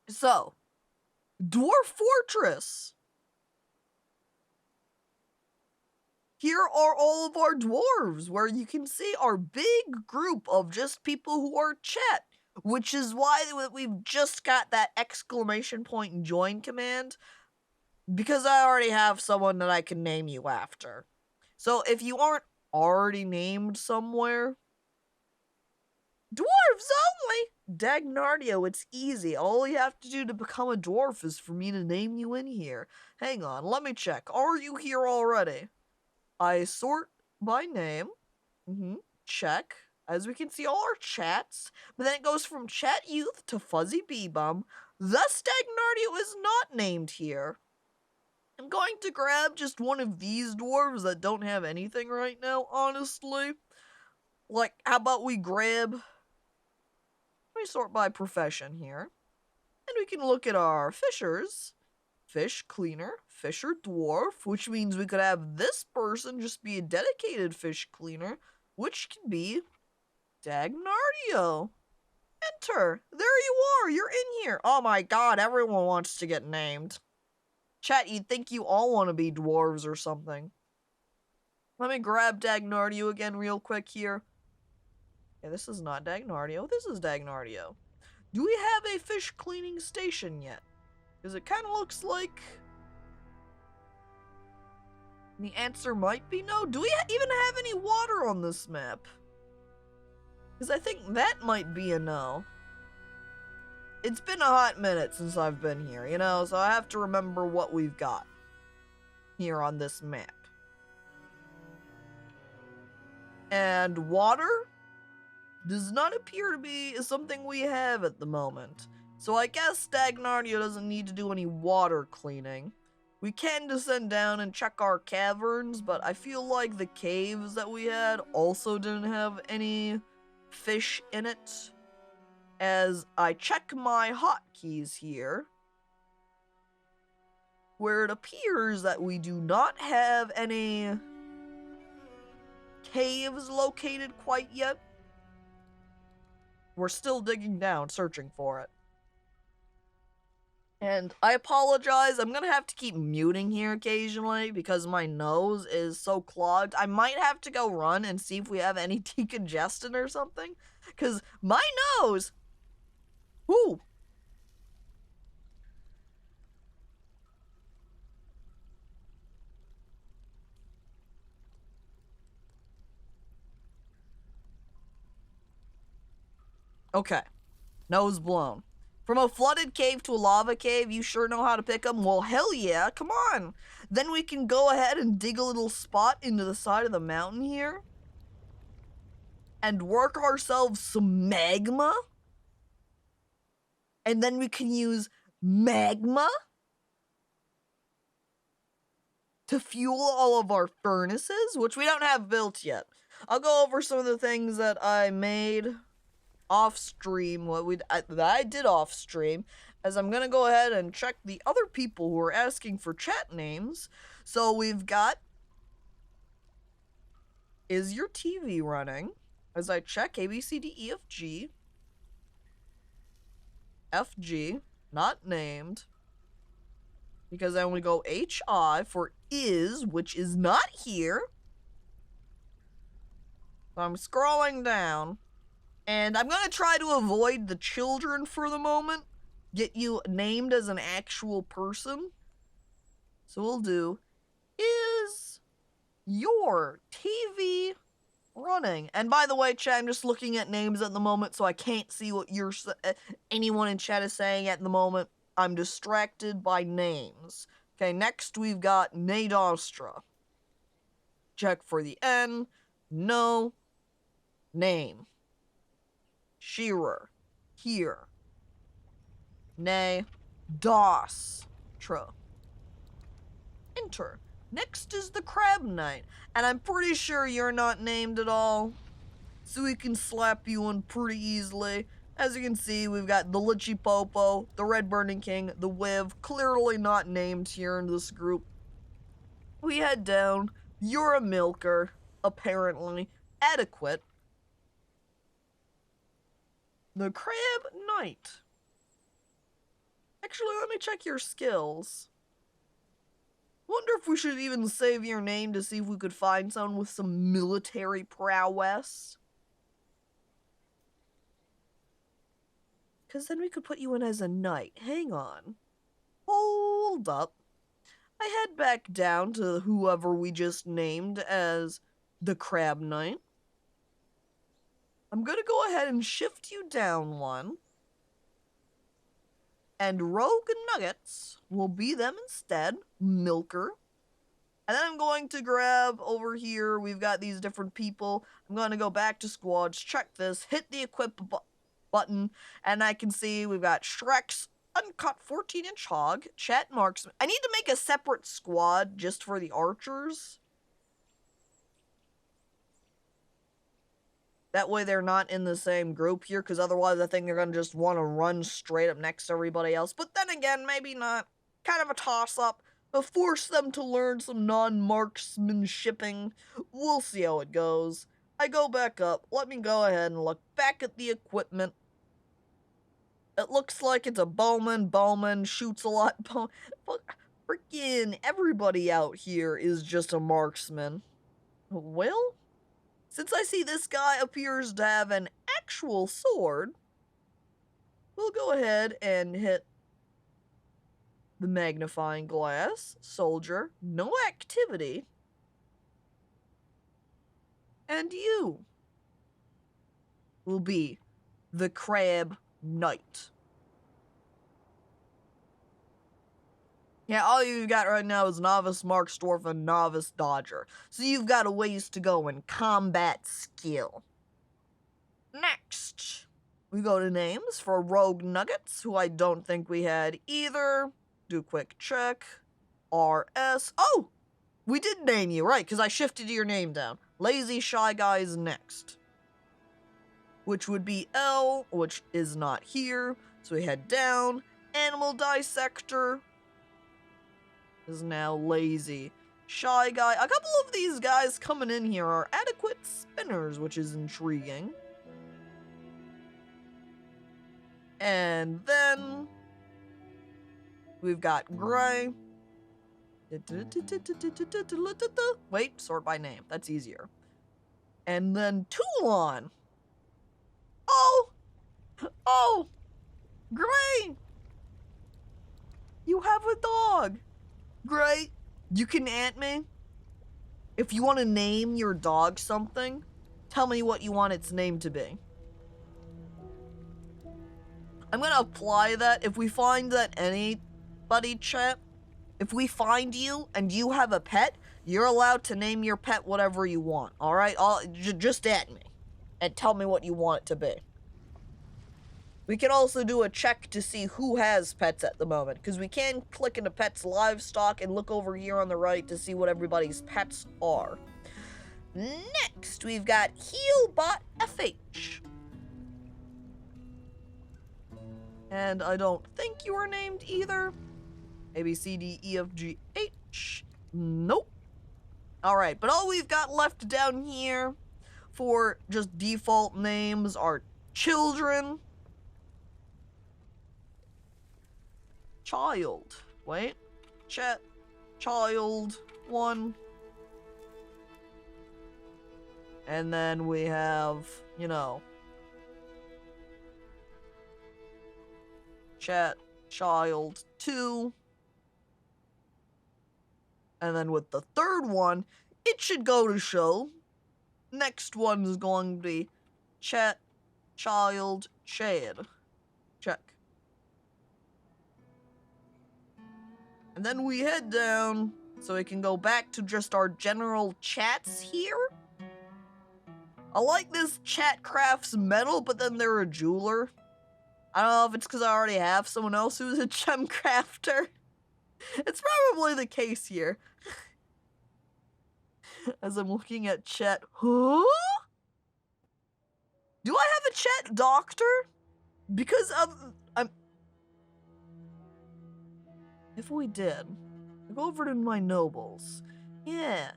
So, Dwarf Fortress. Here are all of our dwarves, where you can see our big group of just people who are chat, which is why we've just got that exclamation point and join command, because I already have someone that I can name you after. So if you aren't already named somewhere, dwarves only! Dagnardio, it's easy. All you have to do to become a dwarf is for me to name you in here. Hang on, let me check. Are you here already? I sort by name. Check. As we can see, all our chats. But then it goes from Chat Youth to Fuzzy Bee-Bum. Thus, Dagnardio is not named here. I'm going to grab just one of these dwarves that don't have anything right now, honestly. Like, how about we grab... Let me sort by profession here. And we can look at our fishers. Fish cleaner, fisher dwarf, which means we could have this person just be a dedicated fish cleaner, which can be Dagnardio. Enter. There you are. You're in here. Oh my god, everyone wants to get named. Chat, you'd think you all want to be dwarves or something. Let me grab Dagnardio again real quick here. Yeah, this is not Dagnardio. This is Dagnardio. Do we have a fish cleaning station yet? Because it kind of looks like... The answer might be no. Do we even have any water on this map? Because I think that might be a no. It's been a hot minute since I've been here, you know, so I have to remember what we've got here on this map. And water does not appear to be something we have at the moment. So I guess Dagnardio doesn't need to do any water cleaning. We can descend down and check our caverns, but I feel like the caves that we had also didn't have any fish in it. As I check my hotkeys here, where it appears that we do not have any caves located quite yet. We're still digging down, searching for it. And I apologize, I'm gonna have to keep muting here occasionally because my nose is so clogged. I might have to go run and see if we have any decongestant or something. Because my nose... Whoo! Okay. Nose blown. From a flooded cave to a lava cave, you sure know how to pick them? Well, hell yeah, come on. Then we can go ahead and dig a little spot into the side of the mountain here. And work ourselves some magma. And then we can use magma to fuel all of our furnaces, which we don't have built yet. I'll go over some of the things that I made off stream, that I did off stream, as I'm gonna go ahead and check the other people who are asking for chat names. So we've got, is your TV running? As I check A, B, C, D, E, F, G. F, G, not named. Because I only go H, I for is, which is not here. So I'm scrolling down. And I'm gonna try to avoid the children for the moment. Get you named as an actual person. So we'll do, is your TV running? And by the way, chat, I'm just looking at names at the moment, so I can't see what anyone in chat is saying at the moment. I'm distracted by names. Okay, next we've got Nadostra. Check for the N. No. Name. Shearer. Here. Nay. DOS. Tra. Enter. Next is the Crab Knight. And I'm pretty sure you're not named at all. So we can slap you in pretty easily. As you can see, we've got the Litchi Popo, the Red Burning King, the Wiv, clearly not named here in this group. We head down. You're a milker, apparently. Adequate. The Crab Knight. Actually, let me check your skills. Wonder if we should even save your name to see if we could find someone with some military prowess. Because then we could put you in as a knight. Hang on. Hold up. I head back down to whoever we just named as the Crab Knight. I'm gonna go ahead and shift you down one. And Rogue Nuggets will be them instead. Milker. And then I'm going to grab over here, we've got these different people. I'm going to go back to squads, check this, hit the equip button, and I can see we've got Shrek's Uncut 14-inch Hog, Chet Marksman. I need to make a separate squad just for the archers. That way they're not in the same group here, because otherwise I think they're going to just want to run straight up next to everybody else. But then again, maybe not. Kind of a toss-up. But force them to learn some non-marksmanshipping. We'll see how it goes. I go back up. Let me go ahead and look back at the equipment. It looks like it's a bowman. Bowman shoots a lot. Freaking everybody out here is just a marksman. Well, since I see this guy appears to have an actual sword, we'll go ahead and hit the magnifying glass. Soldier, no activity. And you will be the Crab Knight. Yeah, all you've got right now is Novice Marks Dwarf and Novice Dodger. So you've got a ways to go in combat skill. Next, we go to names for Rogue Nuggets, who I don't think we had either. Do a quick check. RS. Oh! We did name you, right, because I shifted your name down. Lazy Shy Guy is next. Which would be L, which is not here. So we head down. Animal Dissector is now Lazy Shy Guy. A couple of these guys coming in here are adequate spinners, which is intriguing. And then we've got Gray. Wait, sort by name. That's easier. And then Toulon. Oh! Gray! You have a dog. Gray, you can ant me. If you want to name your dog something, tell me what you want its name to be. I'm gonna apply that. If we find that anybody, chat, if we find you and you have a pet, you're allowed to name your pet whatever you want, alright? Just at me and tell me what you want it to be. We can also do a check to see who has pets at the moment, because we can click into pets livestock and look over here on the right to see what everybody's pets are. Next, we've got Healbot FH. And I don't think you were named either. A, B, C, D, E, F, G, H. Nope. Alright, but all we've got left down here for just default names are children. Child. Wait. Chat. Child. 1. And then we have, you know, Chat. Child 2. And then with the third one, it should go to show. Next one is going to be Chat. Child. Chad. Check. And then we head down so we can go back to just our general chats here. I like this chat crafts metal, but then they're a jeweler. I don't know if it's because I already have someone else who's a gem crafter. It's probably the case here. As I'm looking at chat. Huh? Do I have a chat doctor? Because if we did, go over to my nobles. Yeah,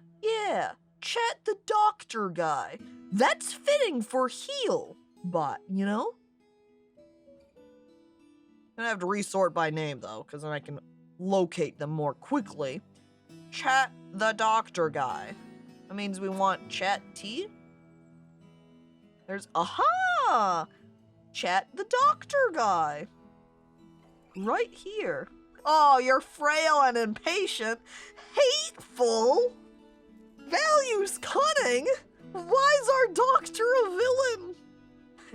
Chat the doctor guy. That's fitting for Healbot, you know? gonna have to resort by name, though, because then I can locate them more quickly. Chat the doctor guy. That means we want Chat T. There's, aha! Chat the doctor guy. Right here. Oh, you're frail and impatient. Hateful. Values cunning. Why's our doctor a villain?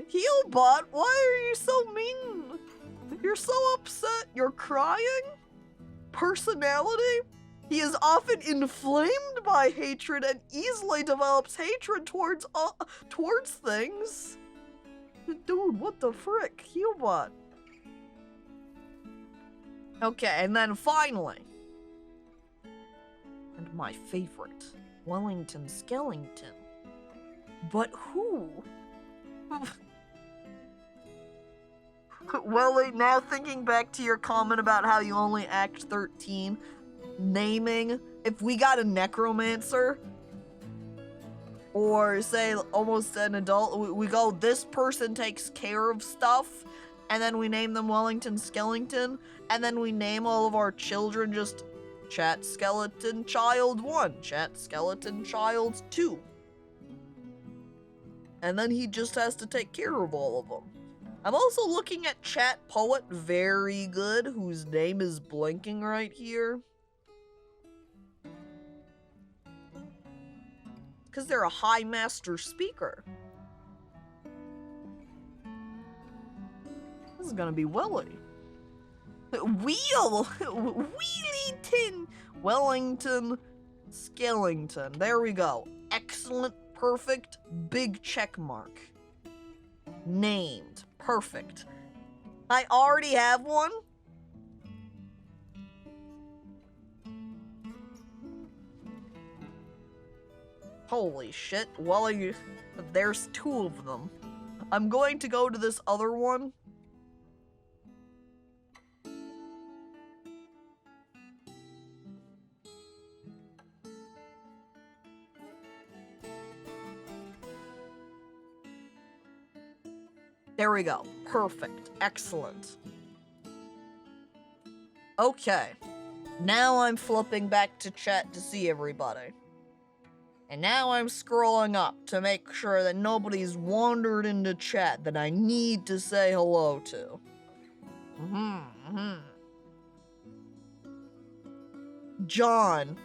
Healbot, why are you so mean? You're so upset. You're crying? Personality? He is often inflamed by hatred and easily develops hatred towards things. Dude, what the frick? Healbot. Okay, and then finally. And my favorite. Wellington Skellington. But who? Well, now thinking back to your comment about how you only act 13, naming, if we got a necromancer, or say almost an adult, we go, this person takes care of stuff, and then we name them Wellington Skellington, and then we name all of our children just Chat Skeleton Child 1, Chat Skeleton Child 2. And then he just has to take care of all of them. I'm also looking at Chat Poet Very Good, whose name is blinking right here. Because they're a high master speaker. This is gonna be Willy. Wheelington, Wellington Skellington. There we go. Excellent, perfect, big check mark. Named. Perfect. I already have one. Holy shit. Well, there's 2 of them. I'm going to go to this other one. There we go. Perfect. Excellent. Okay. Now I'm flipping back to chat to see everybody. And now I'm scrolling up to make sure that nobody's wandered into chat that I need to say hello to. John.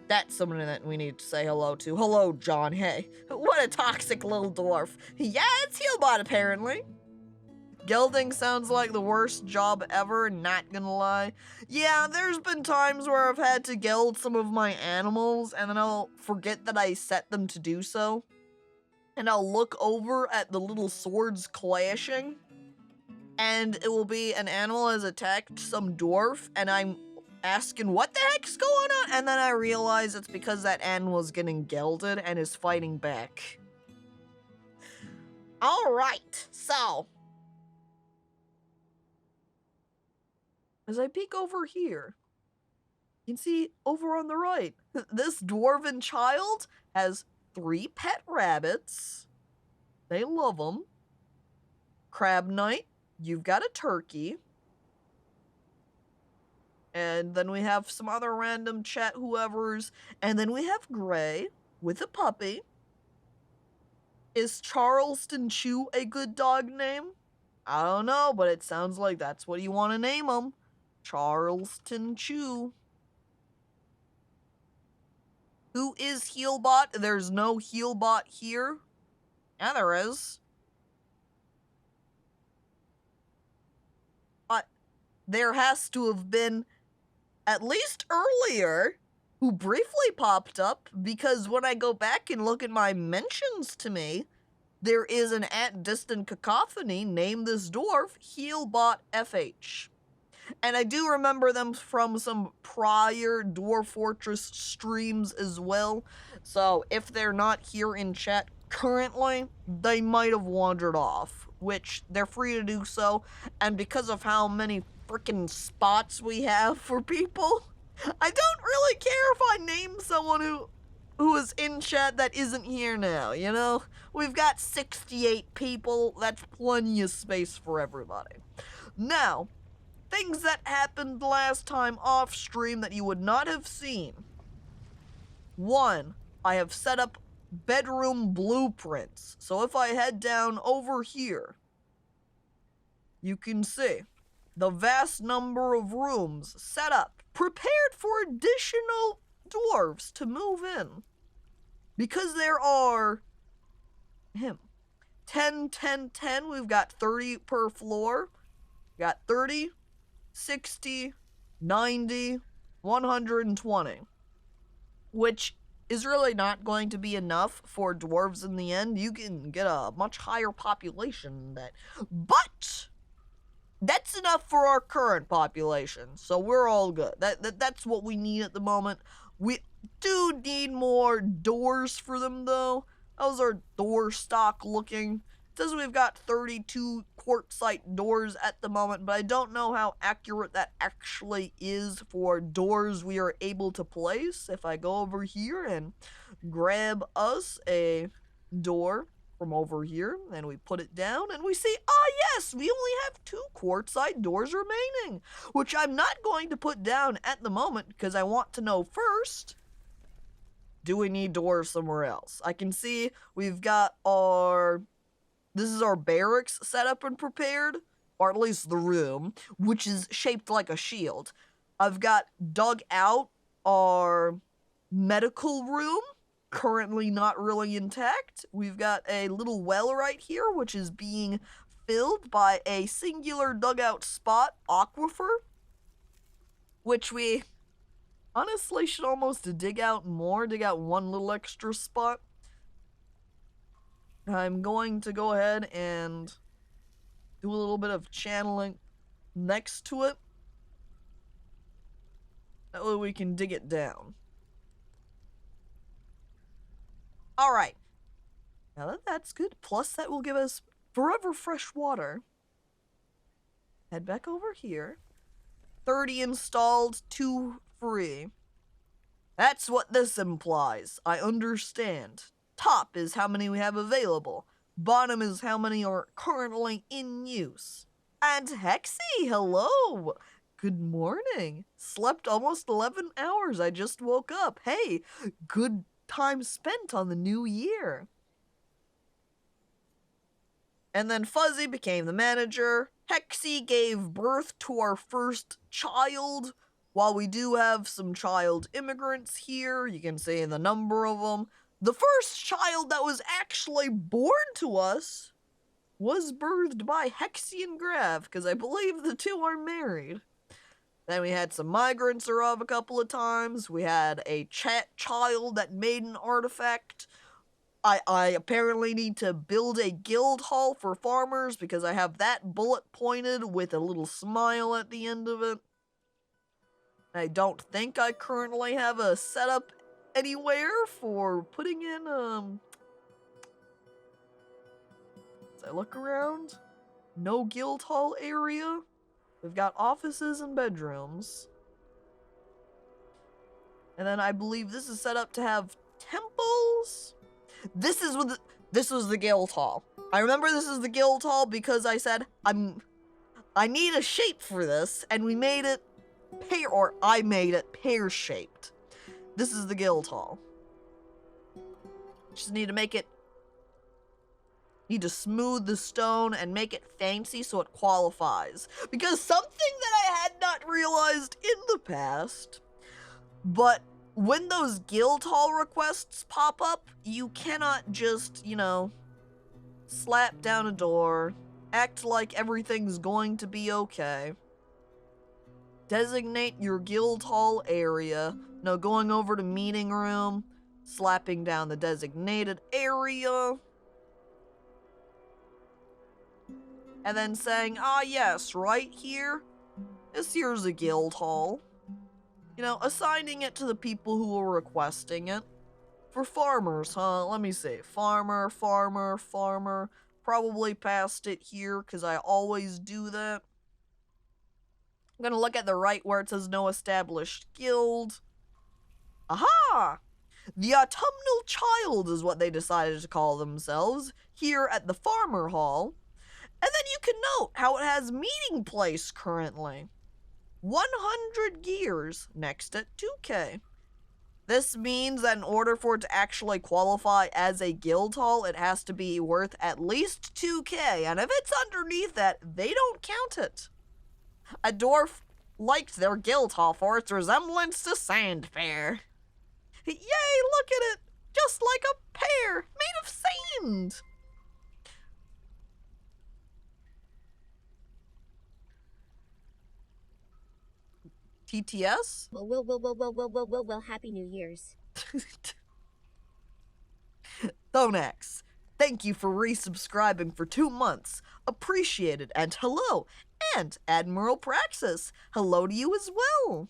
That's someone that we need to say hello to. Hello, John. Hey. What a toxic little dwarf. Yeah, it's Healbot, apparently. Gelding sounds like the worst job ever, not gonna lie. Yeah, there's been times where I've had to geld some of my animals, and then I'll forget that I set them to do so. And I'll look over at the little swords clashing, and it will be an animal has attacked some dwarf, and I'm asking what the heck's going on, and then I realize it's because that animal's getting gelded and is fighting back. Alright, so as I peek over here, you can see over on the right, this dwarven child has 3 pet rabbits. They love them. Crab Knight, you've got a turkey. And then we have some other random chat whoever's. And then we have Gray with a puppy. Is Charleston Chew a good dog name? I don't know, but it sounds like that's what you want to name him. Charleston Chew. Who is Healbot? There's no Healbot here. Yeah, there is. But there has to have been, at least earlier, who briefly popped up, because when I go back and look at my mentions to me, there is an @DistantCacophony named this dwarf, Healbot FH. And I do remember them from some prior Dwarf Fortress streams as well. So if they're not here in chat currently, they might have wandered off, which they're free to do so. And because of how many freaking spots we have for people, I don't really care if I name someone who is in chat that isn't here now, you know? We've got 68 people. That's plenty of space for everybody. Now, things that happened last time off stream that you would not have seen. 1, I have set up bedroom blueprints. So if I head down over here, you can see the vast number of rooms set up, prepared for additional dwarves to move in. Because there are 10, 10, 10, we've got 30 per floor. We got 30, 60, 90, 120. Which is really not going to be enough for dwarves in the end. You can get a much higher population than that. But that's enough for our current population, so we're all good. That's what we need at the moment. We do need more doors for them, though. How's our door stock looking? It says we've got 32 quartzite doors at the moment, but I don't know how accurate that actually is for doors we are able to place. If I go over here and grab us a door from over here, and we put it down, and we see, yes, we only have 2 quartzite doors remaining, which I'm not going to put down at the moment, because I want to know first, do we need doors somewhere else? I can see we've got this is our barracks set up and prepared, or at least the room, which is shaped like a shield. I've got dug out our medical room, currently not really intact. We've got a little well right here, which is being filled by a singular dugout spot aquifer, which we honestly should almost dig out more, dig out one little extra spot. I'm going to go ahead and do a little bit of channeling next to it. That way we can dig it down. Alright. Now that's good. Plus that will give us forever fresh water. Head back over here. 30 installed, 2 free. That's what this implies. I understand. Top is how many we have available. Bottom is how many are currently in use. And Hexy, hello! Good morning. Slept almost 11 hours. I just woke up. Hey, good time spent on the new year. And then Fuzzy became the manager. Hexy gave birth to our first child. While we do have some child immigrants here, you can see the number of them. The first child that was actually born to us was birthed by Hexy and Grav, because I believe the two are married. Then we had some migrants arrive a couple of times. We had a chat child that made an artifact. I apparently need to build a guild hall for farmers because I have that bullet pointed with a little smile at the end of it. I don't think I currently have a setup anywhere for putting in, as I look around, no guild hall area. We've got offices and bedrooms. And then I believe this is set up to have temples. This was the guild hall. I remember this is the guild hall because I said I need a shape for this, and we made it I made it pear-shaped. This is the guild hall. Just need to smooth the stone and make it fancy so it qualifies. Because something that I had not realized in the past, but when those guild hall requests pop up, you cannot just, slap down a door, act like everything's going to be okay. Designate your guild hall area. No, going over to meeting room, slapping down the designated area, and then saying, yes, right here, this here's a guild hall. Assigning it to the people who are requesting it. For farmers, let me see. Farmer, farmer, farmer. Probably passed it here, because I always do that. I'm gonna look at the right where it says no established guild. Aha! The Autumnal Child is what they decided to call themselves here at the Farmer Hall. And then you can note how it has meeting place currently. 100 gears next at 2k. This means that in order for it to actually qualify as a guild hall, it has to be worth at least 2k, and if it's underneath that, they don't count it. A dwarf liked their guild hall for its resemblance to Sandfair. Yay, look at it! Just like a pear made of sand! TTS? Well, Happy New Year's. Thonax, thank you for resubscribing for 2 months. Appreciated, and hello. And Admiral Praxis, hello to you as well.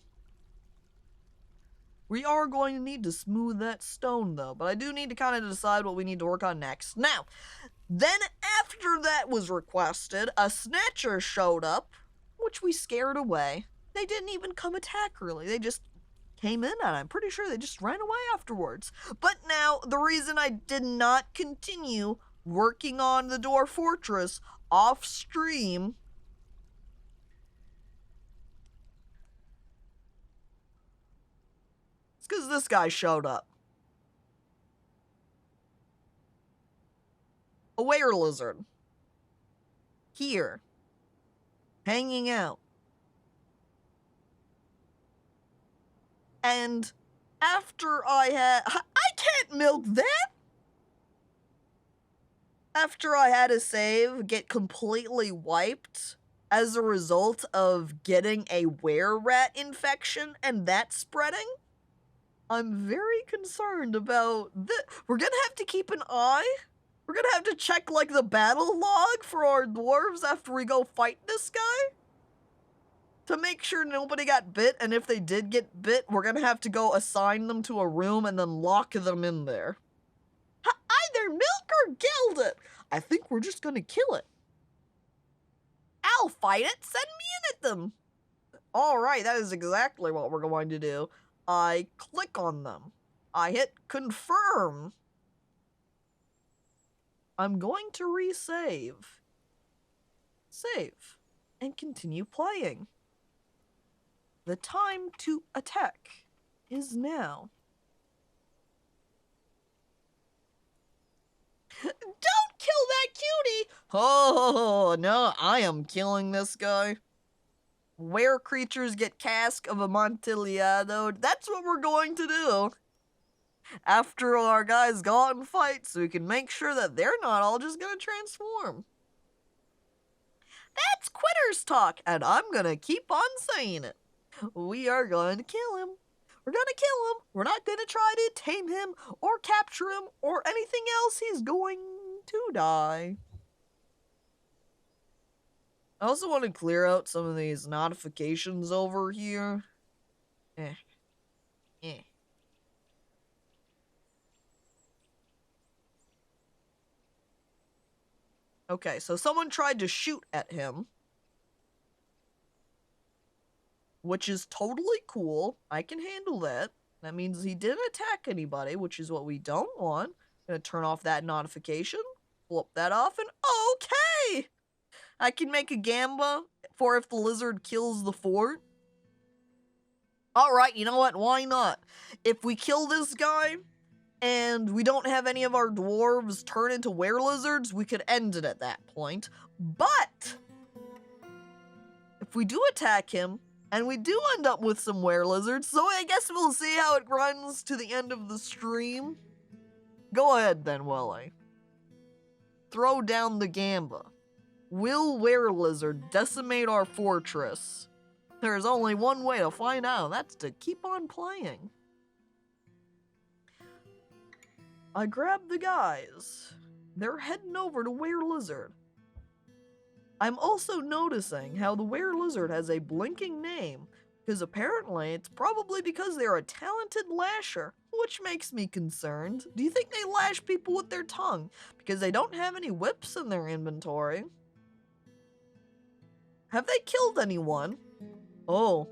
We are going to need to smooth that stone, though, but I do need to kind of decide what we need to work on next. Now, then after that was requested, a Snatcher showed up, which we scared away. They didn't even come attack, really. They just came in, and I'm pretty sure they just ran away afterwards. But now, the reason I did not continue working on the Dwarf Fortress off stream is because this guy showed up. A were lizard. Here. Hanging out. And after I can't milk that! After I had a save get completely wiped as a result of getting a were-rat infection and that spreading, I'm very concerned about this. We're gonna have to keep an eye. We're gonna have to check, like, the battle log for our dwarves after we go fight this guy to make sure nobody got bit, and if they did get bit, we're gonna have to go assign them to a room and then lock them in there. Either milk or gild it! I think we're just gonna kill it. I'll fight it! Send me in at them! Alright, that is exactly what we're going to do. I click on them. I hit confirm. I'm going to resave. Save. And continue playing. The time to attack is now. Don't kill that cutie! Oh, no, I am killing this guy. Where creatures get cask of Amontillado, that's what we're going to do. After our guys go out and fight, so we can make sure that they're not all just gonna transform. That's quitter's talk, and I'm gonna keep on saying it. We are going to kill him. We're gonna kill him. We're not gonna try to tame him or capture him or anything else. He's going to die. I also want to clear out some of these notifications over here. Okay, so someone tried to shoot at him, which is totally cool. I can handle that. That means he didn't attack anybody, which is what we don't want. I'm gonna turn off that notification, flip that off, and okay! I can make a gamba for if the lizard kills the fort. Alright, you know what? Why not? If we kill this guy, and we don't have any of our dwarves turn into were-lizards, we could end it at that point. But if we do attack him, and we do end up with some were-lizards, so I guess we'll see how it runs to the end of the stream. Go ahead then, Willie. Throw down the gamba. Will were-lizard decimate our fortress? There's only one way to find out, and that's to keep on playing. I grab the guys. They're heading over to were-lizard. I'm also noticing how the were-lizard has a blinking name, because apparently it's probably because they're a talented lasher, which makes me concerned. Do you think they lash people with their tongue because they don't have any whips in their inventory? Have they killed anyone? Oh.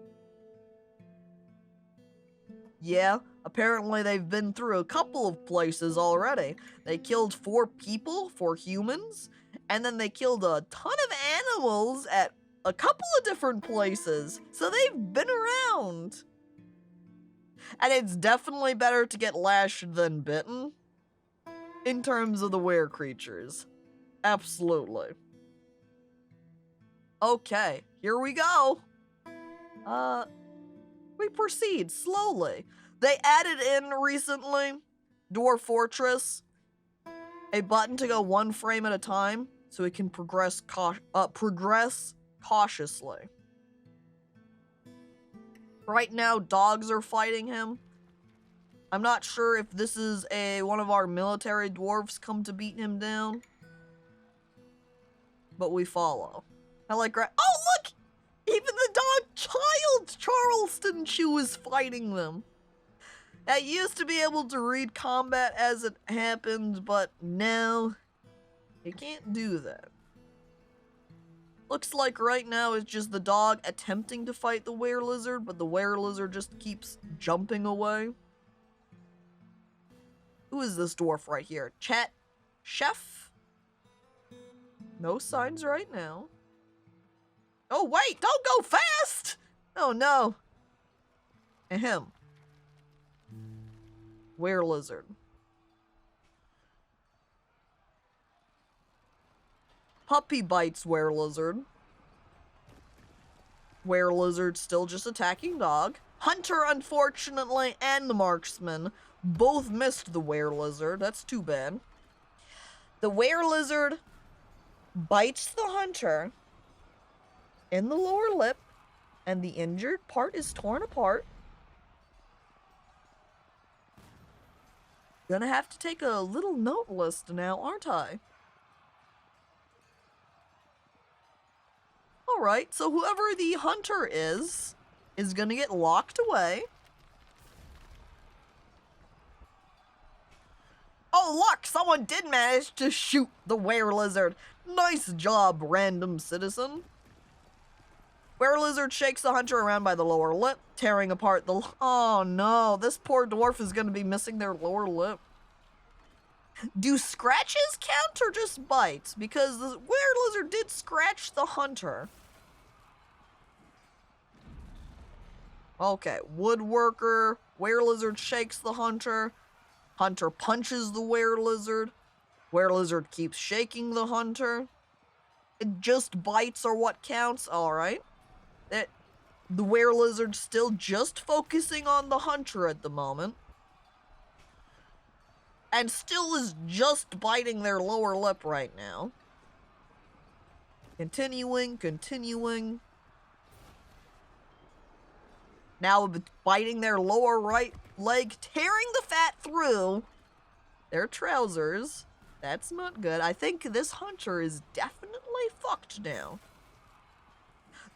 Yeah, apparently they've been through a couple of places already. They killed 4 people, 4 humans, and then they killed a ton of animals at a couple of different places, so they've been around. And it's definitely better to get lashed than bitten in terms of the were creatures. Absolutely. Okay, here we go. We proceed slowly. They added in recently, Dwarf Fortress, a button to go one frame at a time, so we can progress cautiously. Right now, dogs are fighting him. I'm not sure if this is one of our military dwarves come to beat him down, but we follow. I like, oh look! Even the dog child Charleston Chew is fighting them. I used to be able to read combat as it happened, but now you can't do that. Looks like right now it's just the dog attempting to fight the were lizard, but the were lizard just keeps jumping away. Who is this dwarf right here? Chat Chef? No signs right now. Oh wait, don't go fast! Oh no. Ahem. Were lizard. Puppy bites were lizard. Were lizard still just attacking dog. Hunter, unfortunately, and the marksman both missed the were lizard. That's too bad. The were lizard bites the hunter in the lower lip, and the injured part is torn apart. Gonna have to take a little note list now, aren't I? Alright, so whoever the hunter is gonna get locked away. Oh look, someone did manage to shoot the were lizard. Nice job, random citizen. Were lizard shakes the hunter around by the lower lip, tearing apart the... Oh no, this poor dwarf is gonna be missing their lower lip. Do scratches count or just bites? Because the were lizard did scratch the hunter. Okay, woodworker, were lizard shakes the hunter. Hunter punches the were lizard. Were lizard keeps shaking the hunter. It just bites are what counts, alright. The were lizard still just focusing on the hunter at the moment. And still is just biting their lower lip right now. Continuing. Now biting their lower right leg, tearing the fat through their trousers. That's not good. I think this hunter is definitely fucked now.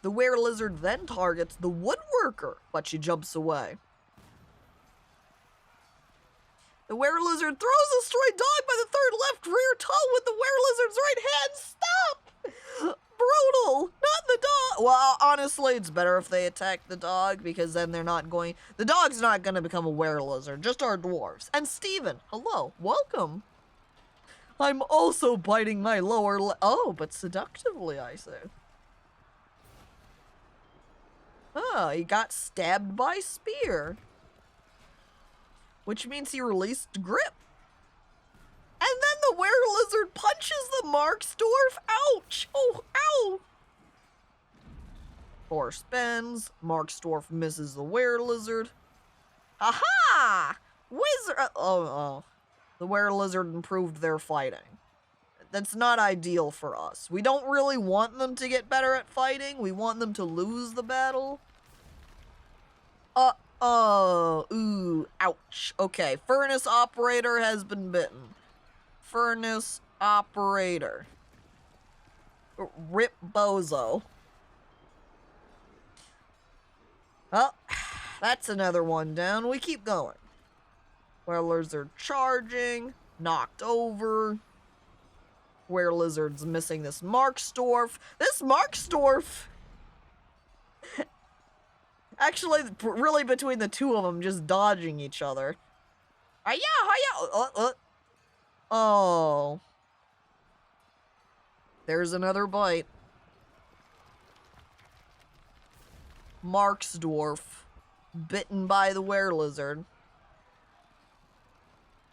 The were lizard then targets the woodworker, but she jumps away. The were lizard throws a stray dog by the third left rear toe with the were lizard's right hand. Stop! Brutal! Not the dog! Well, honestly, it's better if they attack the dog, because then they're not going... The dog's not going to become a were lizard, just our dwarves. And Steven, hello, welcome. I'm also biting my lower lip. Oh, but seductively, I say. Oh, he got stabbed by spear. Which means he released grip. And then the were lizard punches the marks dwarf. Ouch! Oh, ow! 4 spins. Marks dwarf misses the were lizard. Aha! Wizard. Oh. The were lizard improved their fighting. That's not ideal for us. We don't really want them to get better at fighting. We want them to lose the battle. Ooh, ouch. Okay, furnace operator has been bitten. Furnace operator. Rip bozo. Well, that's another one down. We keep going. Were lizard charging. Knocked over. Were lizard's missing this Marksdorf. This Marksdorf... Actually, really between the two of them, just dodging each other. Hiya! Oh. There's another bite. Mark's dwarf. Bitten by the were-lizard.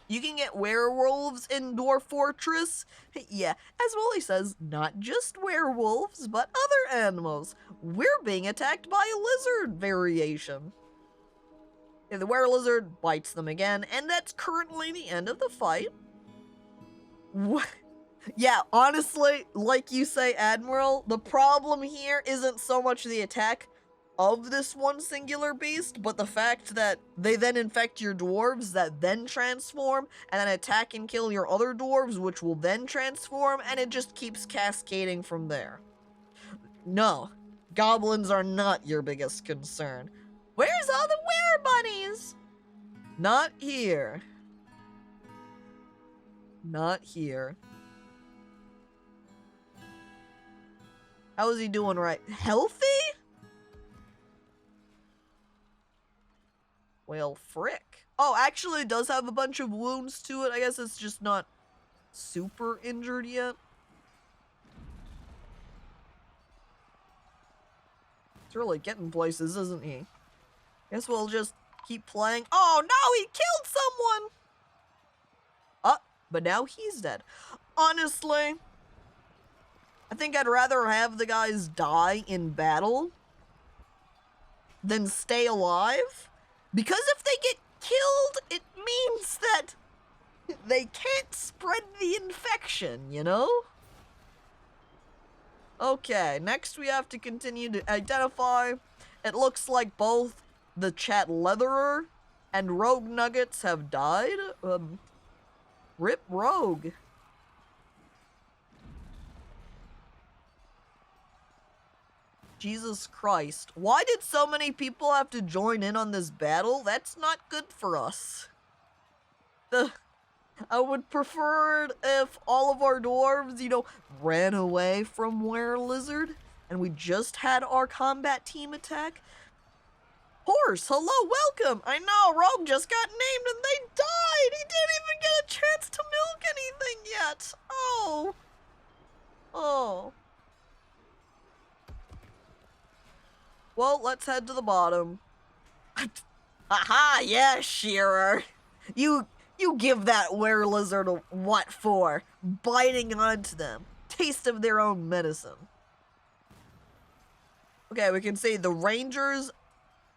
You can get werewolves in Dwarf Fortress. Yeah, as Wooly says, not just werewolves, but other animals. We're being attacked by a lizard variation. The were-lizard bites them again, and that's currently the end of the fight. What? Yeah, honestly, like you say, Admiral, the problem here isn't so much the attack of this one singular beast, but the fact that they then infect your dwarves that then transform, and then attack and kill your other dwarves, which will then transform, and it just keeps cascading from there. No, goblins are not your biggest concern. Where's all the were-bunnies? Not here. Not here. How is he doing right? Healthy? Well, frick. Oh, actually it does have a bunch of wounds to it. I guess it's just not super injured yet. It's really getting places, isn't he? Guess we'll just keep playing. Oh no, he killed someone! But now he's dead. Honestly, I think I'd rather have the guys die in battle than stay alive. Because if they get killed, it means that they can't spread the infection, you know? Okay, next we have to continue to identify. It looks like both the Chat Leatherer and Rogue Nuggets have died. Rip Rogue. Jesus Christ. Why did so many people have to join in on this battle? That's not good for us. I would prefer it if all of our dwarves, you know, ran away from Were-Lizard and we just had our combat team attack. Horse, hello, welcome! I know, Rogue just got named and they died! He didn't even get a chance to milk anything yet! Oh. Oh. Well, let's head to the bottom. Aha, yeah, Shearer. You give that were-lizard a what for? Biting onto them. Taste of their own medicine. Okay, we can see the rangers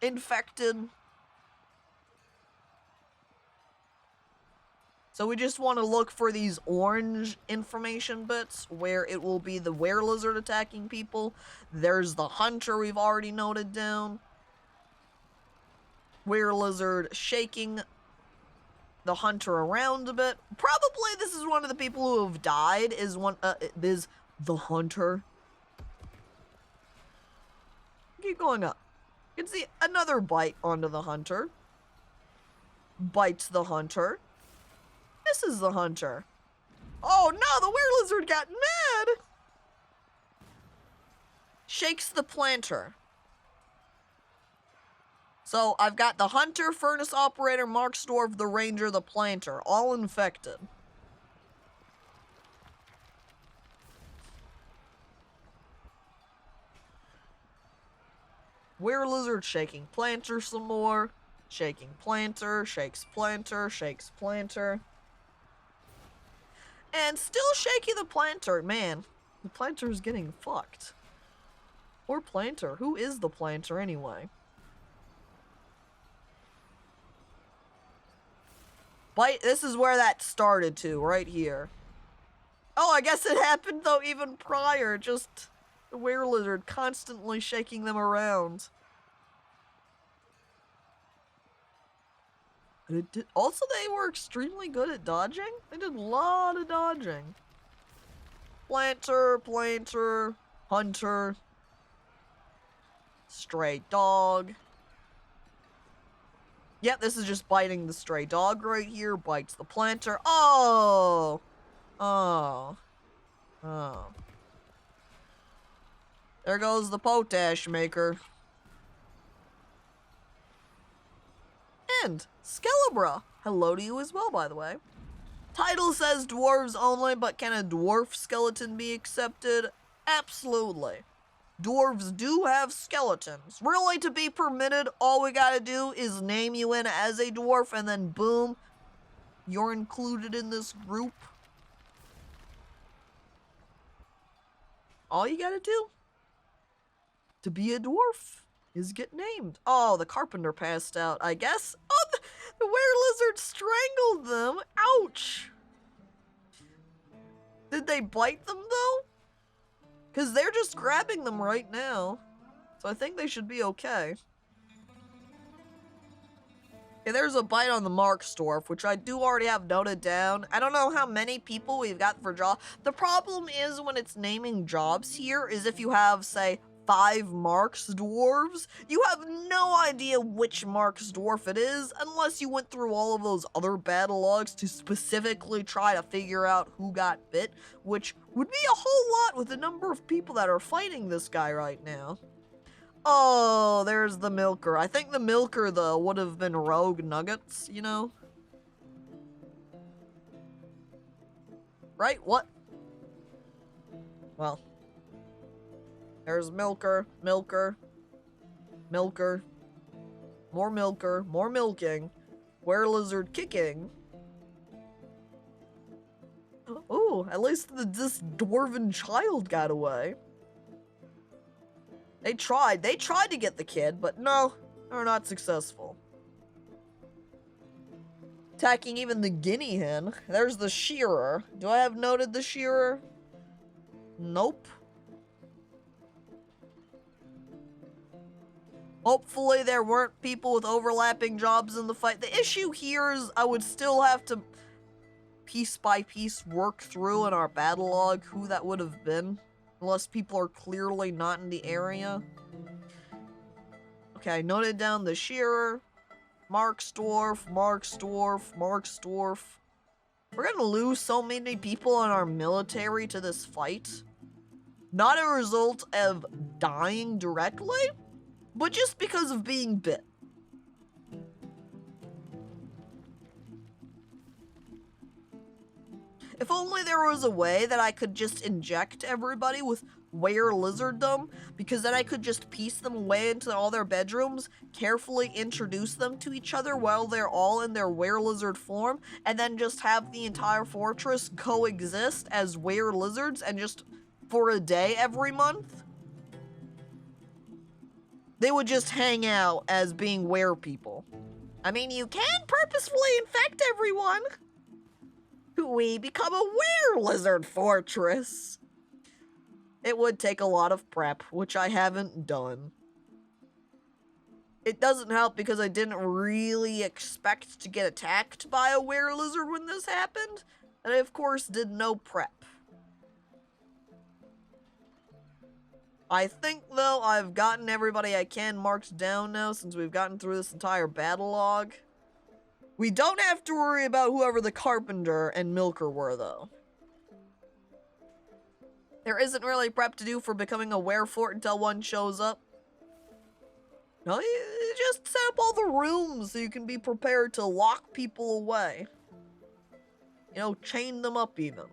infected. So we just want to look for these orange information bits where it will be the were-lizard attacking people. There's the hunter we've already noted down. Were-lizard shaking the hunter around a bit. Probably this is one of the people who have died, is the hunter. Keep going up. You can see another bite onto the hunter. Bites the hunter. This is the hunter. Oh no, the were-lizard got mad! Shakes the planter. So I've got the hunter, furnace operator, Mark's dwarf, the ranger, the planter, all infected. Were-lizard shaking planter some more. Shaking planter, shakes planter, shakes planter. And still shaking the planter. Man, the planter is getting fucked. Poor planter. Who is the planter anyway? Bite. This is where that started to, right here. Oh, I guess it happened though even prior. Just the were-lizard constantly shaking them around. Also, they were extremely good at dodging. They did a lot of dodging. Planter, planter, hunter, stray dog. Yep, this is just biting the stray dog right here. Bites the planter. Oh! Oh. Oh. There goes the potash maker. And Skelebra. Hello to you as well, by the way. Title says dwarves only, but can a dwarf skeleton be accepted? Absolutely. dwarves do have skeletons. Really, to be permitted, all we gotta do is name you in as a dwarf, and then boom, you're included in this group. All you gotta do to be a dwarf is get named. Oh, the carpenter passed out, I guess. Oh, the were-lizard strangled them. Ouch. Did they bite them, though? Because they're just grabbing them right now. So I think they should be okay. Okay, there's a bite on the Marksdorf, which I do already have noted down. I don't know how many people we've got for job. The problem is when it's naming jobs here is if you have, say, 5 Marksdwarves, you have no idea which Marksdwarf it is unless you went through all of those other battle logs to specifically try to figure out who got bit, which would be a whole lot with the number of people that are fighting this guy right now. Oh, there's the Milker. I think the Milker, though, would have been Rogue Nuggets, you know? Right? What? Well. There's Milker, Milker, Milker, more Milker, more milking, were-lizard kicking. Oh, at least this dwarven child got away. They tried to get the kid, but no, they're not successful. Attacking even the guinea hen. There's the shearer. Do I have noted the shearer? Nope. Hopefully there weren't people with overlapping jobs in the fight. The issue here is I would still have to piece by piece work through in our battle log who that would have been. Unless people are clearly not in the area. Okay, I noted down the shearer. Marksdorf, Marksdorf, Marksdorf. We're gonna lose so many people in our military to this fight. Not a result of dying directly, but just because of being bit. If only there was a way that I could just inject everybody with were-lizarddom, because then I could just piece them away into all their bedrooms, carefully introduce them to each other while they're all in their were-lizard form, and then just have the entire fortress coexist as were-lizards and just for a day every month. They would just hang out as being were-people. I mean, you can purposefully infect everyone. We become a were-lizard fortress. It would take a lot of prep, which I haven't done. It doesn't help because I didn't really expect to get attacked by a were-lizard when this happened, and I, of course, did no prep. I think, though, I've gotten everybody I can marked down now since we've gotten through this entire battle log. We don't have to worry about whoever the carpenter and milker were, though. There isn't really prep to do for becoming a werefort until one shows up. No, you just set up all the rooms so you can be prepared to lock people away. You know, chain them up even.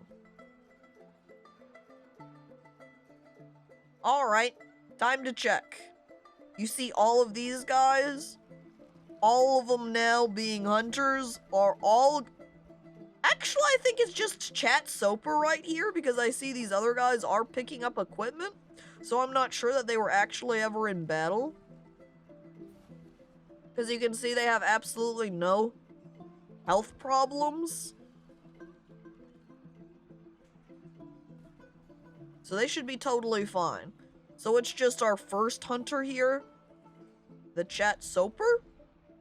Alright, time to check. You see all of these guys? All of them now being hunters are all... Actually, I think it's just Chat Soper right here because I see these other guys are picking up equipment. So I'm not sure that they were actually ever in battle. Because you can see they have absolutely no health problems. So they should be totally fine. So it's just our first hunter here, the Chat Soper,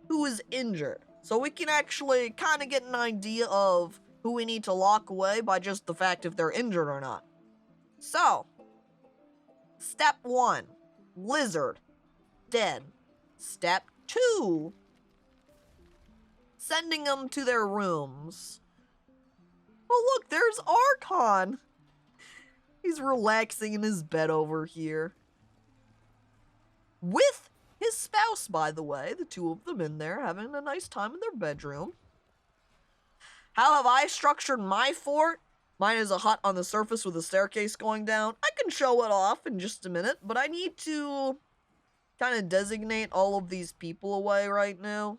who is injured. So we can actually kind of get an idea of who we need to lock away by just the fact if they're injured or not. So, step 1, lizard, dead. Step 2, sending them to their rooms. Oh look, there's Archon. He's relaxing in his bed over here. With his spouse, by the way, the two of them in there having a nice time in their bedroom. How have I structured my fort? Mine is a hut on the surface with a staircase going down. I can show it off in just a minute, but I need to kind of designate all of these people away right now,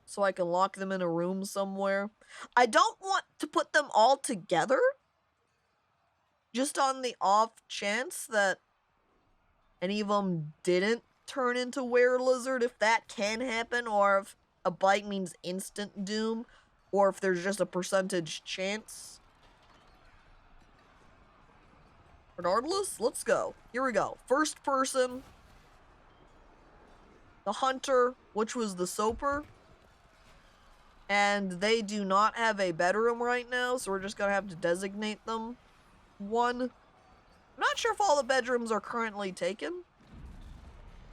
so I can lock them in a room somewhere. I don't want to put them all together, just on the off chance that any of them didn't turn into were-lizard, if that can happen, or if a bite means instant doom, or if there's just a percentage chance. Regardless, let's go. Here we go. First person, the hunter, which was the soaper. And they do not have a bedroom right now, so we're just gonna have to designate them. One. I'm not sure if all the bedrooms are currently taken.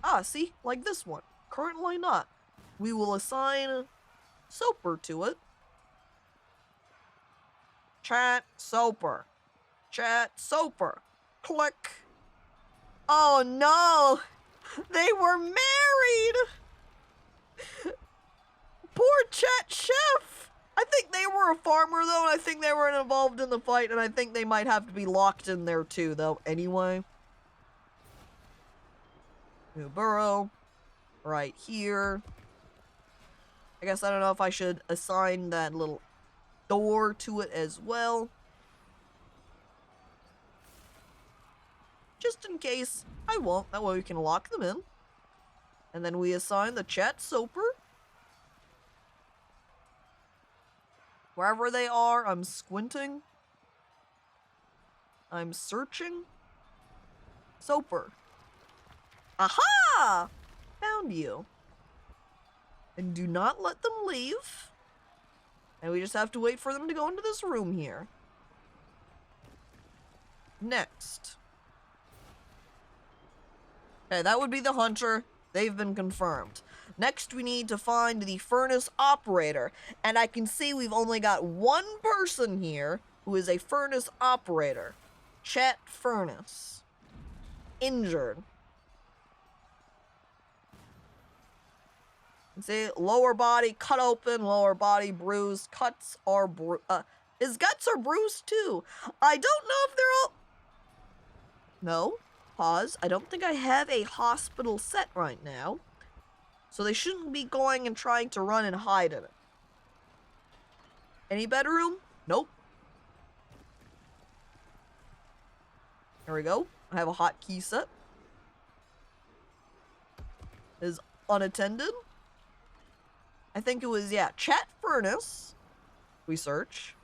Ah, see? Like this one. Currently not. We will assign Soaper to it. Chat Soaper. Chat Soaper. Click. Oh no! They were married! Poor Chat Chef! I think they were a farmer though, and I think they were involved in the fight, and I think they might have to be locked in there too though, anyway. New burrow. Right here. I guess I don't know if I should assign that little door to it as well. Just in case I won't. That way we can lock them in. And then we assign the Chat Soaper. Wherever they are, I'm squinting. I'm searching. Soaper. Aha! Found you. And do not let them leave. And we just have to wait for them to go into this room here. Next. Okay, that would be the hunter. They've been confirmed. Next, we need to find the furnace operator. And I can see we've only got one person here who is a furnace operator. Chat Furnace. Injured. See, lower body cut open, lower body bruised. Cuts are his guts are bruised too. I don't know if they're all... No. Pause. I don't think I have a hospital set right now. So they shouldn't be going and trying to run and hide in it. Any bedroom? Nope. There we go. I have a hotkey set. Is unattended. I think it was, yeah, Chat Furnace. We search.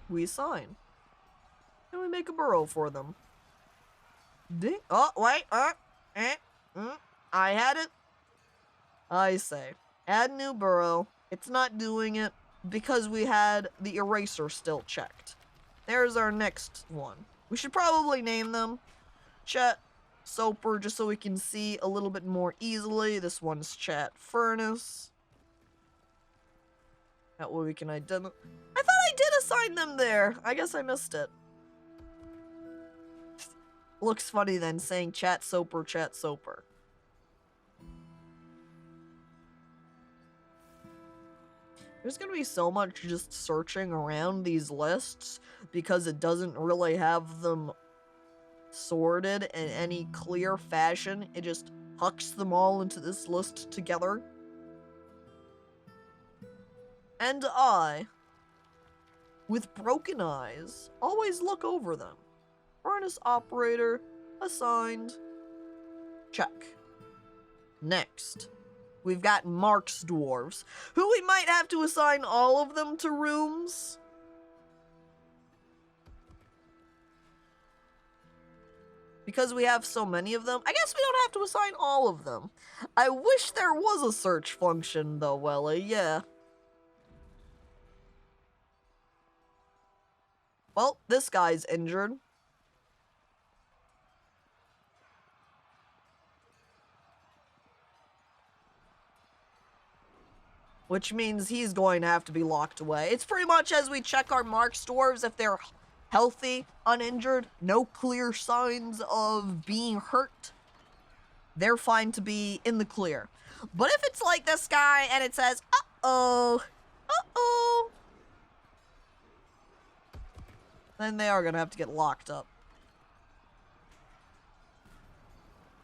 We assign. And we make a burrow for them. Ding. Oh, wait. I had it. I say. Add new burrow. It's not doing it because we had the eraser still checked. There's our next one. We should probably name them Chat Soaper just so we can see a little bit more easily. This one's Chat Furnace. That way we can identify. I thought I did assign them there. I guess I missed it. Looks funny then saying Chat Soaper, Chat Soaper. There's gonna be so much just searching around these lists because it doesn't really have them sorted in any clear fashion. It just hucks them all into this list together. And I, with broken eyes, always look over them. Furnace operator, assigned, check. Next, we've got Mark's dwarves, who we might have to assign all of them to rooms. Because we have so many of them, I guess we don't have to assign all of them. I wish there was a search function though, Welly, yeah. Well, this guy's injured. Which means he's going to have to be locked away. It's pretty much as we check our Mark's dwarves, if they're healthy, uninjured, no clear signs of being hurt, they're fine to be in the clear. But if it's like this guy and it says, uh-oh, uh-oh, then they are gonna have to get locked up.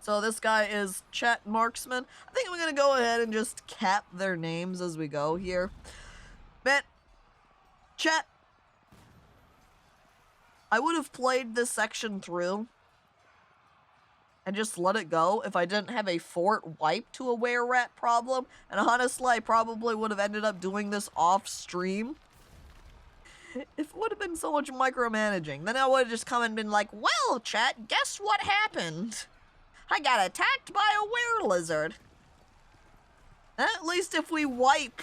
So this guy is Chat Marksman. I think I'm gonna go ahead and just cap their names as we go here. Man, chat, I would have played this section through and just let it go if I didn't have a fort wipe to a were-rat problem. And honestly, I probably would have ended up doing this off stream. It would have been so much micromanaging. Then I would have just come and been like, well, chat, guess what happened? I got attacked by a were-lizard. At least if we wipe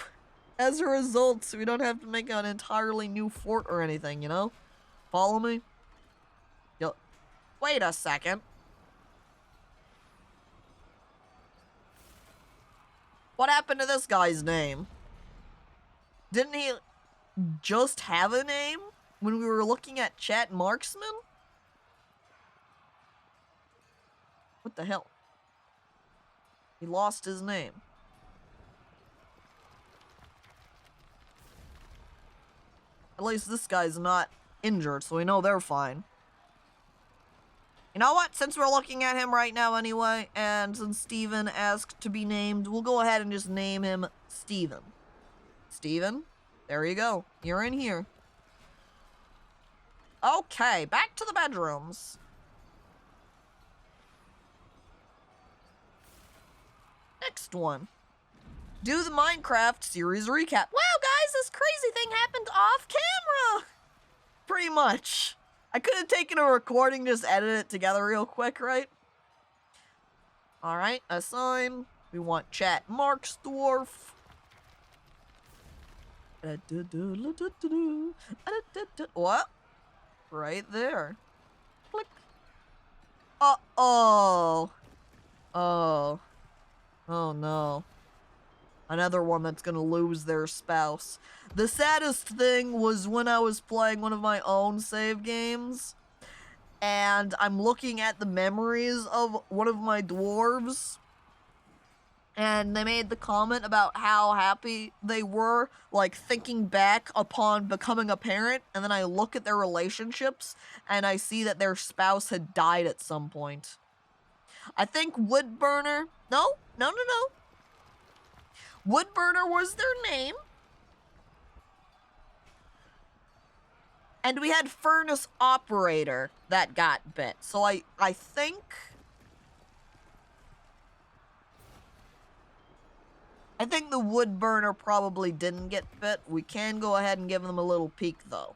as a result, so we don't have to make an entirely new fort or anything, you know? Follow me? Yo, wait a second. What happened to this guy's name? Didn't he just have a name when we were looking at Chat Marksman? What the hell? He lost his name. At least this guy's not injured, so we know they're fine. You know what? Since we're looking at him right now anyway, and since Steven asked to be named, we'll go ahead and just name him Steven. Steven, there you go. You're in here. Okay, back to the bedrooms. Next one. Do the Minecraft series recap. Wow, guys, this crazy thing happened off camera. Pretty much. I could have taken a recording, just edit it together real quick, right? Alright, assign. We want Chat Marks Dwarf. What? Right there. Click. Uh-oh. Oh. Oh no. Another one that's gonna lose their spouse. The saddest thing was when I was playing one of my own save games, and I'm looking at the memories of one of my dwarves, and they made the comment about how happy they were, like, thinking back upon becoming a parent, and then I look at their relationships, and I see that their spouse had died at some point. I think Woodburner... No. Woodburner was their name. And we had Furnace Operator that got bit. So I think... I think the Woodburner probably didn't get bit. We can go ahead and give them a little peek, though.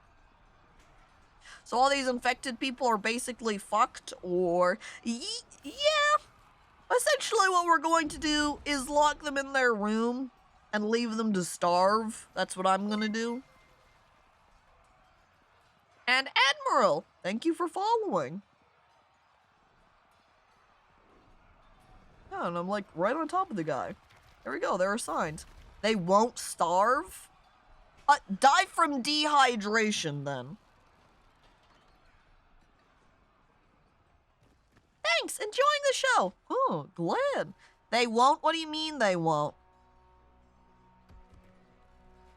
So all these infected people are basically fucked, or... Yeah. Essentially what we're going to do is lock them in their room and leave them to starve. That's what I'm gonna do. And Admiral, thank you for following. Yeah, and I'm like right on top of the guy. There we go, they're assigned. They won't starve? Die from dehydration then. Thanks, enjoying the show. Oh, glad. They won't? What do you mean they won't?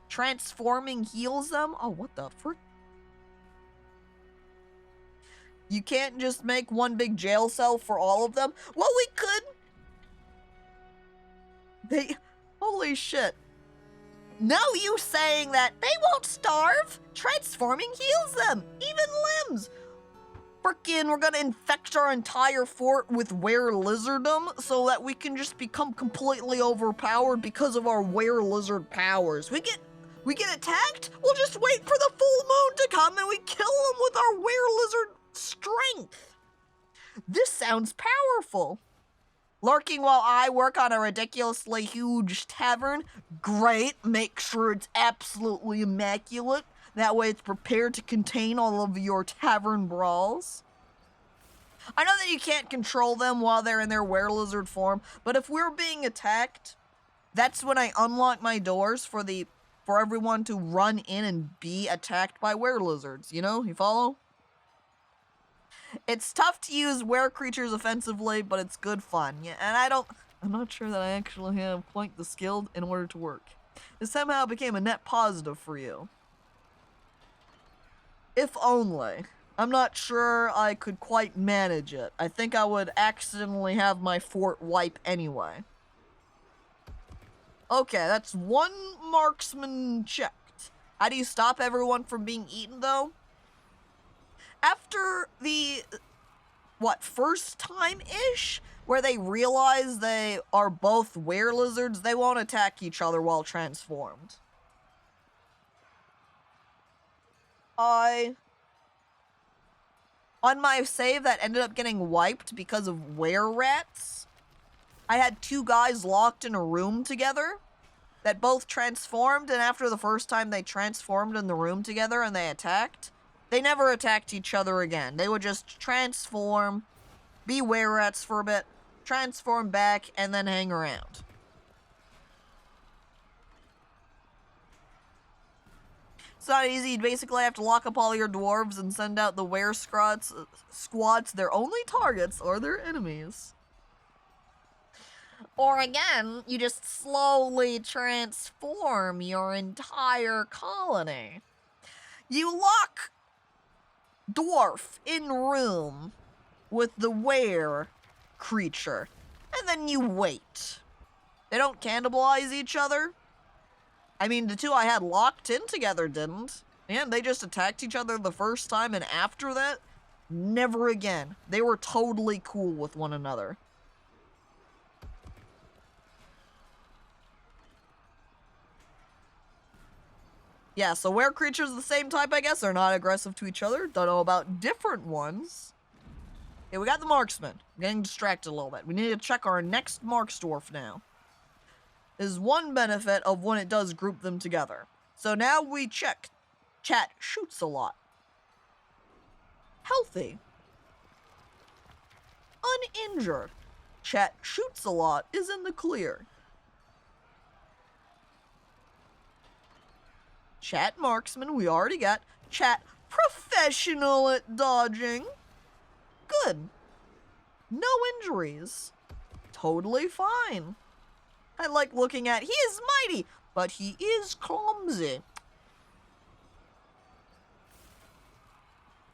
Transforming heals them? Oh, what the frick? You can't just make one big jail cell for all of them? Well, we could. Holy shit. Now you saying that they won't starve? Transforming heals them, even limbs. Frickin', we're gonna infect our entire fort with were-lizardom so that we can just become completely overpowered because of our were-lizard powers. We get attacked, we'll just wait for the full moon to come and we kill them with our were-lizard strength. This sounds powerful. Lurking while I work on a ridiculously huge tavern? Great, make sure it's absolutely immaculate. That way it's prepared to contain all of your tavern brawls. I know that you can't control them while they're in their were-lizard form, but if we're being attacked, that's when I unlock my doors for everyone to run in and be attacked by were-lizards, you know? You follow? It's tough to use were creatures offensively, but it's good fun. Yeah, and I'm not sure that I actually have quite the skill in order to work. This somehow became a net positive for you. If only. I'm not sure I could quite manage it. I think I would accidentally have my fort wipe anyway. Okay, that's one marksman checked. How do you stop everyone from being eaten, though? After the, first time-ish? Where they realize they are both were-lizards, they won't attack each other while transformed. On my save that ended up getting wiped because of were-rats, I had two guys locked in a room together that both transformed, and after the first time they transformed in the room together and they attacked, they never attacked each other again. They would just transform, be were-rats for a bit, transform back, and then hang around. It's not easy. You basically have to lock up all your dwarves and send out the squads. Their only targets are their enemies. Or again, you just slowly transform your entire colony. You lock Dwarf in room with the were creature, and then you wait. They don't cannibalize each other. I mean, the two I had locked in together didn't. And they just attacked each other the first time, and after that, never again. They were totally cool with one another. Yeah, so were creatures of the same type, I guess, are not aggressive to each other. Don't know about different ones. Okay, we got the marksman. I'm getting distracted a little bit. We need to check our next Marksdwarf now. Is one benefit of when it does group them together. So now we check. Chat shoots a lot. Healthy. Uninjured. Chat shoots a lot is in the clear. Chat marksman, we already got. Chat professional at dodging. Good. No injuries. Totally fine. I like looking at, he is mighty, but he is clumsy.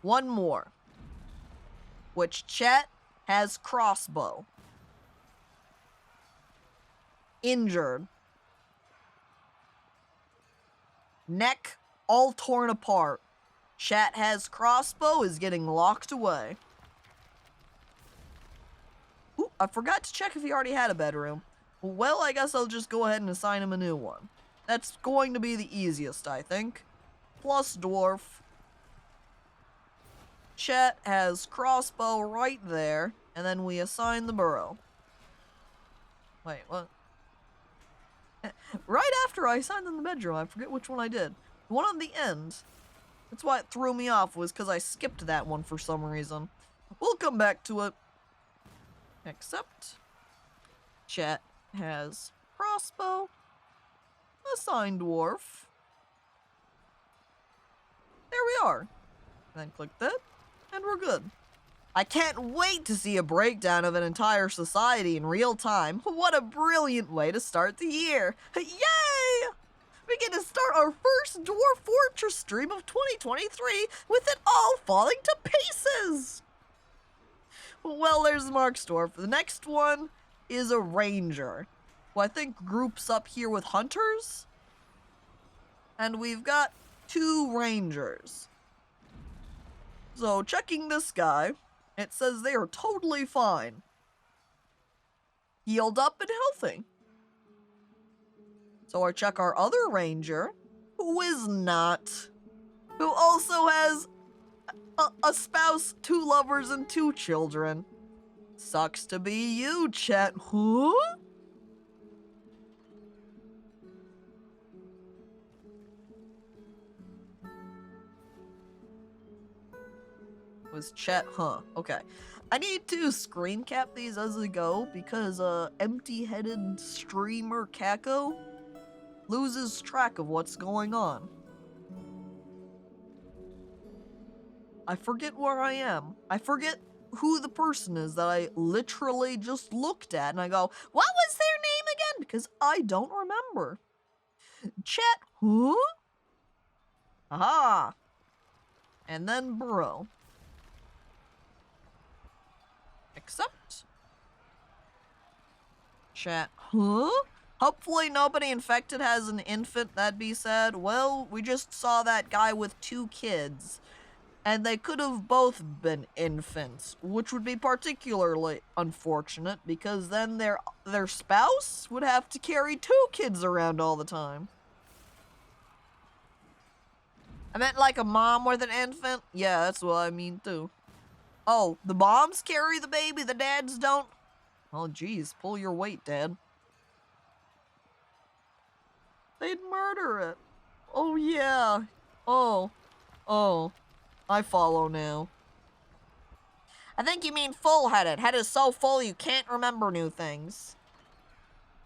One more. Which chat has crossbow. Injured. Neck all torn apart. Chat has crossbow is getting locked away. Ooh, I forgot to check if he already had a bedroom. Well, I guess I'll just go ahead and assign him a new one. That's going to be the easiest, I think. Plus dwarf. Chet has crossbow right there, and then we assign the burrow. Wait, what? Right after I assigned them the bedroom, I forget which one I did. The one on the end. That's why it threw me off, was because I skipped that one for some reason. We'll come back to it. Except Chet has crossbow, assign dwarf. There we are. Then click that, and we're good. I can't wait to see a breakdown of an entire society in real time. What a brilliant way to start the year. Yay! We get to start our first Dwarf Fortress stream of 2023 with it all falling to pieces. Well, there's Marksdorf. The next one is a ranger, who I think groups up here with hunters. And we've got 2 rangers. So, checking this guy, it says they are totally fine. Healed up and healthy. So I check our other ranger, who is not. Who also has a spouse, 2 lovers, and 2 children. Sucks to be you, chat. Huh? Was chat, huh? Okay. I need to screen cap these as I go because empty-headed streamer Caco loses track of what's going on. I forget where I am. I forget who the person is that I literally just looked at, and I go, what was their name again? Because I don't remember. Chat, huh? Aha. And then bro. Accept. Chat, huh? Hopefully nobody infected has an infant, that'd be sad. Well, we just saw that guy with 2 kids. And they could have both been infants, which would be particularly unfortunate because then their spouse would have to carry 2 kids around all the time. I meant like a mom with an infant? Yeah, that's what I mean too. Oh, the moms carry the baby, the dads don't? Oh geez, pull your weight, Dad. They'd murder it. Oh yeah. Oh. I follow now. I think you mean full-headed. Head is so full you can't remember new things.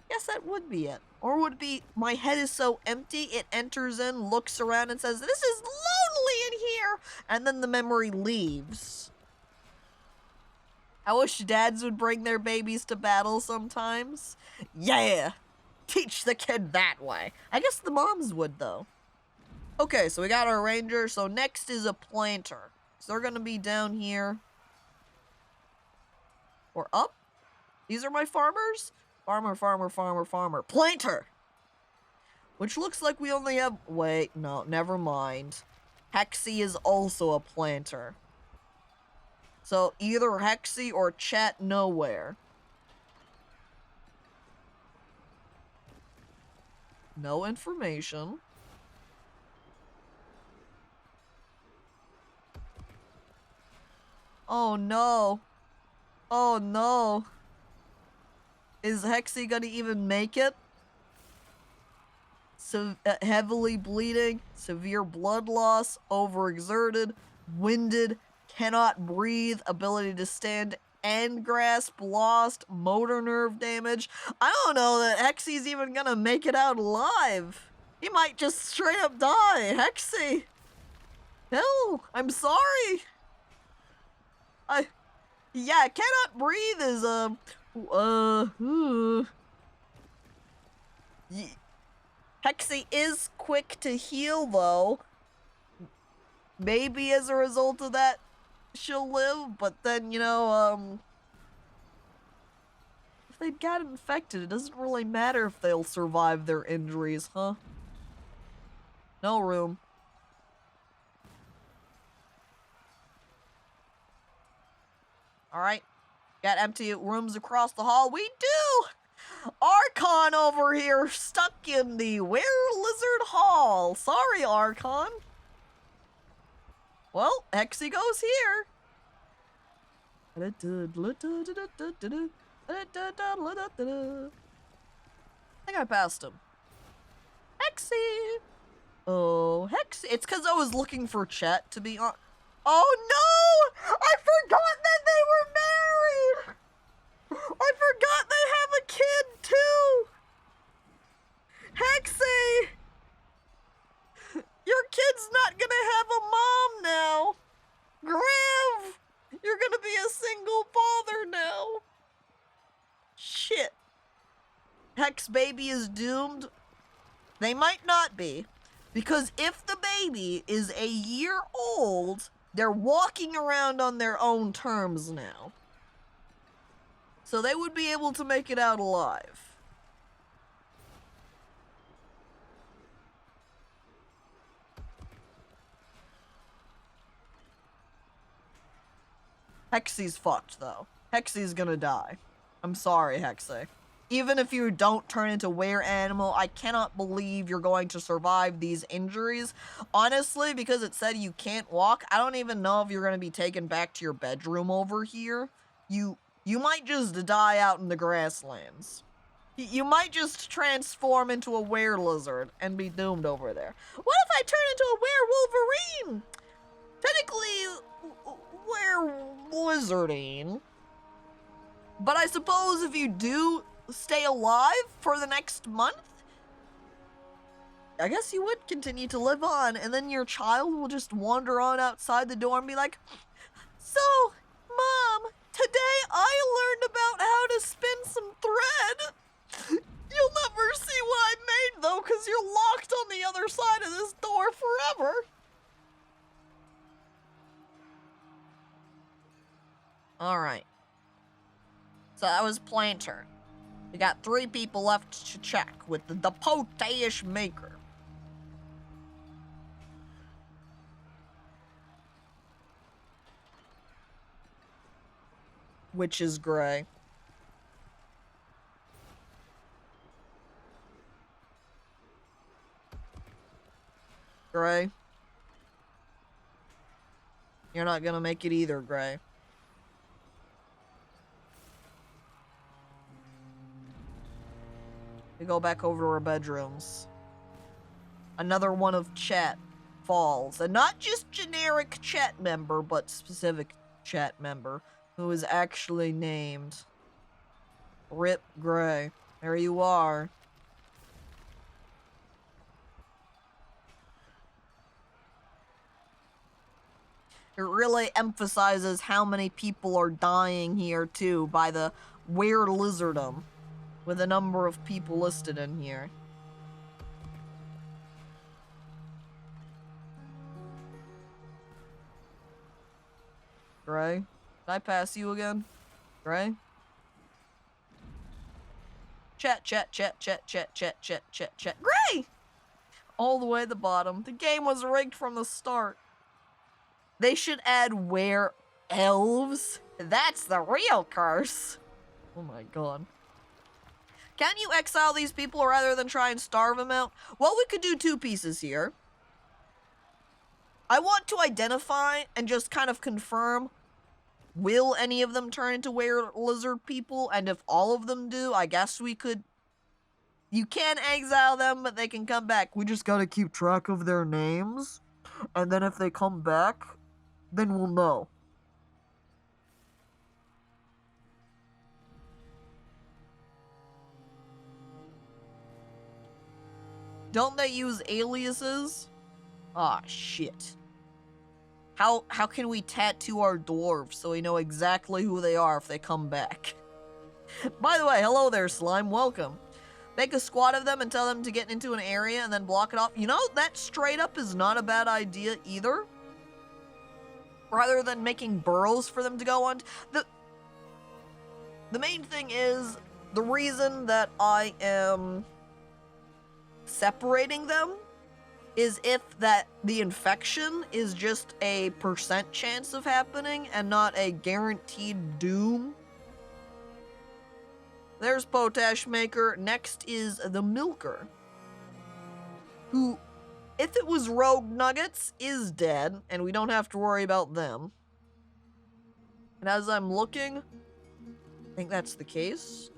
Yes, that would be it. Or would it be, my head is so empty, it enters in, looks around, and says, this is lonely in here! And then the memory leaves. I wish dads would bring their babies to battle sometimes. Yeah! Teach the kid that way. I guess the moms would, though. Okay, so we got our ranger, so next is a planter. So they're gonna be down here. Or up? These are my farmers? Farmer, farmer, farmer, farmer. Planter! Which looks like we only have... Wait, no, never mind. Hexy is also a planter. So either Hexy or Chat Nowhere. No information. Oh no. Oh no. Is Hexy gonna even make it? So, heavily bleeding, severe blood loss, overexerted, winded, cannot breathe, ability to stand and grasp lost, motor nerve damage. I don't know that Hexy's even gonna make it out alive. He might just straight up die. Hexy. No, I'm sorry. Yeah, cannot breathe is, Hexy is quick to heal, though. Maybe as a result of that, she'll live, but then, you know, if they got infected, it doesn't really matter if they'll survive their injuries, huh? No room. Alright. Got empty rooms across the hall. We do! Archon over here, stuck in the Were-Lizard Hall. Sorry, Archon. Well, Hexy goes here. I think I passed him. Hexy! Oh, Hexy. It's because I was looking for Chet, to be honest. Oh no! I forgot that they were married! I forgot they have a kid too! Hexy! Your kid's not gonna have a mom now! Griv! You're gonna be a single father now! Shit. Hex baby is doomed? They might not be. Because if the baby is a year old, they're walking around on their own terms now. So they would be able to make it out alive. Hexy's fucked, though. Hexy's gonna die. I'm sorry, Hexy. Even if you don't turn into were animal, I cannot believe you're going to survive these injuries. Honestly, because it said you can't walk, I don't even know if you're going to be taken back to your bedroom over here. You might just die out in the grasslands. You might just transform into a were-lizard and be doomed over there. What if I turn into a were-wolverine? Technically, were-lizardine. But I suppose if you do stay alive for the next month, I guess you would continue to live on, and then your child will just wander on outside the door and be like, "So, Mom, today I learned about how to spin some thread." You'll never see what I made, though, because you're locked on the other side of this door forever. Alright. So that was Planter. We got 3 people left to check with the potash maker. Which is gray. Gray. You're not gonna make it either, Gray. We go back over to our bedrooms. Another one of chat falls. And not just generic chat member, but specific chat member, who is actually named Rip Gray. There you are. It really emphasizes how many people are dying here, too, by the Were Lizardum, with a number of people listed in here. Gray? Did I pass you again? Gray? Chat. Gray! All the way at the bottom. The game was rigged from the start. They should add were elves. That's the real curse. Oh my god. Can you exile these people rather than try and starve them out? Well, we could do 2 pieces here. I want to identify and just kind of confirm, will any of them turn into were lizard people? And if all of them do, I guess we could... You can exile them, but they can come back. We just gotta keep track of their names. And then if they come back, then we'll know. Don't they use aliases? Ah, shit. How can we tattoo our dwarves so we know exactly who they are if they come back? By the way, hello there, slime. Welcome. Make a squad of them and tell them to get into an area and then block it off. You know, that straight up is not a bad idea either. Rather than making burrows for them to go on. The main thing is, the reason that I am separating them is if that the infection is just a % chance of happening and not a guaranteed doom. There's Potash Maker. Next is the Milker, who, if it was Rogue Nuggets, is dead, and we don't have to worry about them. And as I'm looking, I think that's the case.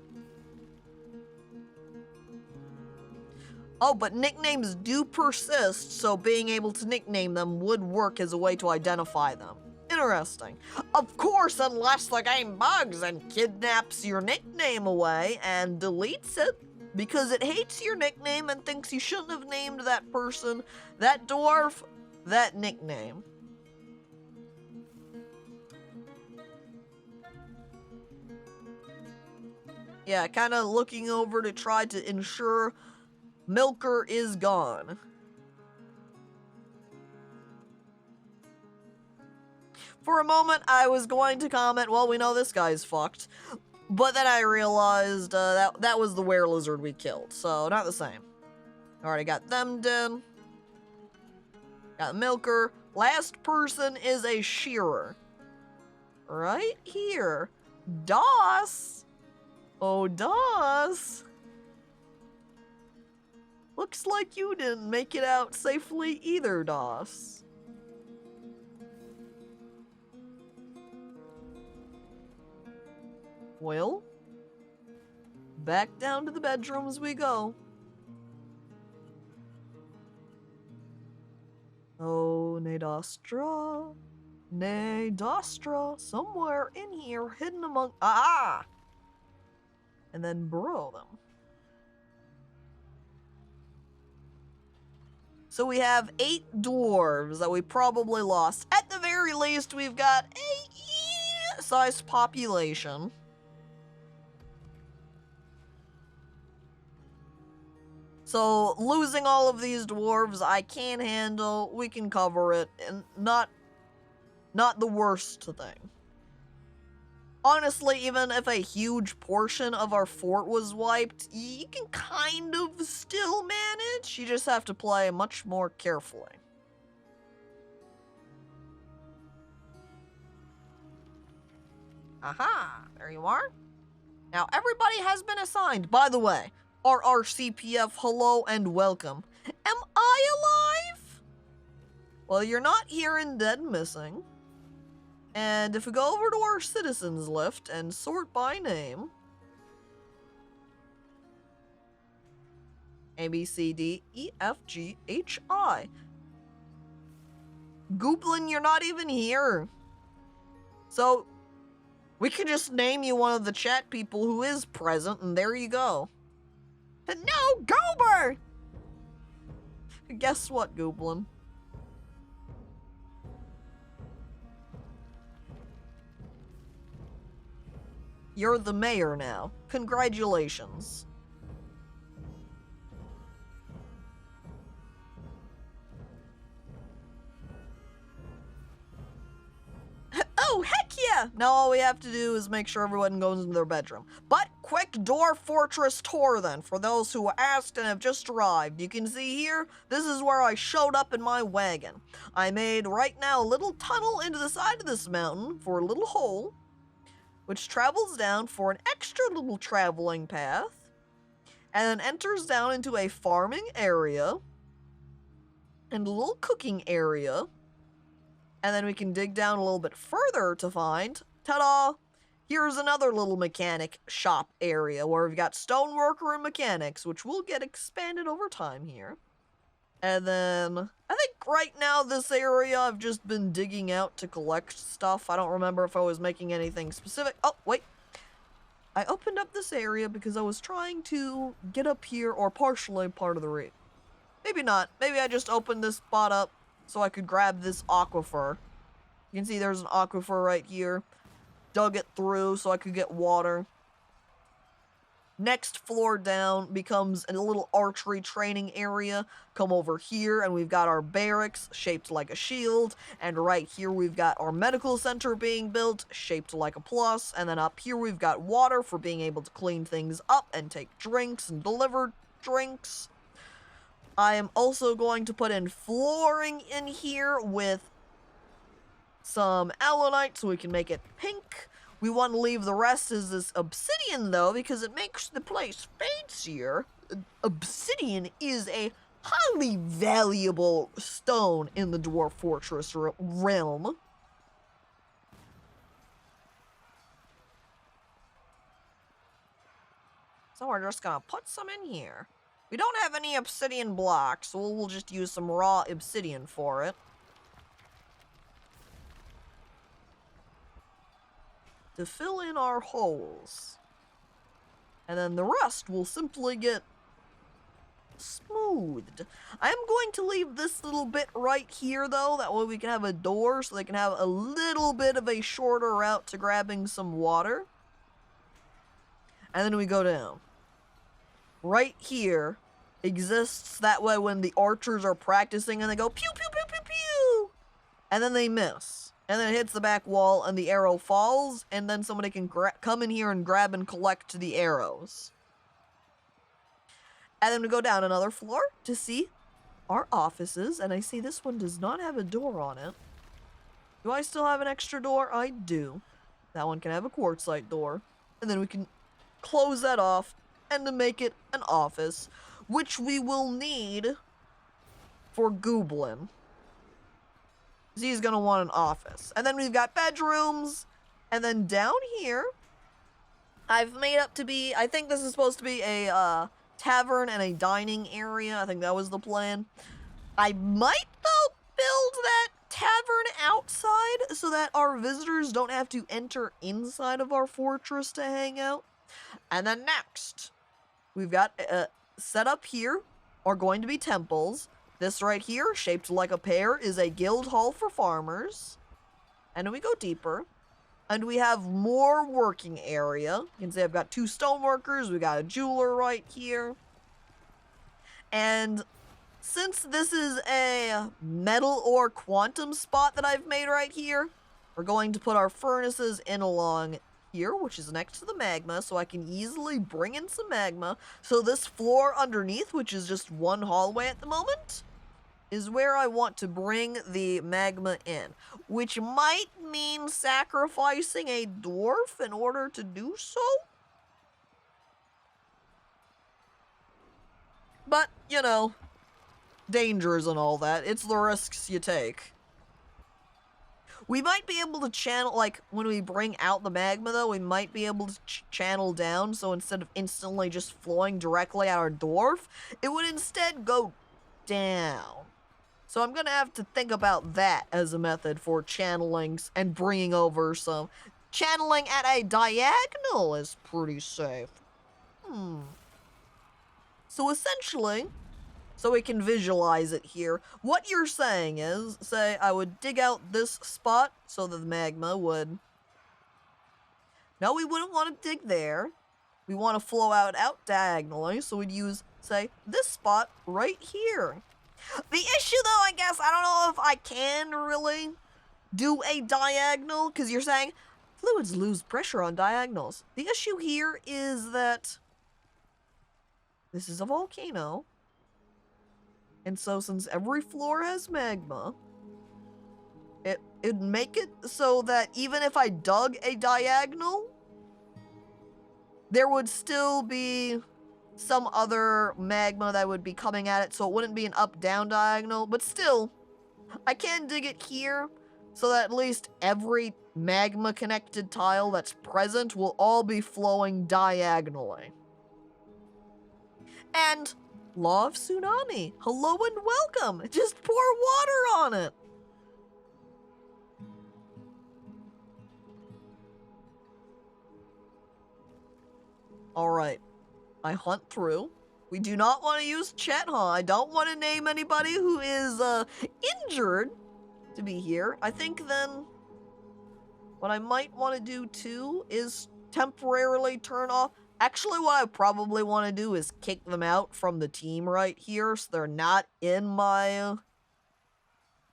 Oh, but nicknames do persist, so being able to nickname them would work as a way to identify them. Interesting. Of course, unless the game bugs and kidnaps your nickname away and deletes it, because it hates your nickname and thinks you shouldn't have named that person, that dwarf, that nickname. Yeah, kind of looking over to try to ensure Milker is gone. For a moment, I was going to comment, well, we know this guy's fucked. But then I realized that was the were lizard we killed, so not the same. Already got them done. Got Milker. Last person is a shearer. Right here. DOS. Oh, DOS. Looks like you didn't make it out safely either, DOS. Well, back down to the bedrooms we go. Oh, Nadostra. Nadostra. Somewhere in here, hidden among... Ah! And then burrow them. So we have 8 dwarves that we probably lost. At the very least, we've got a sized population. So losing all of these dwarves, I can handle. We can cover it, and not the worst thing. Honestly, even if a huge portion of our fort was wiped, you can kind of still manage. You just have to play much more carefully. Aha, there you are. Now everybody has been assigned. By the way, RRCPF, hello and welcome. Am I alive? Well, you're not here in Dead Missing. And if we go over to our citizens list and sort by name, A, B, C, D, E, F, G, H, I. Gooblin, you're not even here. So, we could just name you one of the chat people who is present, and there you go. No, Goober! Guess what, Gooblin? You're the mayor now. Congratulations. Oh, heck yeah! Now all we have to do is make sure everyone goes into their bedroom. But quick Dwarf Fortress tour then, for those who asked and have just arrived. You can see here, this is where I showed up in my wagon. I made, right now, a little tunnel into the side of this mountain for a little hole, which travels down for an extra little traveling path, and then enters down into a farming area, and a little cooking area, and then we can dig down a little bit further to find, ta-da, here's another little mechanic shop area where we've got stoneworker and mechanics, which will get expanded over time here. And then, I think right now this area I've just been digging out to collect stuff. I don't remember if I was making anything specific. Oh, wait. I opened up this area because I was trying to get up here, or partially part of the reef. Maybe not. Maybe I just opened this spot up so I could grab this aquifer. You can see there's an aquifer right here. Dug it through so I could get water. Next floor down becomes a little archery training area. Come over here and we've got our barracks shaped like a shield. And right here we've got our medical center being built, shaped like a plus. And then up here we've got water for being able to clean things up and take drinks and deliver drinks. I am also going to put in flooring in here with some alunite so we can make it pink. We want to leave the rest as this obsidian though, because it makes the place fancier. Obsidian is a highly valuable stone in the Dwarf Fortress realm. So we're just gonna put some in here. We don't have any obsidian blocks, so we'll just use some raw obsidian for it. To fill in our holes. And then the rest will simply get smoothed. I am going to leave this little bit right here though, that way we can have a door so they can have a little bit of a shorter route to grabbing some water. And then we go down. Right here exists that way when the archers are practicing and they go pew pew pew pew pew, and then they miss, and then it hits the back wall and the arrow falls, and then somebody can come in here and grab and collect the arrows. And then we go down another floor to see our offices, and I see this one does not have a door on it. Do I still have an extra door? I do. That one can have a quartzite door, and then we can close that off and to make it an office, which we will need for Gooblin. He's gonna want an office. And then we've got bedrooms, and then down here, I've made up to be, I think this is supposed to be a tavern and a dining area. I think that was the plan. I might, though, build that tavern outside so that our visitors don't have to enter inside of our fortress to hang out. And then next, we've got set up here are going to be temples. This right here, shaped like a pear, is a guild hall for farmers. And then we go deeper. And we have more working area. You can see I've got 2 stoneworkers. We got a jeweler right here. And since this is a metal or quantum spot that I've made right here, we're going to put our furnaces in along here, which is next to the magma, so I can easily bring in some magma. So this floor underneath, which is just one hallway at the moment, is where I want to bring the magma in, which might mean sacrificing a dwarf in order to do so. But, you know, dangers and all that. It's the risks you take. We might be able to channel, like, when we bring out the magma, though, we might be able to channel down, so instead of instantly just flowing directly at our dwarf, it would instead go down. So I'm gonna have to think about that as a method for channelings and bringing over some. Channeling at a diagonal is pretty safe. So essentially, so we can visualize it here, what you're saying is, say I would dig out this spot so that the magma would... No, we wouldn't want to dig there. We want to flow out diagonally, so we'd use, say, this spot right here. The issue, though, I guess, I don't know if I can really do a diagonal, because you're saying fluids lose pressure on diagonals. The issue here is that this is a volcano, and so since every floor has magma, it'd make it so that even if I dug a diagonal, there would still be some other magma that would be coming at it, so it wouldn't be an up-down diagonal, but still, I can dig it here, so that at least every magma-connected tile that's present will all be flowing diagonally. And Law of Tsunami, hello and welcome! Just pour water on it! Alright. I hunt through. We do not want to use chat, huh? I don't want to name anybody who is injured to be here. I think then what I might want to do too is temporarily turn off. Actually, what I probably want to do is kick them out from the team right here so they're not in my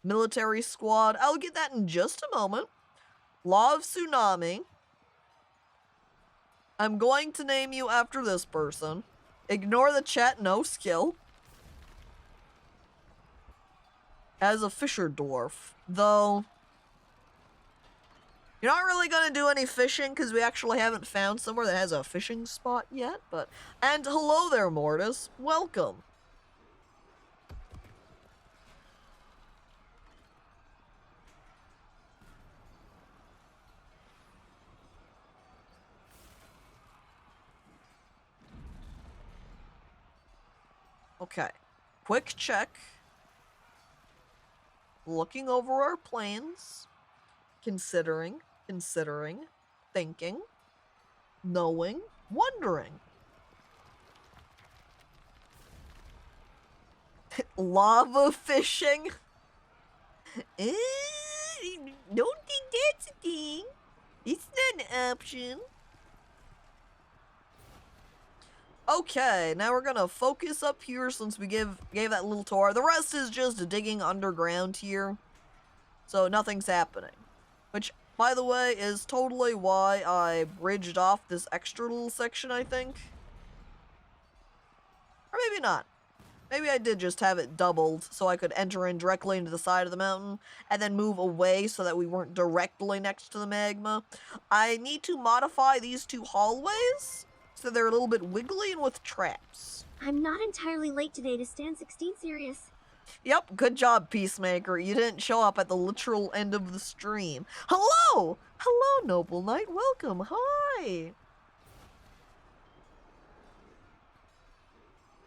military squad. I'll get that in just a moment. Law of Tsunami. I'm going to name you after this person. Ignore the chat, no skill. As a fisher dwarf. Though, you're not really going to do any fishing because we actually haven't found somewhere that has a fishing spot yet. But, and hello there, Mortis. Welcome. Okay, quick check. Looking over our plans. Considering, thinking, knowing, wondering. Lava fishing? Don't think that's a thing. It's not an option. Okay, now we're gonna focus up here since we gave that little tour. The rest is just digging underground here. So nothing's happening. Which, by the way, is totally why I bridged off this extra little section, I think. Or maybe not. Maybe I did just have it doubled so I could enter in directly into the side of the mountain and then move away so that we weren't directly next to the magma. I need to modify these 2 hallways so they're a little bit wiggly and with traps. I'm not entirely late today to stand 16 serious. Yep, good job, Peacemaker. You didn't show up at the literal end of the stream. Hello! Hello, Noble Knight. Welcome. Hi!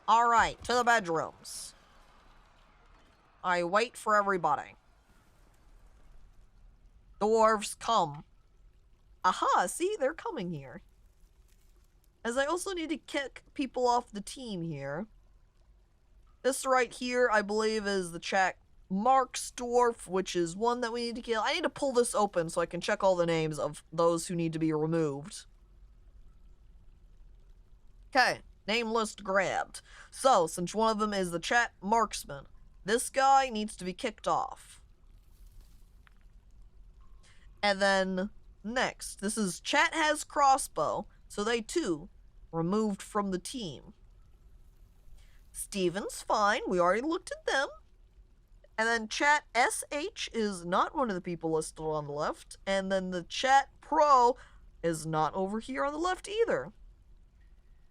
Alright, to the bedrooms. I wait for everybody. Dwarves, come. Aha, see? They're coming here. As I also need to kick people off the team here. This right here, I believe, is the chat Mark's Dwarf, which is one that we need to kill. I need to pull this open so I can check all the names of those who need to be removed. Okay, name list grabbed. So, since one of them is the chat marksman, this guy needs to be kicked off. And then, next, this is chat has crossbow, so they too removed from the team. Steven's fine, we already looked at them. And then chat SH is not one of the people listed on the left. And then the chat pro is not over here on the left either.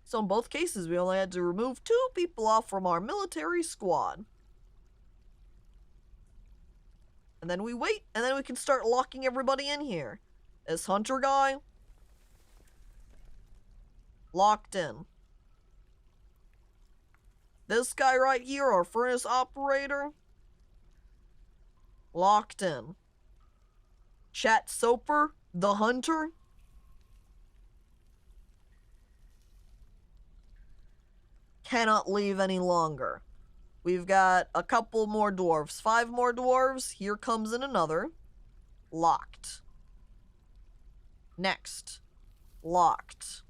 So in both cases, we only had to remove 2 people off from our military squad. And then we wait, and then we can start locking everybody in here. This hunter guy, locked in. This guy right here, our furnace operator, locked in. Chat Soper, the hunter, cannot leave any longer. We've got a couple more dwarves. 5 more dwarves. Here comes in another. Locked. Next. Locked.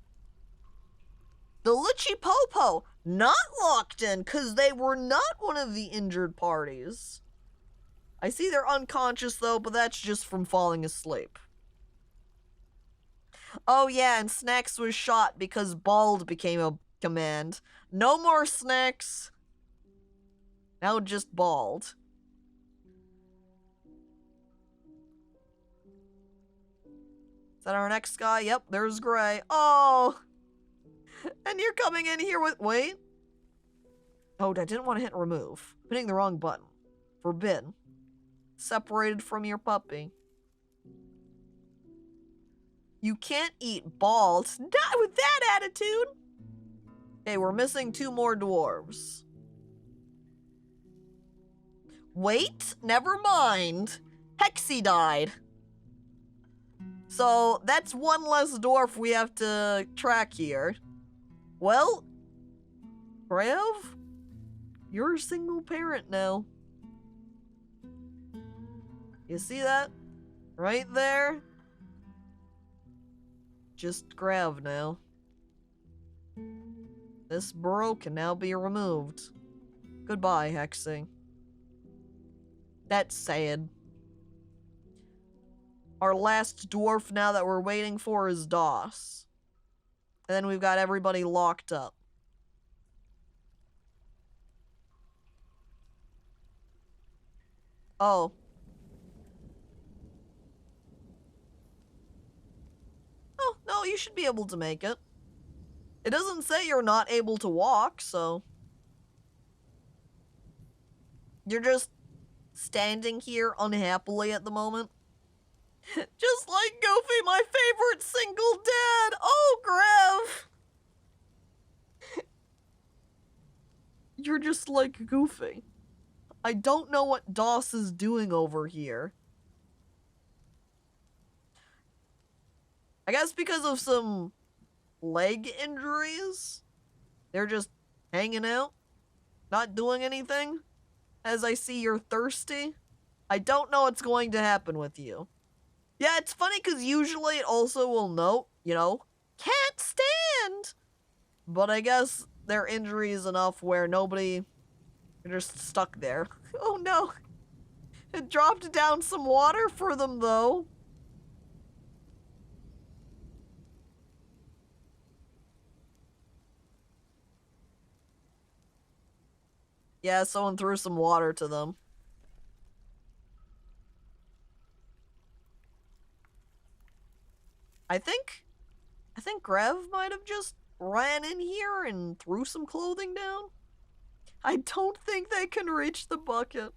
The Litchi Popo, not locked in, because they were not one of the injured parties. I see they're unconscious, though, but that's just from falling asleep. Oh, yeah, and Snacks was shot because Bald became a command. No more Snacks. Now just Bald. Is that our next guy? Yep, there's Gray. Oh! And you're coming in here with... Wait. Oh, I didn't want to hit remove. I'm hitting the wrong button. Forbid. Separated from your puppy. You can't eat balls. Not with that attitude! Okay, we're missing 2 more dwarves. Wait, never mind. Hexy died. So, that's 1 less dwarf we have to track here. Well, Rev, you're a single parent now. You see that? Right there? Just Grav now. This burrow can now be removed. Goodbye, Hexy. That's sad. Our last dwarf now that we're waiting for is DOS. And then we've got everybody locked up. Oh. Oh, no, you should be able to make it. It doesn't say you're not able to walk, so... You're just standing here unhappily at the moment. Just like Goofy, my favorite single dad! Oh, Grev! You're just like Goofy. I don't know what DOS is doing over here. I guess because of some leg injuries, they're just hanging out, not doing anything. As I see you're thirsty, I don't know what's going to happen with you. Yeah, it's funny because usually it also will note, you know, can't stand. But I guess their injury is enough where nobody, they're just stuck there. Oh no, it dropped down some water for them though. Yeah, someone threw some water to them. I think Grev might have just ran in here and threw some clothing down. I don't think they can reach the bucket.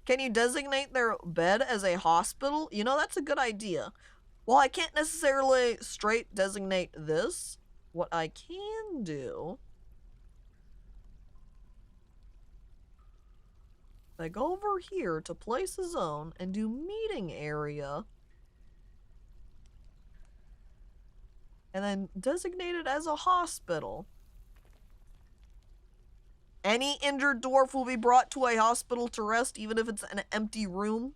Can you designate their bed as a hospital? You know, that's a good idea. Well, I can't necessarily straight designate this. What I can do... I go over here to place a zone and do meeting area. And then designate it as a hospital. Any injured dwarf will be brought to a hospital to rest, even if it's an empty room.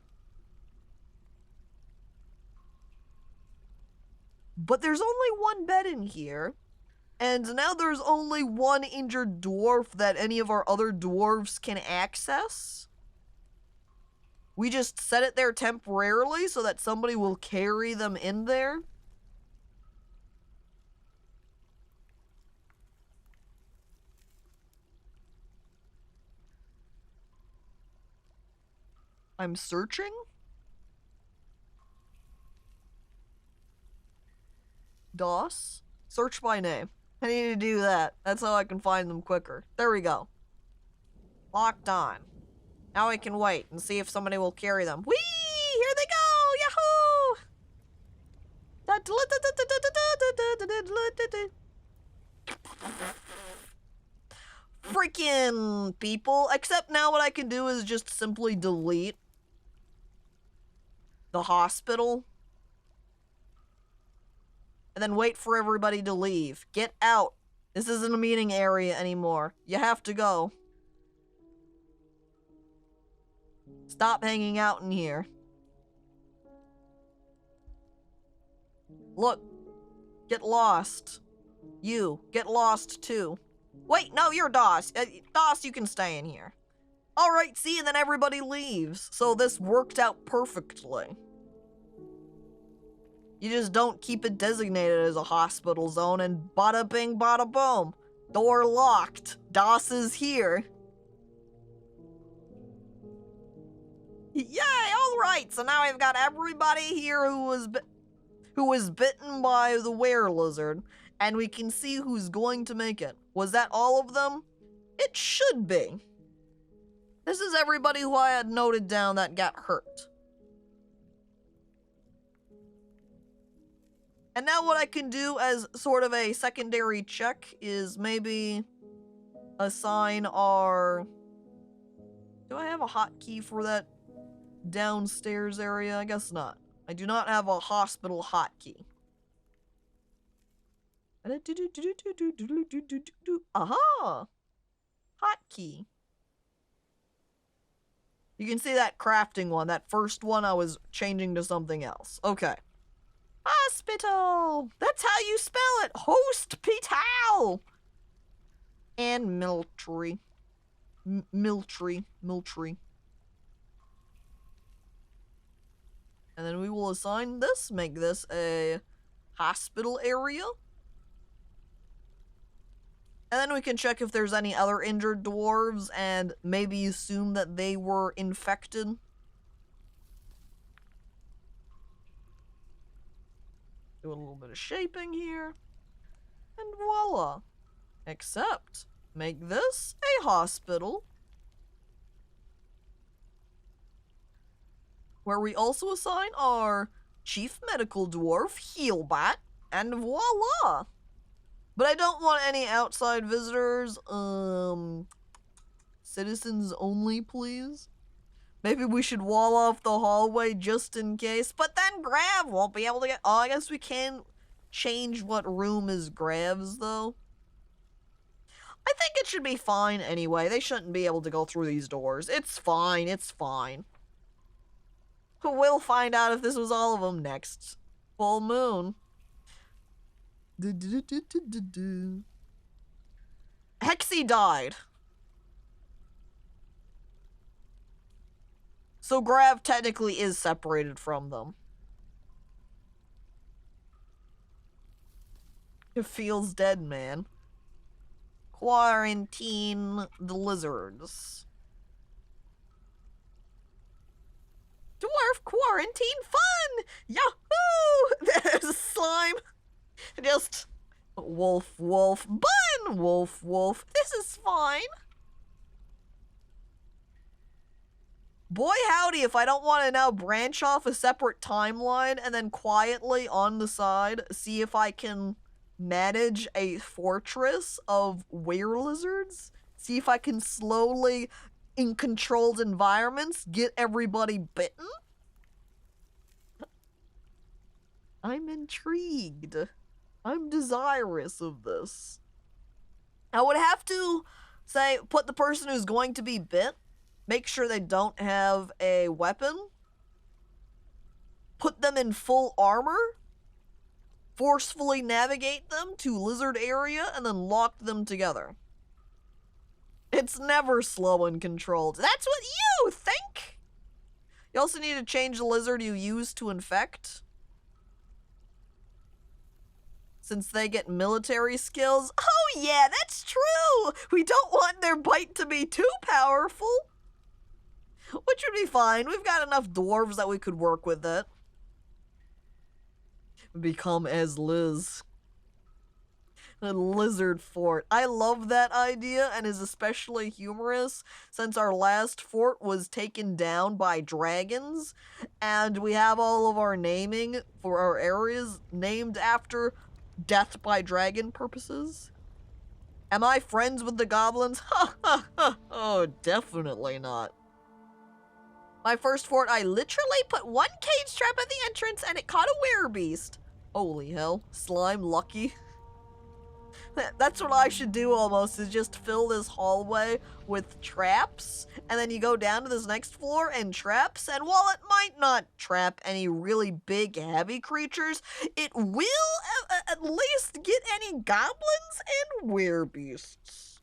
But there's only one bed in here. And now there's only one injured dwarf that any of our other dwarves can access. We just set it there temporarily so that somebody will carry them in there. I'm searching. DOS? Search by name. I need to do that. That's how I can find them quicker. There we go. Locked on. Now we can wait and see if somebody will carry them. Whee! Here they go! Yahoo! Freaking people. Except now what I can do is just simply delete the hospital. And then wait for everybody to leave. Get out. This isn't a meeting area anymore. You have to go. Stop hanging out in here. Look. Get lost. You. Get lost too. Wait, no, you're DOS. DOS, you can stay in here. Alright, see, and then everybody leaves. So this worked out perfectly. You just don't keep it designated as a hospital zone and bada bing bada boom. Door locked. DOS is here. Yay, alright, so now we've got everybody here who was bitten by the were-lizard, and we can see who's going to make it. Was that all of them? It should be. This is everybody who I had noted down that got hurt. And now what I can do as sort of a secondary check is maybe assign our... Do I have a hotkey for that downstairs area? I guess not. I do not have a hospital hotkey. Aha! Hotkey. You can see that crafting one. That first one I was changing to something else. Okay. Hospital! That's how you spell it! Hospital! And military. Military. And then we will assign this, make this a hospital area. And then we can check if there's any other injured dwarves and maybe assume that they were infected. Do a little bit of shaping here. And voila. Except, make this a hospital. Where we also assign our chief medical dwarf, Healbot, and voila. But I don't want any outside visitors. Citizens only, please. Maybe we should wall off the hallway just in case. But then Grav won't be able to get... Oh, I guess we can change what room is Grav's, though. I think it should be fine anyway. They shouldn't be able to go through these doors. It's fine. It's fine. We'll find out if this was all of them next full moon. Hexy died. So Grav technically is separated from them. It feels dead, man. Quarantine the lizards. Dwarf quarantine fun! Yahoo! There's a slime. Just wolf, wolf, bun! Wolf, wolf. This is fine. Boy howdy if I don't want to now branch off a separate timeline and then quietly on the side see if I can manage a fortress of were-lizards. See if I can slowly, in controlled environments, get everybody bitten. I'm intrigued. I'm desirous of this. I would have to Say, put the person who's going to be bit, make sure they don't have a weapon, put them in full armor, forcefully navigate them to lizard area, and then lock them together. It's never slow and controlled. That's what you think! You also need to change the lizard you use to infect, since they get military skills. Oh yeah, that's true! We don't want their bite to be too powerful. Which would be fine. We've got enough dwarves that we could work with it. Become as Liz. A lizard fort. I love that idea and is especially humorous since our last fort was taken down by dragons and we have all of our naming for our areas named after death by dragon purposes. Am I friends with the goblins? Ha ha ha. Oh, definitely not. My first fort, I literally put one cage trap at the entrance and it caught a werebeast. Holy hell. Slime lucky. That's what I should do almost, is just fill this hallway with traps, and then you go down to this next floor and traps, and while it might not trap any really big, heavy creatures, it will at least get any goblins and werebeasts.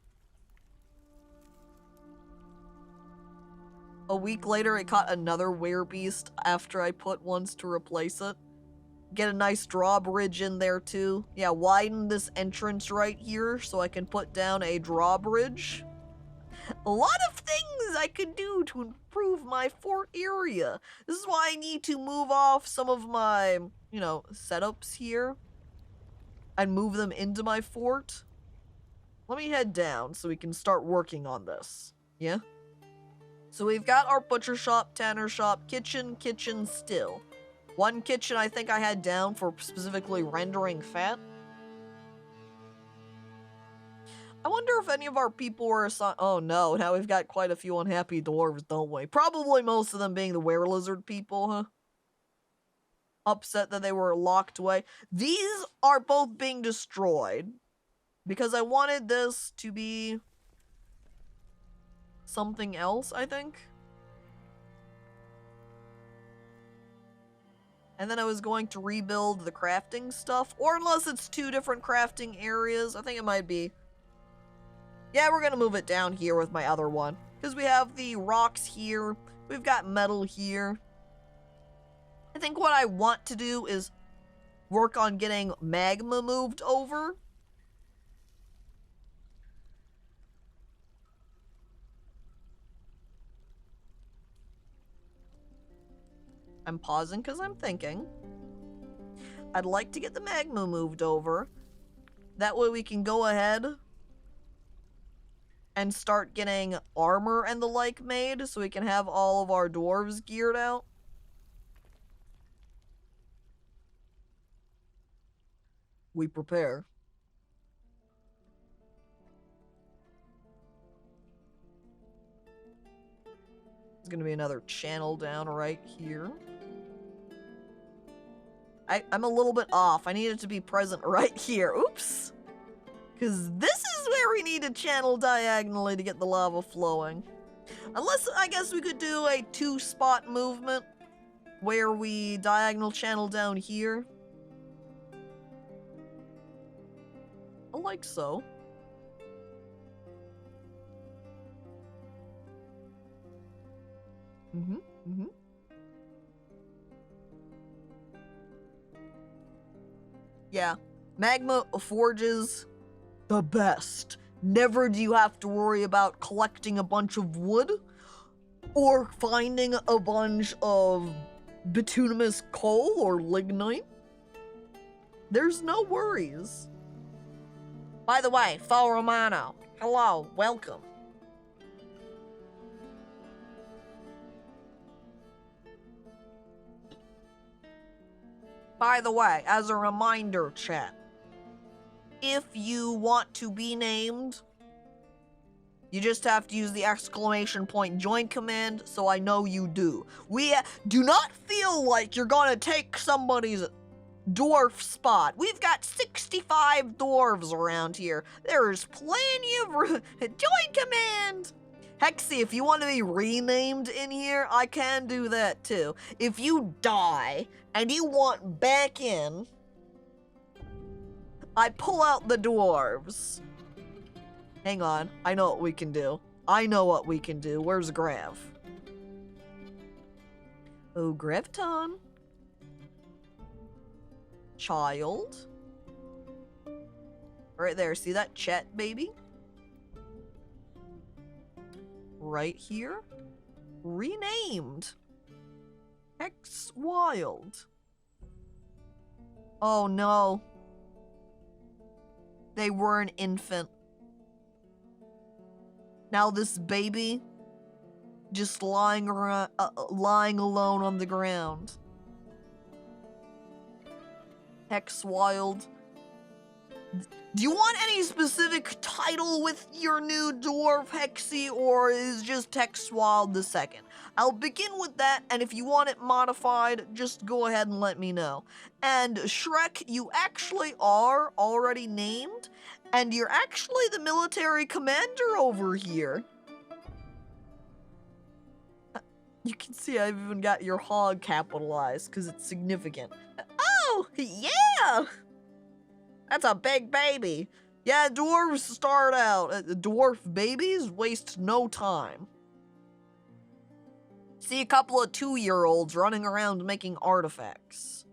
A week later, it caught another werebeast after I put ones to replace it. Get a nice drawbridge in there too. Yeah, widen this entrance right here so I can put down a drawbridge. A lot of things I could do to improve my fort area. This is why I need to move off some of my, setups here and move them into my fort. Let me head down so we can start working on this. Yeah? So we've got our butcher shop, tanner shop, kitchen still. One kitchen I think I had down for specifically rendering fat. I wonder if any of our people were assigned. Oh no, now we've got quite a few unhappy dwarves, don't we? Probably most of them being the were-lizard people, huh? Upset that they were locked away. These are both being destroyed because I wanted this to be something else, I think. And then I was going to rebuild the crafting stuff. Or unless it's two different crafting areas. I think it might be. Yeah, we're going to move it down here with my other one. Because we have the rocks here. We've got metal here. I think what I want to do is work on getting magma moved over. I'm pausing because I'm thinking. I'd like to get the magma moved over. That way we can go ahead and start getting armor and the like made so we can have all of our dwarves geared out. We prepare. There's gonna be another channel down right here. I'm a little bit off. I need it to be present right here. Oops. Because this is where we need to channel diagonally to get the lava flowing. Unless, I guess we could do a 2-spot movement where we diagonal channel down here. I like so. Yeah, magma forges the best. Never do you have to worry about collecting a bunch of wood or finding a bunch of bituminous coal or lignite. There's no worries. By the way, Fo Romano, hello, welcome. By the way, as a reminder, chat, if you want to be named, you just have to use the exclamation point join command so I know you do. We do not feel like you're gonna take somebody's dwarf spot. We've got 65 dwarves around here. There's plenty of room. Join command! Hexy, if you want to be renamed in here, I can do that too. If you die and you want back in, I pull out the dwarves. Hang on, I know what we can do. I know what we can do. Where's Grav? Oh, Grevton. Child. Right there, see that chat baby? Right here. Renamed. Hex Wild. Oh no. They were an infant. Now this baby just lying around, lying alone on the ground. Hex Wild. Do you want any specific title with your new dwarf, Hexy, or is just Hex Wild the second? I'll begin with that, and if you want it modified, just go ahead and let me know. And Shrek, you actually are already named, and you're actually the military commander over here. You can see I've even got your hog capitalized, because it's significant. Oh, yeah! That's a big baby. Yeah, dwarves start out. Dwarf babies waste no time. See a couple of 2-year-olds running around making artifacts.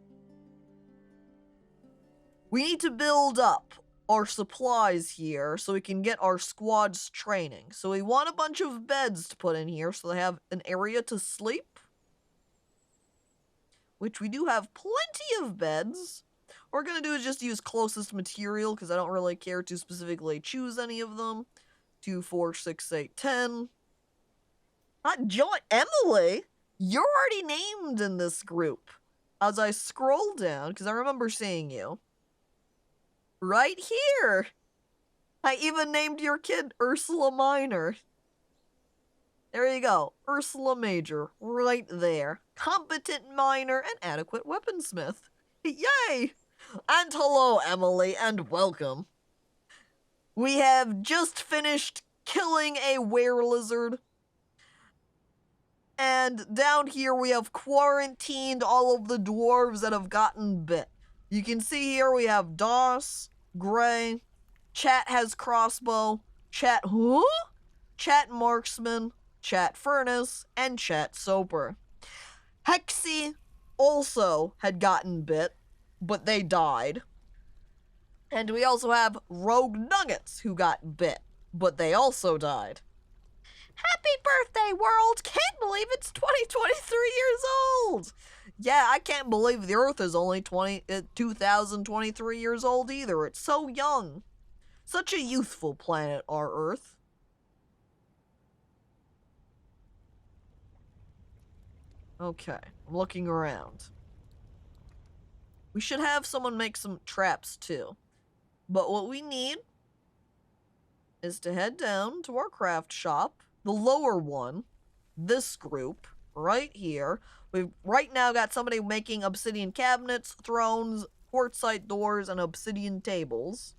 We need to build up our supplies here so we can get our squad's training. So we want a bunch of beds to put in here so they have an area to sleep. Which we do have plenty of beds. What we're going to do is just use closest material because I don't really care to specifically choose any of them. 2, 4, 6, 8, 10. Join Emily! You're already named in this group. As I scroll down, because I remember seeing you. Right here! I even named your kid Ursula Minor. There you go. Ursula Major. Right there. Competent minor and adequate weaponsmith. Yay! And hello, Emily, and welcome. We have just finished killing a were-lizard. And down here we have quarantined all of the dwarves that have gotten bit. You can see here we have Doss, Gray, Chat has crossbow, Chat Chat marksman, Chat furnace, and Chat soper. Hexy also had gotten bit, but they died. And we also have Rogue Nuggets who got bit, but they also died. Happy birthday, world! Can't believe it's 2023 years old! Yeah, I can't believe the Earth is only 2023 years old either. It's so young. Such a youthful planet, our Earth. Okay, I'm looking around. We should have someone make some traps too. But what we need is to head down to our craft shop. The lower one, this group, right here. We've right now got somebody making obsidian cabinets, thrones, quartzite doors, and obsidian tables.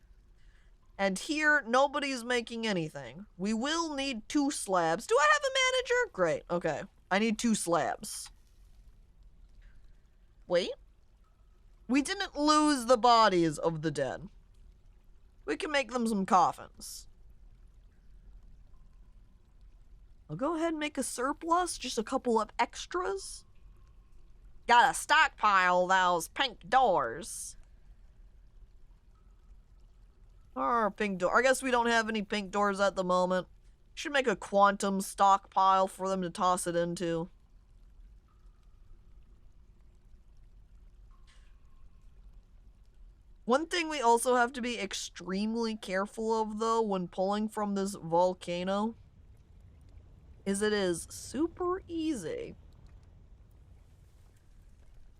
And here, nobody's making anything. We will need 2 slabs. Do I have a manager? Great, okay. I need 2 slabs. Wait. We didn't lose the bodies of the dead. We can make them some coffins. I'll go ahead and make a surplus, just a couple of extras. Gotta stockpile those pink doors. Or pink door. I guess we don't have any pink doors at the moment. Should make a quantum stockpile for them to toss it into. One thing we also have to be extremely careful of, though, when pulling from this volcano, is it is super easy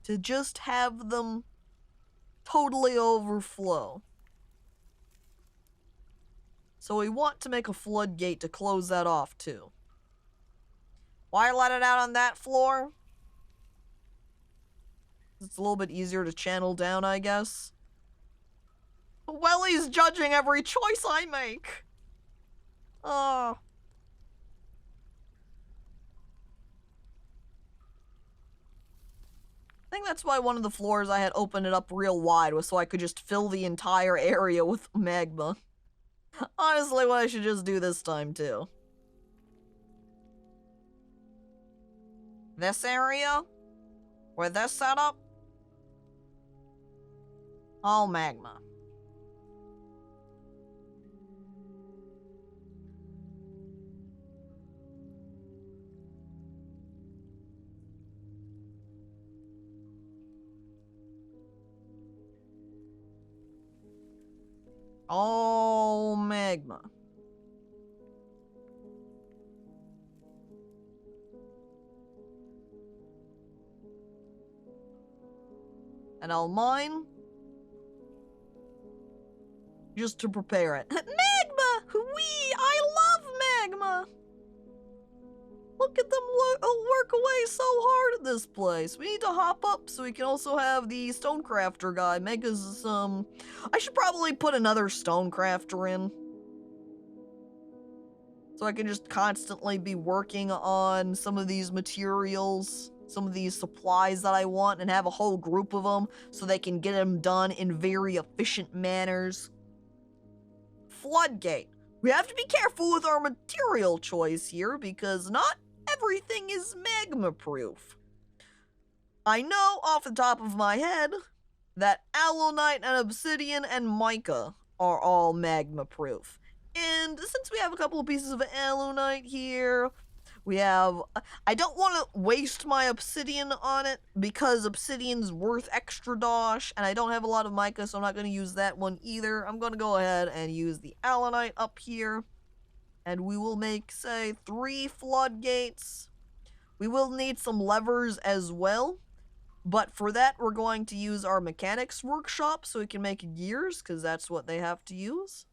to just have them totally overflow. So we want to make a floodgate to close that off too. Why let it out on that floor? It's a little bit easier to channel down, I guess. Well, he's judging every choice I make. Oh. I think that's why one of the floors I had opened it up real wide was so I could just fill the entire area with magma. Honestly, what I should just do this time, too. This area? With this setup? All magma. All magma. And I'll mine just to prepare it. Magma! Whee! I love magma! Look at them work away so hard at this place. We need to hop up so we can also have the stonecrafter guy make us some... I should probably put another stonecrafter in. So I can just constantly be working on some of these materials, some of these supplies that I want, and have a whole group of them so they can get them done in very efficient manners. Floodgate. We have to be careful with our material choice here because not everything is magma proof. I know off the top of my head that alunite and obsidian and mica are all magma proof. And since we have a couple of pieces of alunite here, we have... I don't want to waste my obsidian on it because obsidian's worth extra dosh, and I don't have a lot of mica, so I'm not going to use that one either. I'm going to go ahead and use the alunite up here, and we will make, say, 3 floodgates. We will need some levers as well, but for that, we're going to use our mechanics workshop so we can make gears, because that's what they have to use.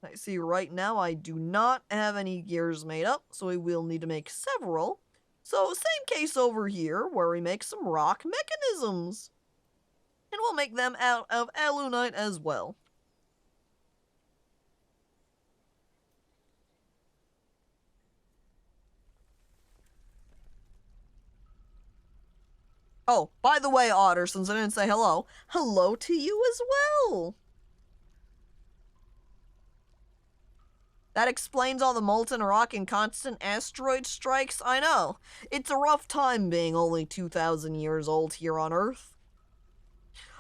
I see right now I do not have any gears made up, so we will need to make several. So same case over here, where we make some rock mechanisms. And we'll make them out of alunite as well. Oh, by the way, Otter, since I didn't say hello, hello to you as well! That explains all the molten rock and constant asteroid strikes. I know. It's a rough time being only 2,000 years old here on Earth.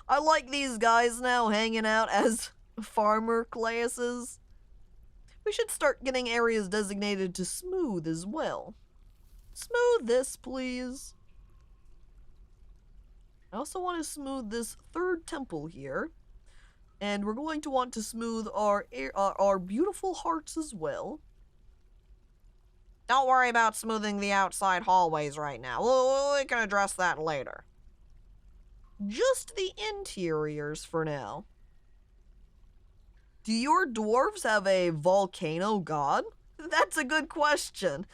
I like these guys now hanging out as farmer classes. We should start getting areas designated to smooth as well. Smooth this, please. I also want to smooth this third temple here. And we're going to want to smooth our beautiful hearts as well. Don't worry about smoothing the outside hallways right now. We can address that later. Just the interiors for now. Do your dwarves have a volcano god? That's a good question.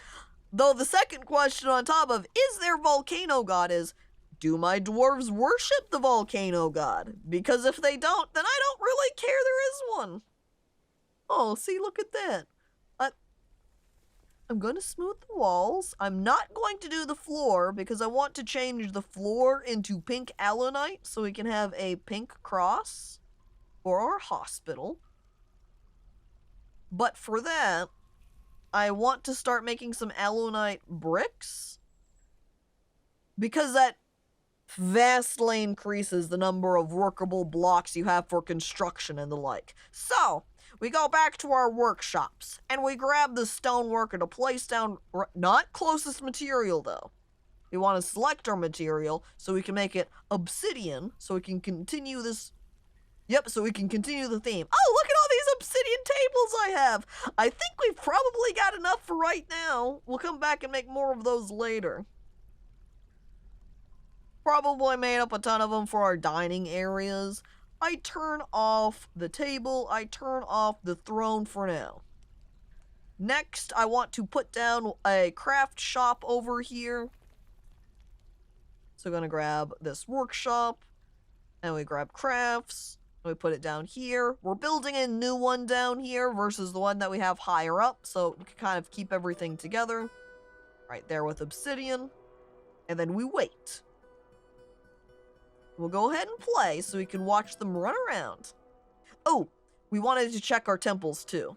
Though the second question on top of is there volcano god is, do my dwarves worship the volcano god? Because if they don't, then I don't really care there is one. Oh, see, look at that. I'm going to smooth the walls. I'm not going to do the floor because I want to change the floor into pink alunite so we can have a pink cross for our hospital. But for that, I want to start making some alunite bricks because that vastly increases the number of workable blocks you have for construction and the like. So, we go back to our workshops, and we grab the stoneworker to place down, not closest material though. We want to select our material so we can make it obsidian, so we can continue this... Yep, so we can continue the theme. Oh, look at all these obsidian tables I have! I think we've probably got enough for right now. We'll come back and make more of those later. Probably made up a ton of them for our dining areas. I turn off the table. I turn off the throne for now. Next, I want to put down a craft shop over here. So we're gonna grab this workshop, and we grab crafts, and we put it down here. We're building a new one down here versus the one that we have higher up, so we can kind of keep everything together. Right there with obsidian. And then we wait. We'll go ahead and play so we can watch them run around. Oh, we wanted to check our temples too.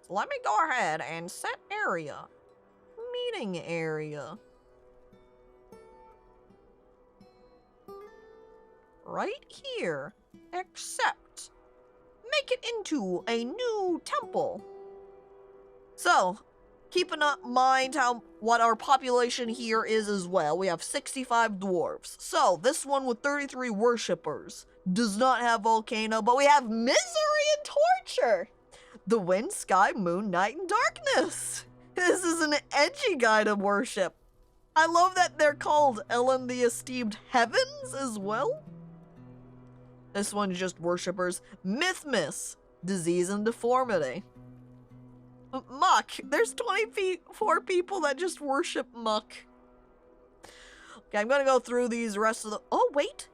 So let me go ahead and set area. Meeting area. Right here. Except, make it into a new temple. So, keep in mind what our population here is as well. We have 65 dwarves. So, this one with 33 worshippers does not have volcano, but we have misery and torture. The wind, sky, moon, night, and darkness. This is an edgy guide of worship. I love that they're called Ellen the Esteemed Heavens as well. This one's just worshippers. Mythmas, disease and deformity. Muck. There's 24 people that just worship Muck. Okay, I'm gonna go through these rest of the... Oh, wait.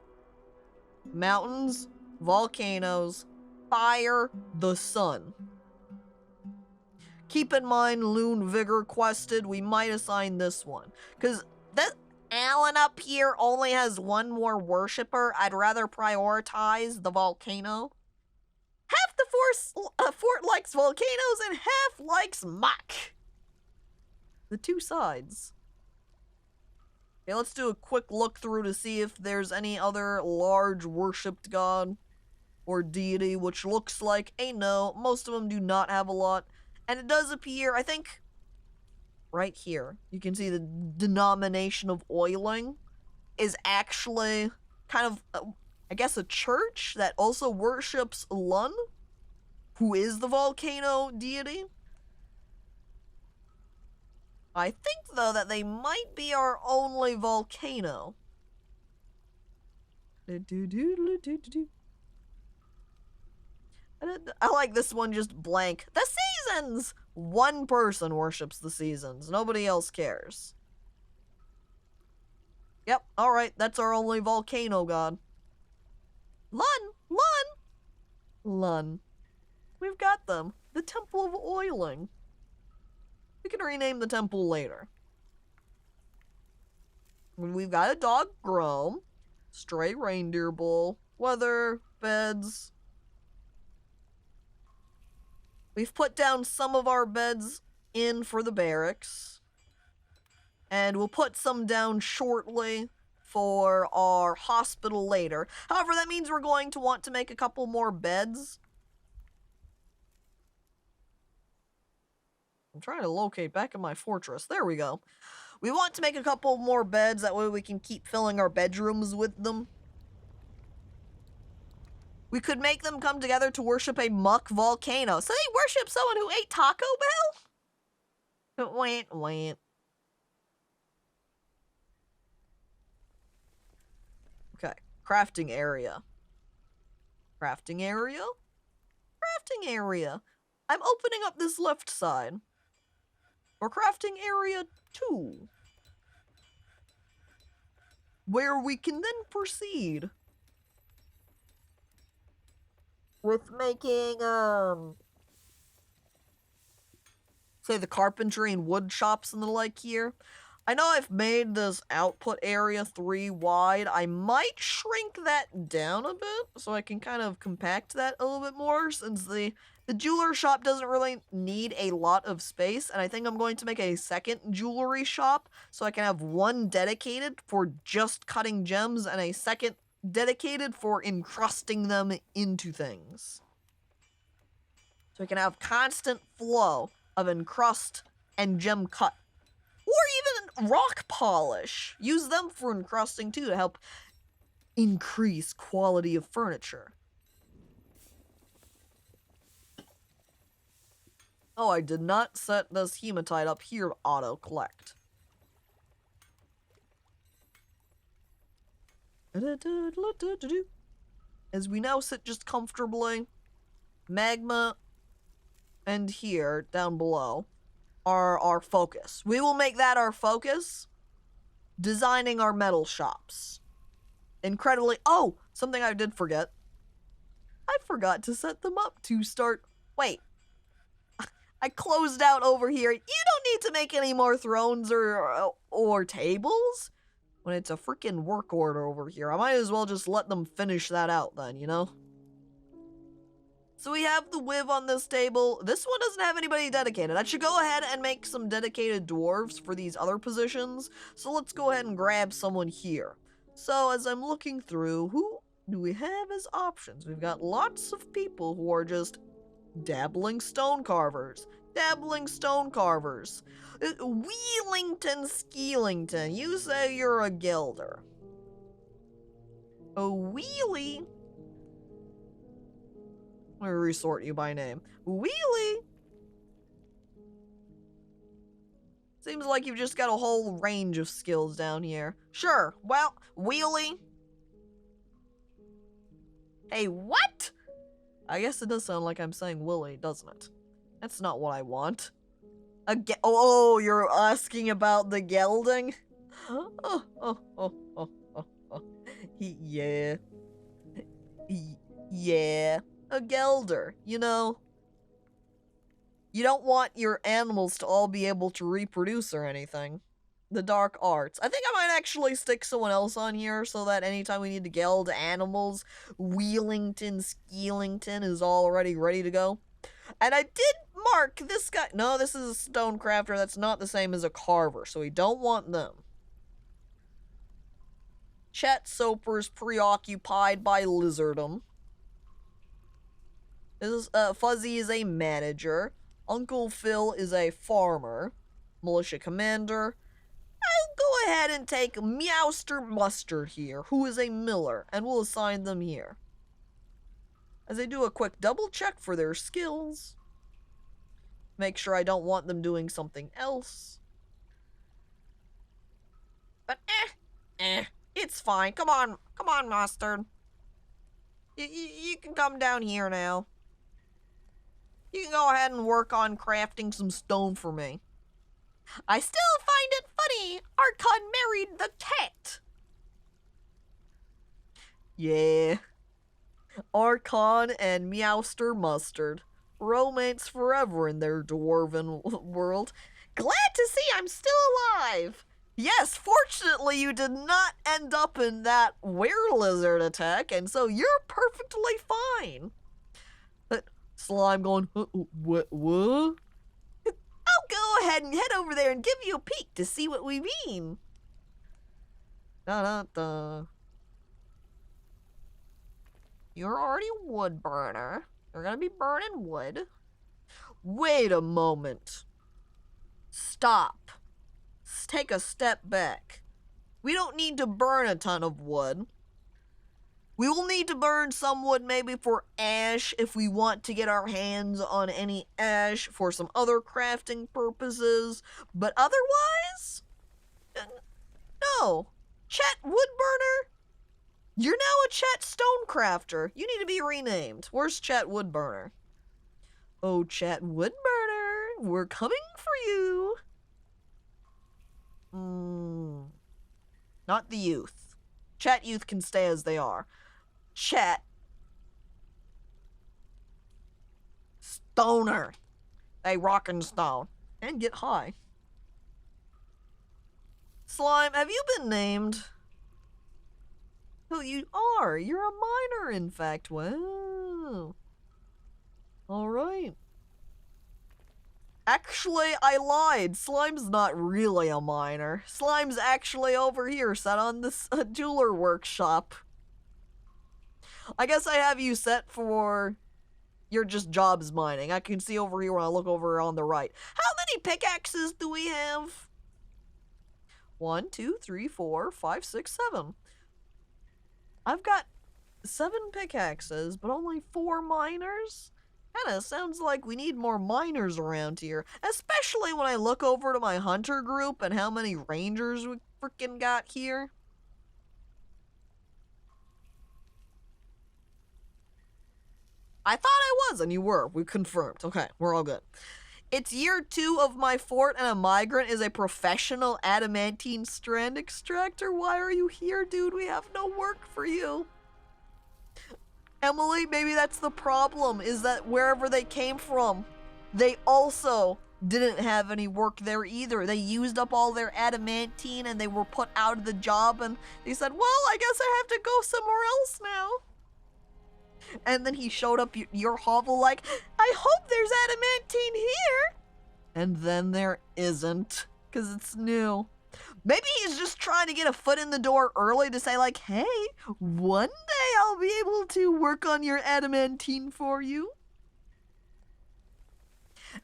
Mountains, volcanoes, fire, the sun. Keep in mind, Loon Vigor quested. We might assign this one. Because this Alan up here only has one more worshipper. I'd rather prioritize the volcano. Half the fort likes volcanoes and half likes Muck. The two sides. Okay, let's do a quick look through to see if there's any other large worshipped god or deity, which looks like a no. Most of them do not have a lot. And it does appear, I think, right here, you can see the denomination of oiling is actually kind of, I guess, a church that also worships Lun, who is the volcano deity. I think, though, that they might be our only volcano. I like this one just blank. The seasons! One person worships the seasons. Nobody else cares. Yep, alright, that's our only volcano god. Lun! We've got them. The Temple of Oiling. We can rename the temple later. We've got a dog, Grom. Stray reindeer bull. Weather, beds. We've put down some of our beds in for the barracks. And we'll put some down shortly for our hospital later. However, that means we're going to want to make a couple more beds. I'm trying to locate back in my fortress. There we go. We want to make a couple more beds. That way we can keep filling our bedrooms with them. We could make them come together to worship a Muck volcano. So they worship someone who ate Taco Bell? Wait. Okay. Crafting area. I'm opening up this left side. For crafting area 2. Where we can then proceed with making, say the carpentry and wood shops and the like here. I know I've made this output area 3 wide. I might shrink that down a bit so I can kind of compact that a little bit more, since the jeweler shop doesn't really need a lot of space, and I think I'm going to make a second jewelry shop so I can have one dedicated for just cutting gems and a second dedicated for encrusting them into things. So I can have constant flow of encrust and gem cut. Or even rock polish. Use them for encrusting too to help increase quality of furniture. Oh, I did not set this hematite up here to auto-collect. As we now sit just comfortably, magma and here, down below, are our focus. We will make that our focus. designing our metal shops. Incredibly, oh, something I did forget. I forgot to set them up to start, wait. I closed out over here. You don't need to make any more thrones or tables when it's a freaking work order over here. I might as well just let them finish that out then, you know? So we have the Wiv on this table. This one doesn't have anybody dedicated. I should go ahead and make some dedicated dwarves for these other positions. So let's go ahead and grab someone here. So as I'm looking through, who do we have as options? We've got lots of people who are just dabbling stone carvers. Dabbling stone carvers. Wheelington Skeelington, you say you're a gilder. A wheelie? I'm gonna resort you by name. Wheelie! Seems like you've just got a whole range of skills down here. Sure, well, wheelie. Hey, what? I guess it does sound like I'm saying Willie, doesn't it? That's not what I want. Oh, you're asking about the gelding? Yeah. Yeah. A gelder, you know? You don't want your animals to all be able to reproduce or anything. The dark arts. I think I might actually stick someone else on here so that anytime we need to geld animals, Wheelington Skeelington is already ready to go. And I did mark this guy. No, this is a stone crafter. That's not the same as a carver, so we don't want them. Chet Soper's preoccupied by lizardom. Fuzzy is a manager. Uncle Phil is a farmer. Militia commander. I'll go ahead and take Meowster Mustard here, who is a miller, and we'll assign them here. As I do a quick double check for their skills. Make sure I don't want them doing something else. But it's fine. Come on, Mustard. You can come down here now. You can go ahead and work on crafting some stone for me. I still find it funny Archon married the cat. Yeah. Archon and Meowster Mustard. Romance forever in their dwarven world. Glad to see I'm still alive. Yes, fortunately you did not end up in that were-lizard attack, and so you're perfectly fine. Slime going, what? I'll go ahead and head over there and give you a peek to see what we mean. Da-da-da. You're already a wood burner. You're gonna be burning wood. Wait a moment. Stop. Take a step back. We don't need to burn a ton of wood. We will need to burn some wood maybe for ash if we want to get our hands on any ash for some other crafting purposes. But otherwise, no. Chet Woodburner? You're now a Chet Stonecrafter. You need to be renamed. Where's Chet Woodburner? Oh, Chet Woodburner, we're coming for you. Not the youth. Chet youth can stay as they are. Chet Stoner. Hey, rockin' stone. And get high. Slime, have you been named? Oh, you are. You're a miner, in fact. Wow. Alright. Actually, I lied. Slime's not really a miner. Slime's actually over here, set on this jeweler workshop. I guess I have you set for your just jobs mining. I can see over here when I look over on the right. How many pickaxes do we have? 1, 2, 3, 4, 5, 6, 7. I've got 7 pickaxes, but only 4 miners? Kinda sounds like we need more miners around here. Especially when I look over to my hunter group and how many rangers we freaking got here. I thought I was, and you were. We confirmed. Okay, we're all good. It's year 2 of my fort, and a migrant is a professional adamantine strand extractor. Why are you here, dude? We have no work for you. Emily, maybe that's the problem, is that wherever they came from, they also didn't have any work there either. They used up all their adamantine and they were put out of the job, and they said, well, I guess I have to go somewhere else now. And then he showed up your hovel like, I hope there's adamantine here. And then there isn't, because it's new. Maybe he's just trying to get a foot in the door early to say like, hey, one day I'll be able to work on your adamantine for you.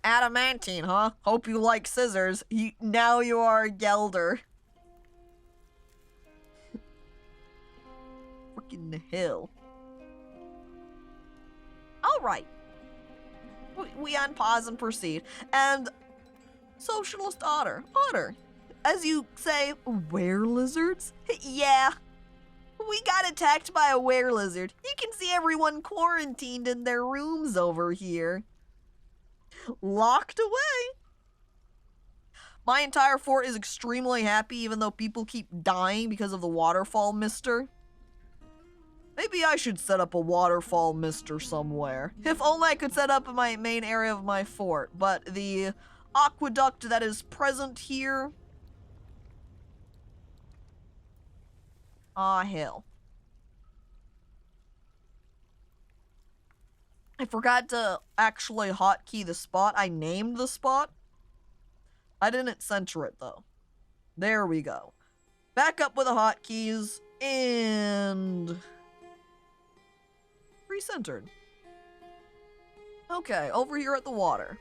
Adamantine, huh? Hope you like scissors. Now you are a Gelder. Freaking hell. Alright. We unpause and proceed. And Socialist Otter. Otter. As you say, were-lizards? Yeah. We got attacked by a were-lizard. You can see everyone quarantined in their rooms over here. Locked away. My entire fort is extremely happy, even though people keep dying because of the waterfall mister. Maybe I should set up a waterfall mister somewhere. If only I could set up in my main area of my fort. But the aqueduct that is present here... Ah, hell. I forgot to actually hotkey the spot. I named the spot. I didn't center it, though. There we go. Back up with the hotkeys, and... recentered. Okay, over here at the water.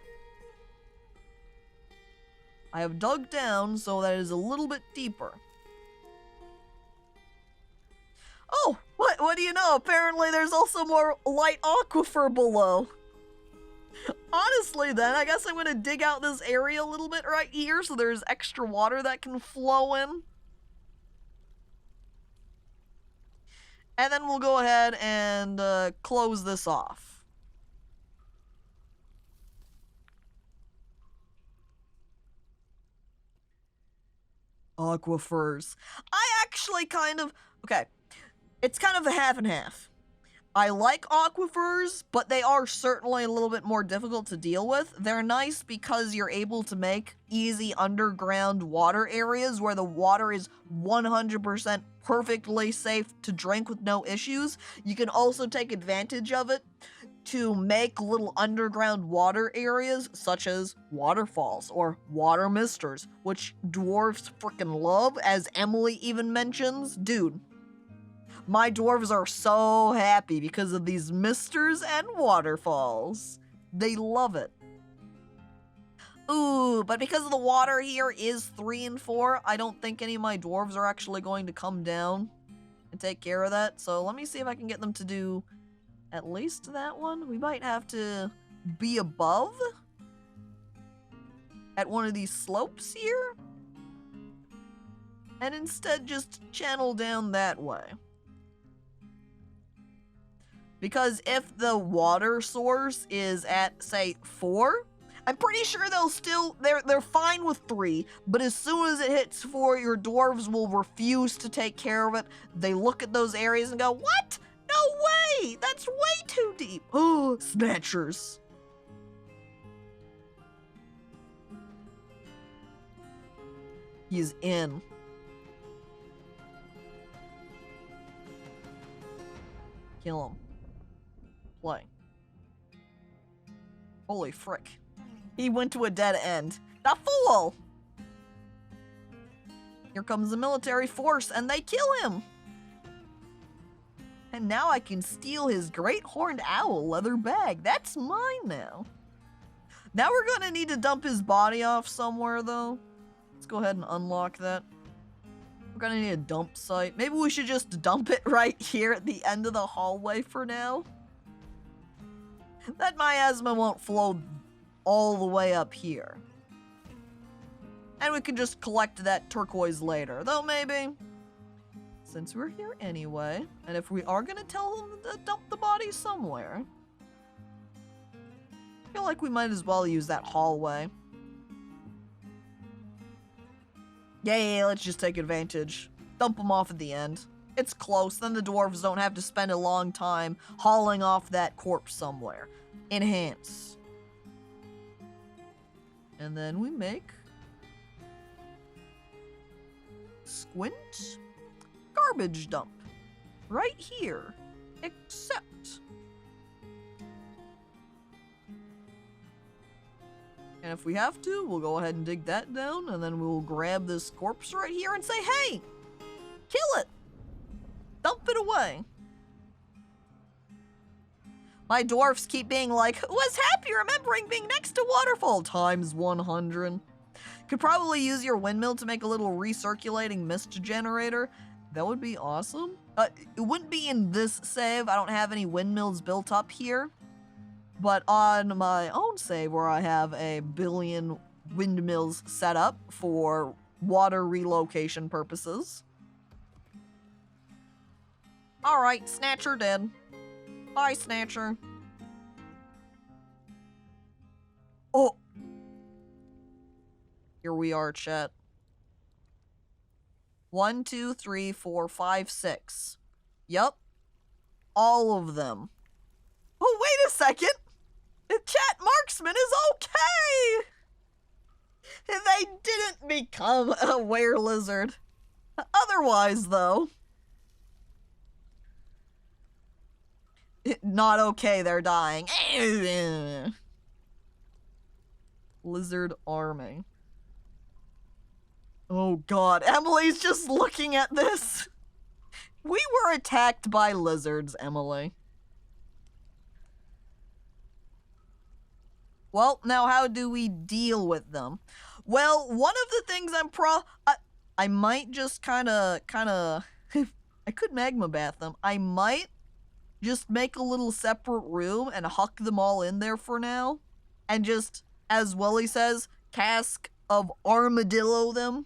I have dug down so that it is a little bit deeper. Oh, what do you know? Apparently there's also more light aquifer below. Honestly then, I guess I'm gonna dig out this area a little bit right here so there's extra water that can flow in. And then we'll go ahead and close this off. Aquifers. I actually kind of... okay. It's kind of a half and half. I like aquifers, but they are certainly a little bit more difficult to deal with. They're nice because you're able to make easy underground water areas where the water is 100% perfectly safe to drink with no issues. You can also take advantage of it to make little underground water areas such as waterfalls or water misters, which dwarves freaking love, as Emily even mentions. Dude. My dwarves are so happy because of these misters and waterfalls. They love it. Ooh, but because of the water here is 3 and 4, I don't think any of my dwarves are actually going to come down and take care of that. So let me see if I can get them to do at least that one. We might have to be above at one of these slopes here. And instead just channel down that way. Because if the water source is at, say, 4, I'm pretty sure they'll still, they're fine with 3, but as soon as it hits 4, your dwarves will refuse to take care of it. They look at those areas and go, what? No way! That's way too deep. Oh, snatchers. He's in. Kill him. Play. Holy frick. He went to a dead end. The fool! Here comes the military force and they kill him! And now I can steal his great horned owl leather bag. That's mine now. Now we're gonna need to dump his body off somewhere though. Let's go ahead and unlock that. We're gonna need a dump site. Maybe we should just dump it right here at the end of the hallway for now. That miasma won't flow all the way up here. And we can just collect that turquoise later. Though maybe, since we're here anyway, and if we are gonna tell them to dump the body somewhere, feel like we might as well use that hallway. Yeah, let's just take advantage. Dump them off at the end. It's close, then the dwarves don't have to spend a long time hauling off that corpse somewhere. Enhance. And then we make... Squint? Garbage dump. Right here. Except... And if we have to, we'll go ahead and dig that down, and then we'll grab this corpse right here and say, hey! Kill it! Dump it away. My dwarfs keep being like, was happy remembering being next to waterfall times 100. Could probably use your windmill to make a little recirculating mist generator. That would be awesome. It wouldn't be in this save. I don't have any windmills built up here. But on my own save, where I have a billion windmills set up for water relocation purposes. Alright, Snatcher dead. Bye, Snatcher. Oh! Here we are, chat. 1, 2, 3, 4, 5, 6. Yup. All of them. Oh, wait a second! The chat marksman is okay! They didn't become a were-lizard. Otherwise, though. Not okay, they're dying. Lizard army. Oh god, Emily's just looking at this. We were attacked by lizards, Emily. Well, now how do we deal with them? Well, one of the things I might just kinda, I could magma bath them. I might just make a little separate room and huck them all in there for now. And just, as Willie says, cask of armadillo them.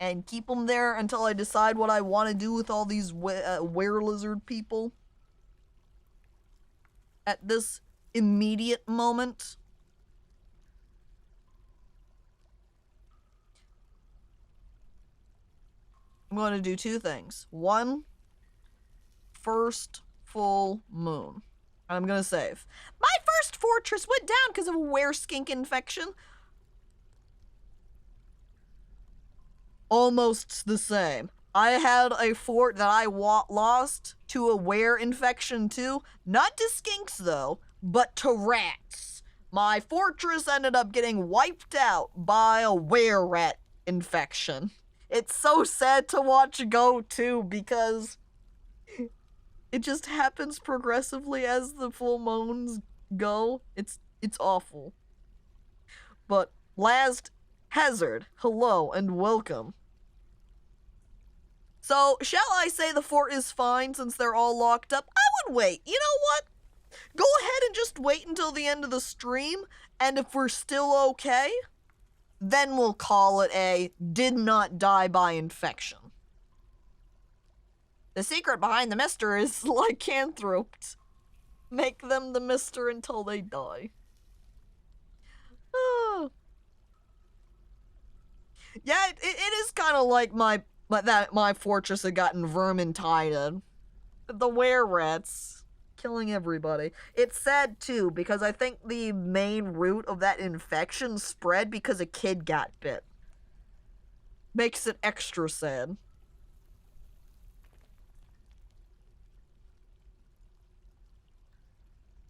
And keep them there until I decide what I want to do with all these were-lizard people. At this immediate moment. I'm going to do two things. One, first full moon. And I'm going to save. My first fortress went down because of a were-skink infection. Almost the same. I had a fort that I lost to a were infection too. Not to skinks though, but to rats. My fortress ended up getting wiped out by a were rat infection. It's so sad to watch go too because it just happens progressively as the full moons go. It's awful. But last hazard, hello and welcome. So, shall I say the fort is fine since they're all locked up? I would wait. You know what? Go ahead and just wait until the end of the stream, and if we're still okay, then we'll call it a did not die by infection. The secret behind the mister is lycanthroped. Make them the mister until they die. Oh. Yeah, it is kind of like my fortress had gotten vermintided. The were-rats killing everybody. It's sad too because I think the main root of that infection spread because a kid got bit. Makes it extra sad.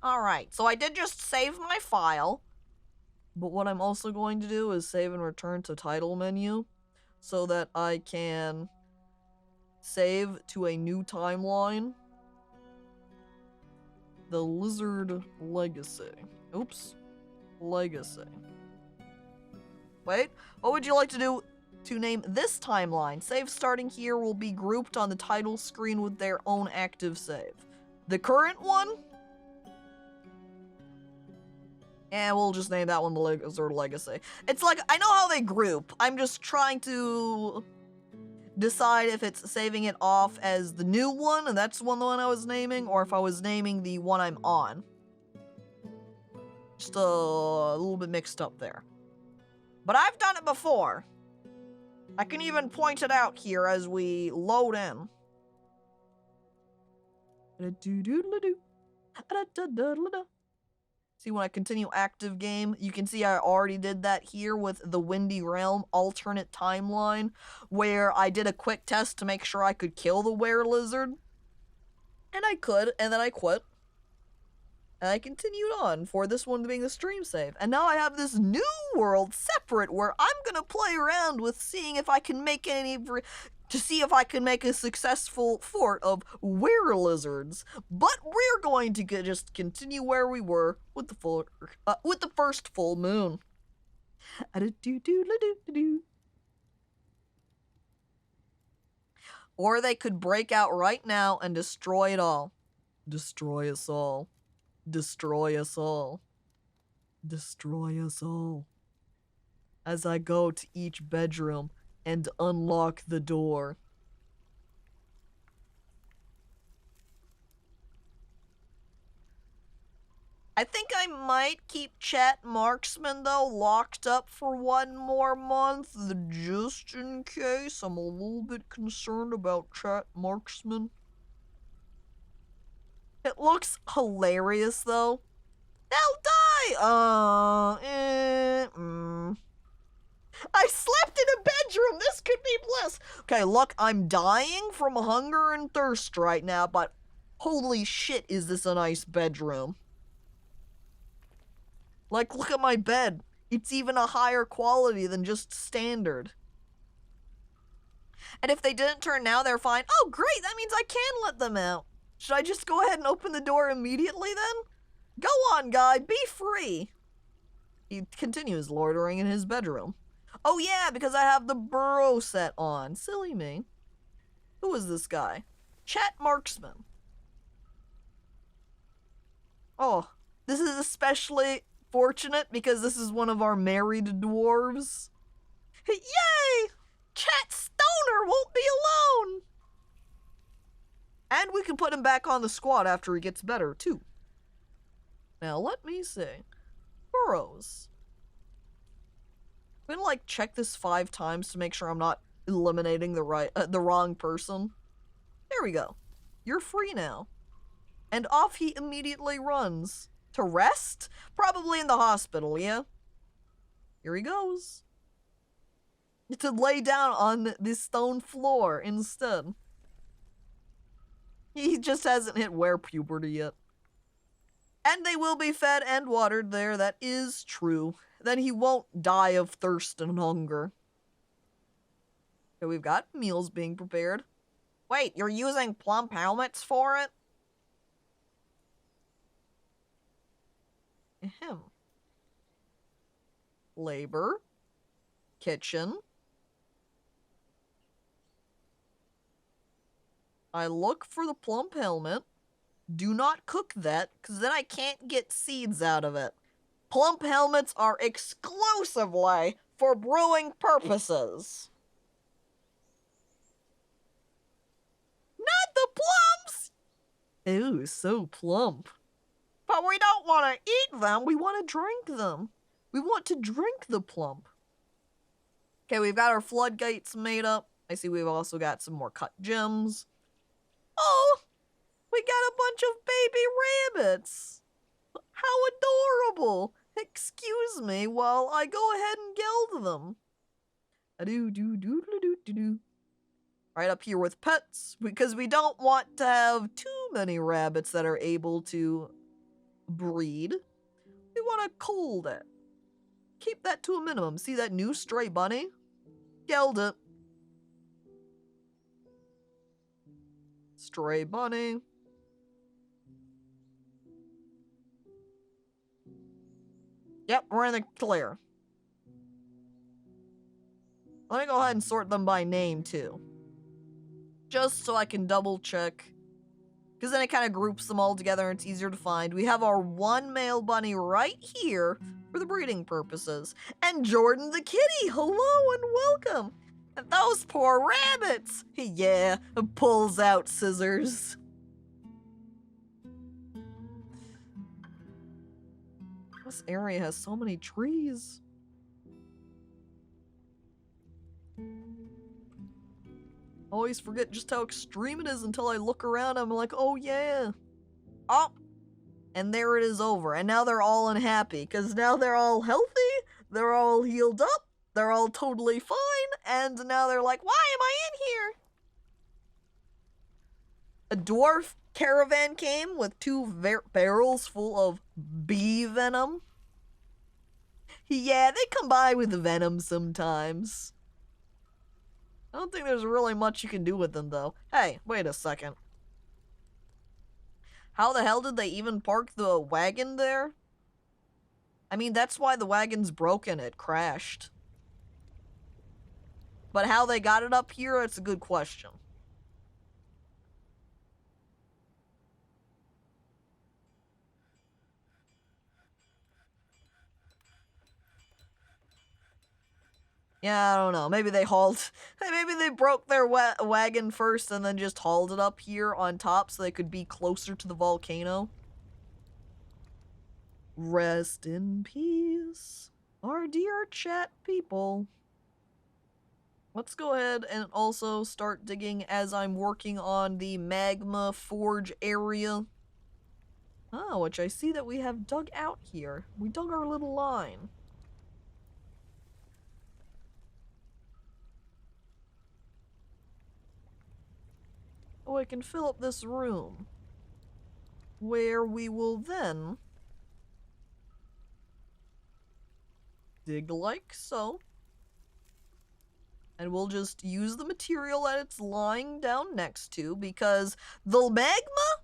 Alright, so I did just save my file. But what I'm also going to do is save and return to title menu so that I can save to a new timeline. The Lizard Legacy. Oops. Legacy. Wait, what would you like to do to name this timeline? Saves starting here will be grouped on the title screen with their own active save. The current one? And we'll just name that one the Lizard Legacy. It's like, I know how they group. I'm just trying to decide if it's saving it off as the new one, and that's the one I was naming, or if I was naming the one I'm on. Just a little bit mixed up there. But I've done it before. I can even point it out here as we load in. See, when I continue active game, you can see I already did that here with the Windy Realm alternate timeline, where I did a quick test to make sure I could kill the were-lizard. And I could, and then I quit. And I continued on for this one being the stream save. And now I have this new world separate where I'm gonna play around with seeing if I can make a successful fort of were-lizards. But we're going to just continue where we were with the first full moon. Or they could break out right now and destroy it all. Destroy us all. Destroy us all. Destroy us all. As I go to each bedroom and unlock the door. I think I might keep Chat Marksman, though, locked up for 1 more month, just in case. I'm a little bit concerned about Chat Marksman. It looks hilarious, though. They'll die! I slept in a bedroom! This could be bliss! Okay, look, I'm dying from hunger and thirst right now, but holy shit, is this a nice bedroom. Like, look at my bed. It's even a higher quality than just standard. And if they didn't turn now, they're fine. Oh, great, that means I can let them out. Should I just go ahead and open the door immediately then? Go on, guy, be free. He continues loitering in his bedroom. Oh yeah, because I have the burrow set on. Silly me. Who is this guy? Chat Marksman. Oh, this is especially fortunate because this is one of our married dwarves. Yay! Chat Stoner won't be alone! And we can put him back on the squad after he gets better, too. Now, let me see. Burrows. I'm gonna, like, check this 5 times to make sure I'm not eliminating the wrong person. There we go. You're free now. And off he immediately runs. To rest? Probably in the hospital, yeah? Here he goes. To lay down on the stone floor instead. He just hasn't hit were puberty yet. And they will be fed and watered there, that is true. Then he won't die of thirst and hunger. Okay, we've got meals being prepared. Wait, you're using plump helmets for it? Ahem. Labor. Kitchen. I look for the plump helmet. Do not cook that, because then I can't get seeds out of it. Plump helmets are exclusively for brewing purposes. Not the plumps! Ooh, so plump. But we don't want to eat them, we want to drink them. We want to drink the plump. Okay, we've got our floodgates made up. I see we've also got some more cut gems. Oh, we got a bunch of baby rabbits. How adorable. Excuse me while I go ahead and geld them. A-do-do-do-do-do-do-do. Right up here with pets, because we don't want to have too many rabbits that are able to breed. We want to cull that. Keep that to a minimum. See that new stray bunny? Geld it. Stray bunny. Yep, we're in the clear. Let me go ahead and sort them by name, too. Just so I can double check. Because then it kind of groups them all together and it's easier to find. We have our one male bunny right here for the breeding purposes. And Jordan the kitty, hello and welcome. Those poor rabbits! Yeah, pulls out scissors. This area has so many trees. Always forget just how extreme it is until I look around. I'm like, oh yeah. Oh, and there it is over. And now they're all unhappy because now they're all healthy, they're all healed up, they're all totally fine, and now they're like, why am I in here? A dwarf caravan came with 2 barrels full of bee venom. Yeah, they come by with the venom sometimes. I don't think there's really much you can do with them, though. Hey, wait a second. How the hell did they even park the wagon there? I mean, that's why the wagon's broken. It crashed. But how they got it up here, it's a good question. Yeah, I don't know. Maybe they hauled... Maybe they broke their wagon first and then just hauled it up here on top so they could be closer to the volcano. Rest in peace, our dear chat people. Let's go ahead and also start digging as I'm working on the magma forge area. Oh, which I see that we have dug out here. We dug our little line. Oh, I can fill up this room, where we will then dig like so. And we'll just use the material that it's lying down next to, because the magma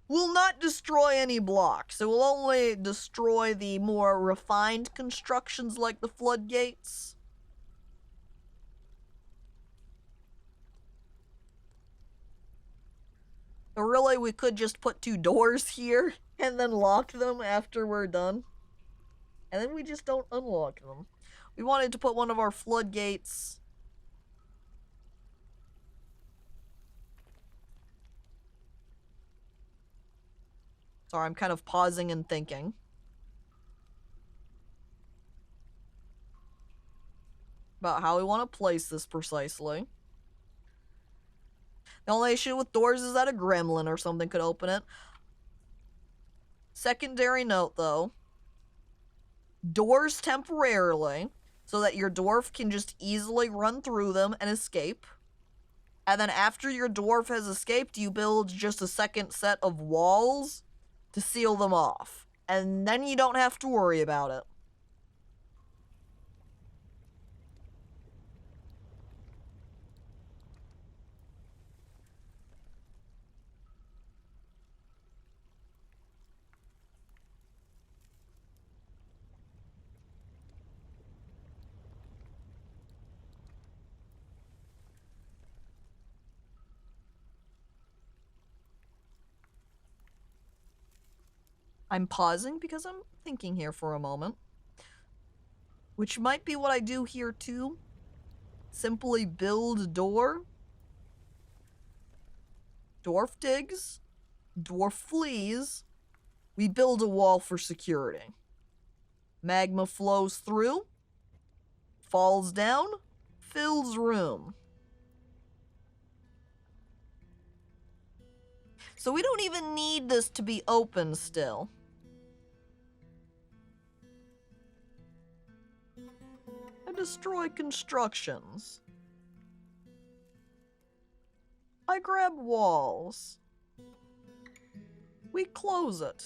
will not destroy any blocks. It will only destroy the more refined constructions like the floodgates. But really, we could just put 2 doors here and then lock them after we're done. And then we just don't unlock them. We wanted to put one of our floodgates... Sorry, I'm kind of pausing and thinking about how we want to place this precisely. The only issue with doors is that a gremlin or something could open it. Secondary note, though. Doors temporarily, so that your dwarf can just easily run through them and escape. And then after your dwarf has escaped, you build just a second set of walls to seal them off. And then you don't have to worry about it. I'm pausing because I'm thinking here for a moment. Which might be what I do here too. Simply build door. Dwarf digs. Dwarf flees. We build a wall for security. Magma flows through. Falls down. Fills room. So we don't even need this to be open still. I destroy constructions. I grab walls. We close it.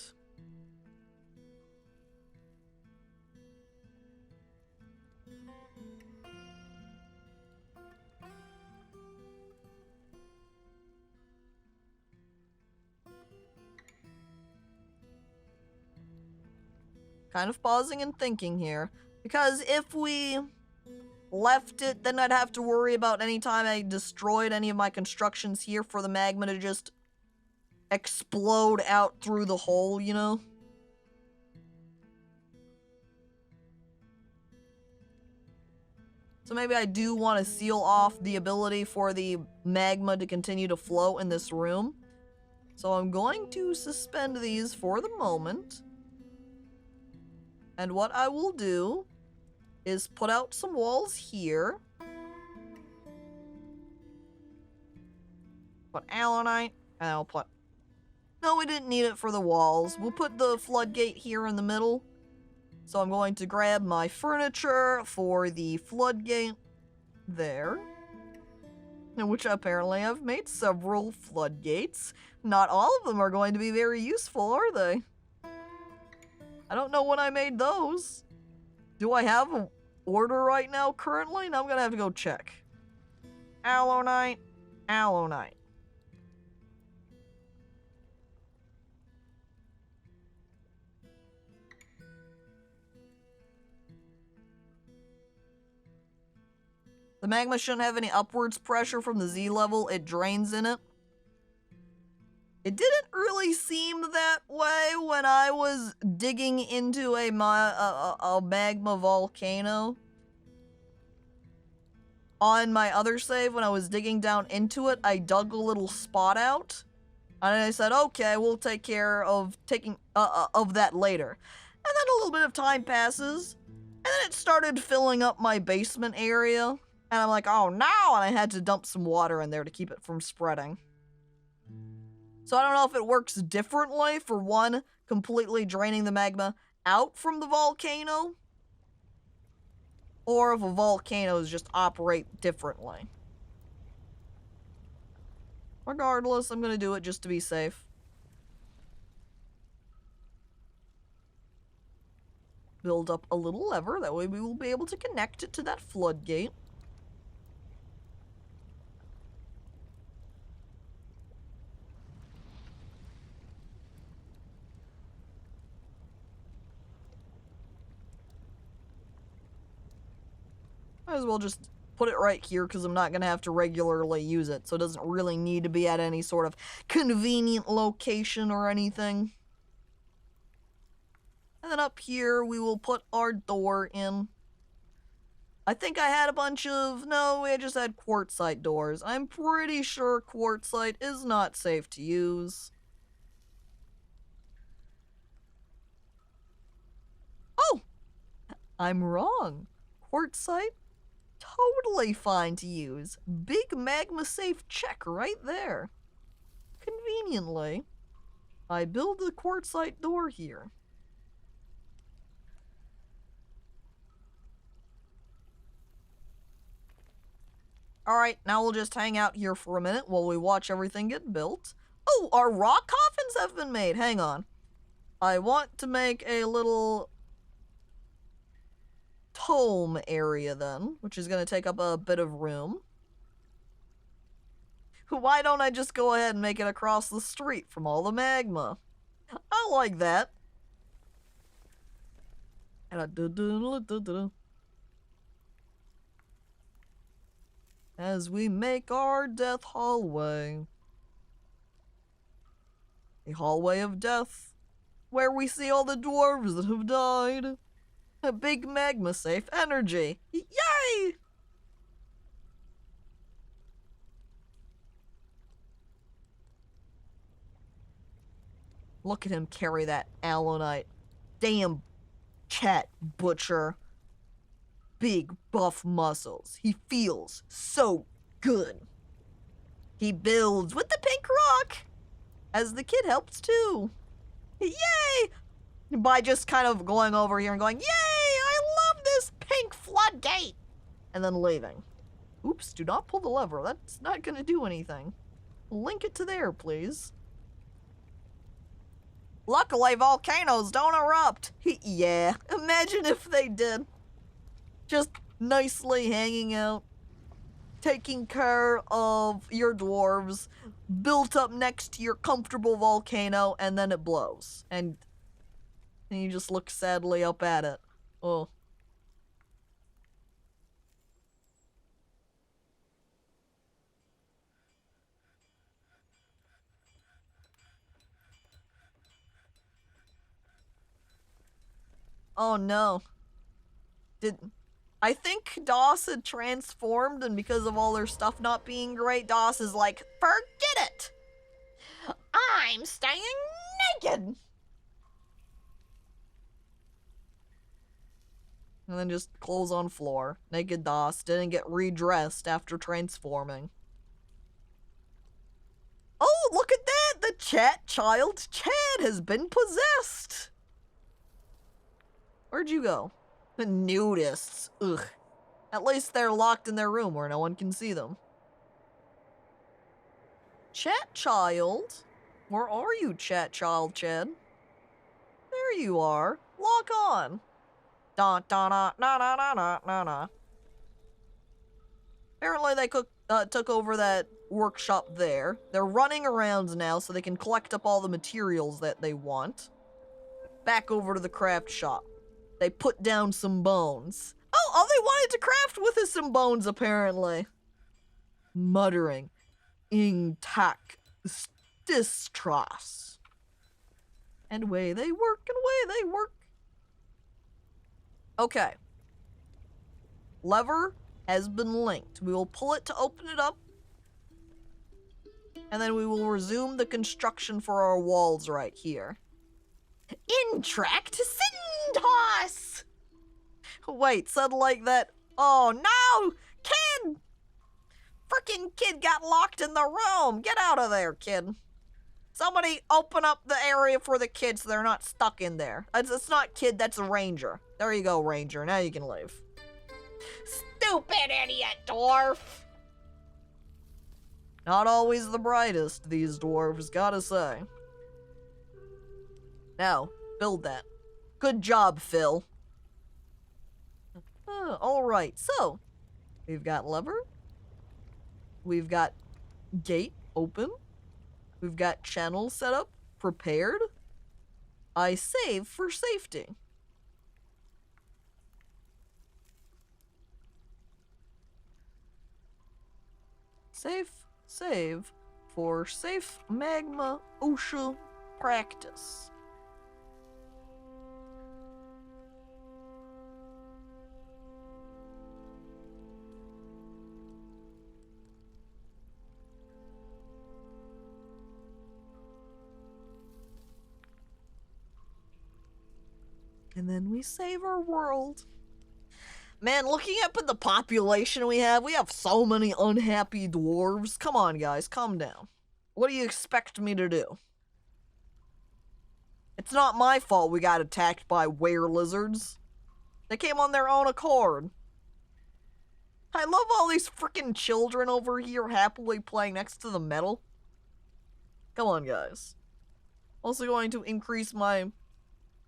Kind of pausing and thinking here, because if we left it, then I'd have to worry about any time I destroyed any of my constructions here for the magma to just explode out through the hole, you know? So maybe I do want to seal off the ability for the magma to continue to flow in this room. So I'm going to suspend these for the moment. And what I will do is put out some walls here. Put allanite, and I'll put... No, we didn't need it for the walls. We'll put the floodgate here in the middle. So I'm going to grab my furniture for the floodgate there. In which apparently I've made several floodgates. Not all of them are going to be very useful, are they? I don't know when I made those. Do I have an order right now currently? Now I'm gonna have to go check. Allanite, allanite. The magma shouldn't have any upwards pressure from the Z level. It drains in it. It didn't really seem that way when I was digging into a magma volcano. On my other save, when I was digging down into it, I dug a little spot out. And I said, okay, we'll take care of taking of that later. And then a little bit of time passes. And then it started filling up my basement area. And I'm like, oh no! And I had to dump some water in there to keep it from spreading. So I don't know if it works differently for one, completely draining the magma out from the volcano, or if a volcanoes just operate differently. Regardless, I'm gonna do it just to be safe. Build up a little lever, that way we will be able to connect it to that floodgate. Might as well just put it right here because I'm not going to have to regularly use it, so it doesn't really need to be at any sort of convenient location or anything. And then up here, we will put our door in. I think I had a bunch of... No, I just had quartzite doors. I'm pretty sure quartzite is not safe to use. Oh! I'm wrong. Quartzite? Totally fine to use. Big magma safe check right there. Conveniently, I build the quartzite door here. Alright, now we'll just hang out here for a minute while we watch everything get built. Oh, our rock coffins have been made. Hang on. I want to make a little tome area then, which is going to take up a bit of room. Why don't I just go ahead and make it across the street from all the magma? I like that. As we make our death hallway. A hallway of death, where we see all the dwarves that have died. A big magma safe energy. Yay! Look at him carry that allanite. Damn cat butcher. Big buff muscles. He feels so good. He builds with the pink rock, as the kid helps too. Yay! By just kind of going over here and going, yay! I love this pink floodgate! And then leaving. Oops, do not pull the lever. That's not gonna do anything. Link it to there, please. Luckily, volcanoes don't erupt. Yeah, imagine if they did. Just nicely hanging out, taking care of your dwarves, built up next to your comfortable volcano, and then it blows. And you just look sadly up at it. Oh. Oh no. I think DOS had transformed, and because of all their stuff not being great, DOS is like, forget it! I'm staying naked! And then just clothes on floor. Naked DOS didn't get redressed after transforming. Oh, look at that! The chat child Chad has been possessed! Where'd you go? The nudists. Ugh. At least they're locked in their room where no one can see them. Chat child? Where are you, chat child Chad? There you are. Lock on. Da da da da da da da da da. Apparently they took over that workshop there. They're running around now so they can collect up all the materials that they want. Back over to the craft shop. They put down some bones. Oh, all they wanted to craft with is some bones, apparently. Muttering. Intact distrust. And away they work, and away they work. Okay. Lever has been linked. We will pull it to open it up. And then we will resume the construction for our walls right here. Intract Syntos! Wait, said like that. Oh no! Kid! Frickin' kid got locked in the room! Get out of there, kid. Somebody open up the area for the kids so they're not stuck in there. It's not kid, that's a ranger. There you go, ranger. Now you can leave. Stupid idiot, dwarf! Not always the brightest, these dwarves, gotta say. Now, build that. Good job, Phil. Alright, so, we've got lever. We've got gate open. We've got channel set up, prepared. I save for safety. Save for safe magma OSHA practice. And then we save our world. Man, looking up at the population we have so many unhappy dwarves. Come on, guys, calm down. What do you expect me to do? It's not my fault we got attacked by were-lizards. They came on their own accord. I love all these freaking children over here happily playing next to the metal. Come on, guys. Also going to increase my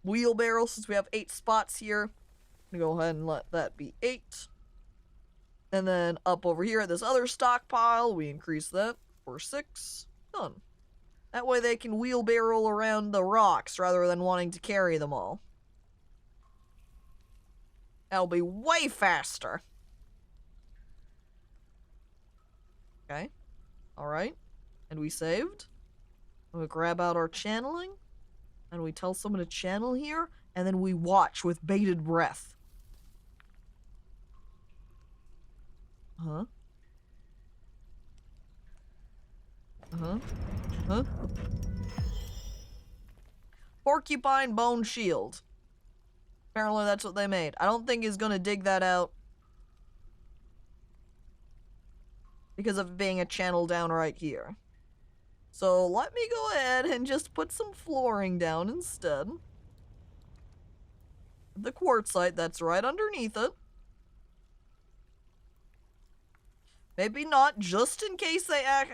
wheelbarrow since we have 8 spots here. I'm gonna go ahead and let that be 8. And then up over here at this other stockpile, we increase that for 6. Done. That way they can wheelbarrow around the rocks rather than wanting to carry them all. That'll be way faster. Okay. Alright. And we saved. We grab out our channeling. And we tell someone to channel here. And then we watch with bated breath. Huh? Huh? Porcupine bone shield. Apparently that's what they made. I don't think he's gonna dig that out. Because of being a channel down right here. So let me go ahead and just put some flooring down instead. The quartzite that's right underneath it. Maybe not, just in case they act.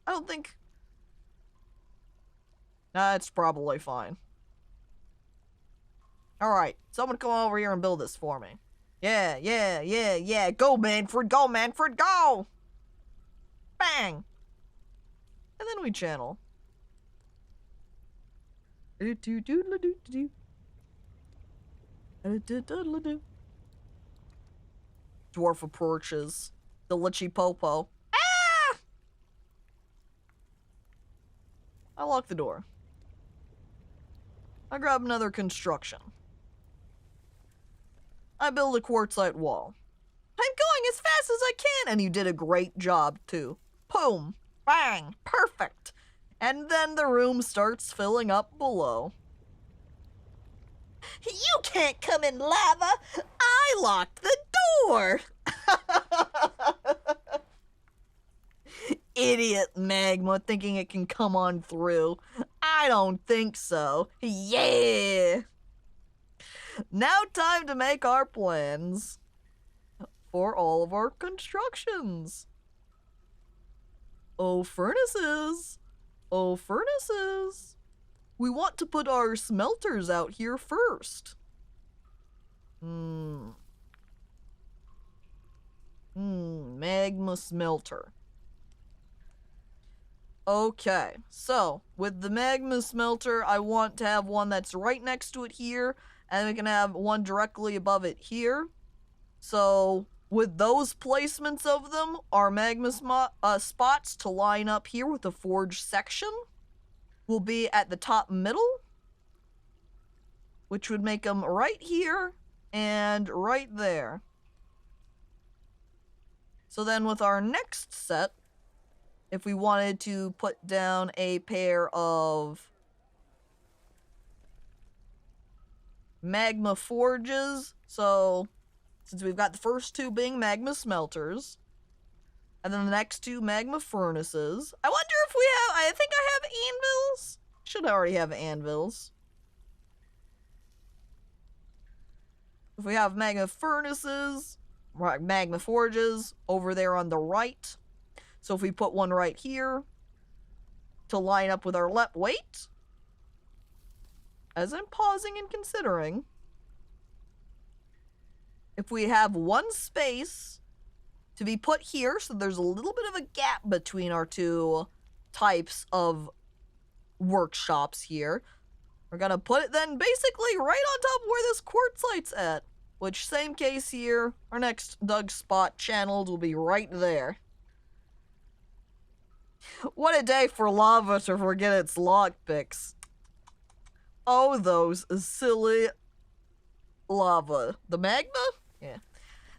I don't think. Nah, it's probably fine. Alright, someone come over here and build this for me. Yeah. Go, Manfred, go! Bang! And then we channel. Dwarf approaches. The Litchy Popo. Ah! I lock the door. I grab another construction. I build a quartzite wall. I'm going as fast as I can, and you did a great job, too. Boom, bang, perfect. And then the room starts filling up below. You can't come in, lava! I locked the door! Idiot magma thinking it can come on through. I don't think so. Yeah! Now time to make our plans for all of our constructions. Oh, furnaces. Oh, furnaces. We want to put our smelters out here first. Magma smelter. Okay, so with the magma smelter, I want to have one that's right next to it here, and we can have one directly above it here. So with those placements of them, our magma spots to line up here with the forge section will be at the top middle, which would make them right here and right there. So then with our next set, if we wanted to put down a pair of magma forges, so since we've got the first two being magma smelters, and then the next two magma furnaces. I wonder if we have, I think I have anvils? Should already have anvils. If we have magma furnaces, magma forges over there on the right. So if we put one right here to line up with our wait, as I'm pausing and considering, if we have one space to be put here, so there's a little bit of a gap between our two types of workshops here, we're gonna put it then basically right on top of where this quartzite's at, which same case here, our next dug spot channeled will be right there. What a day for lava to forget its lockpicks. Oh, those silly lava. The magma? Yeah.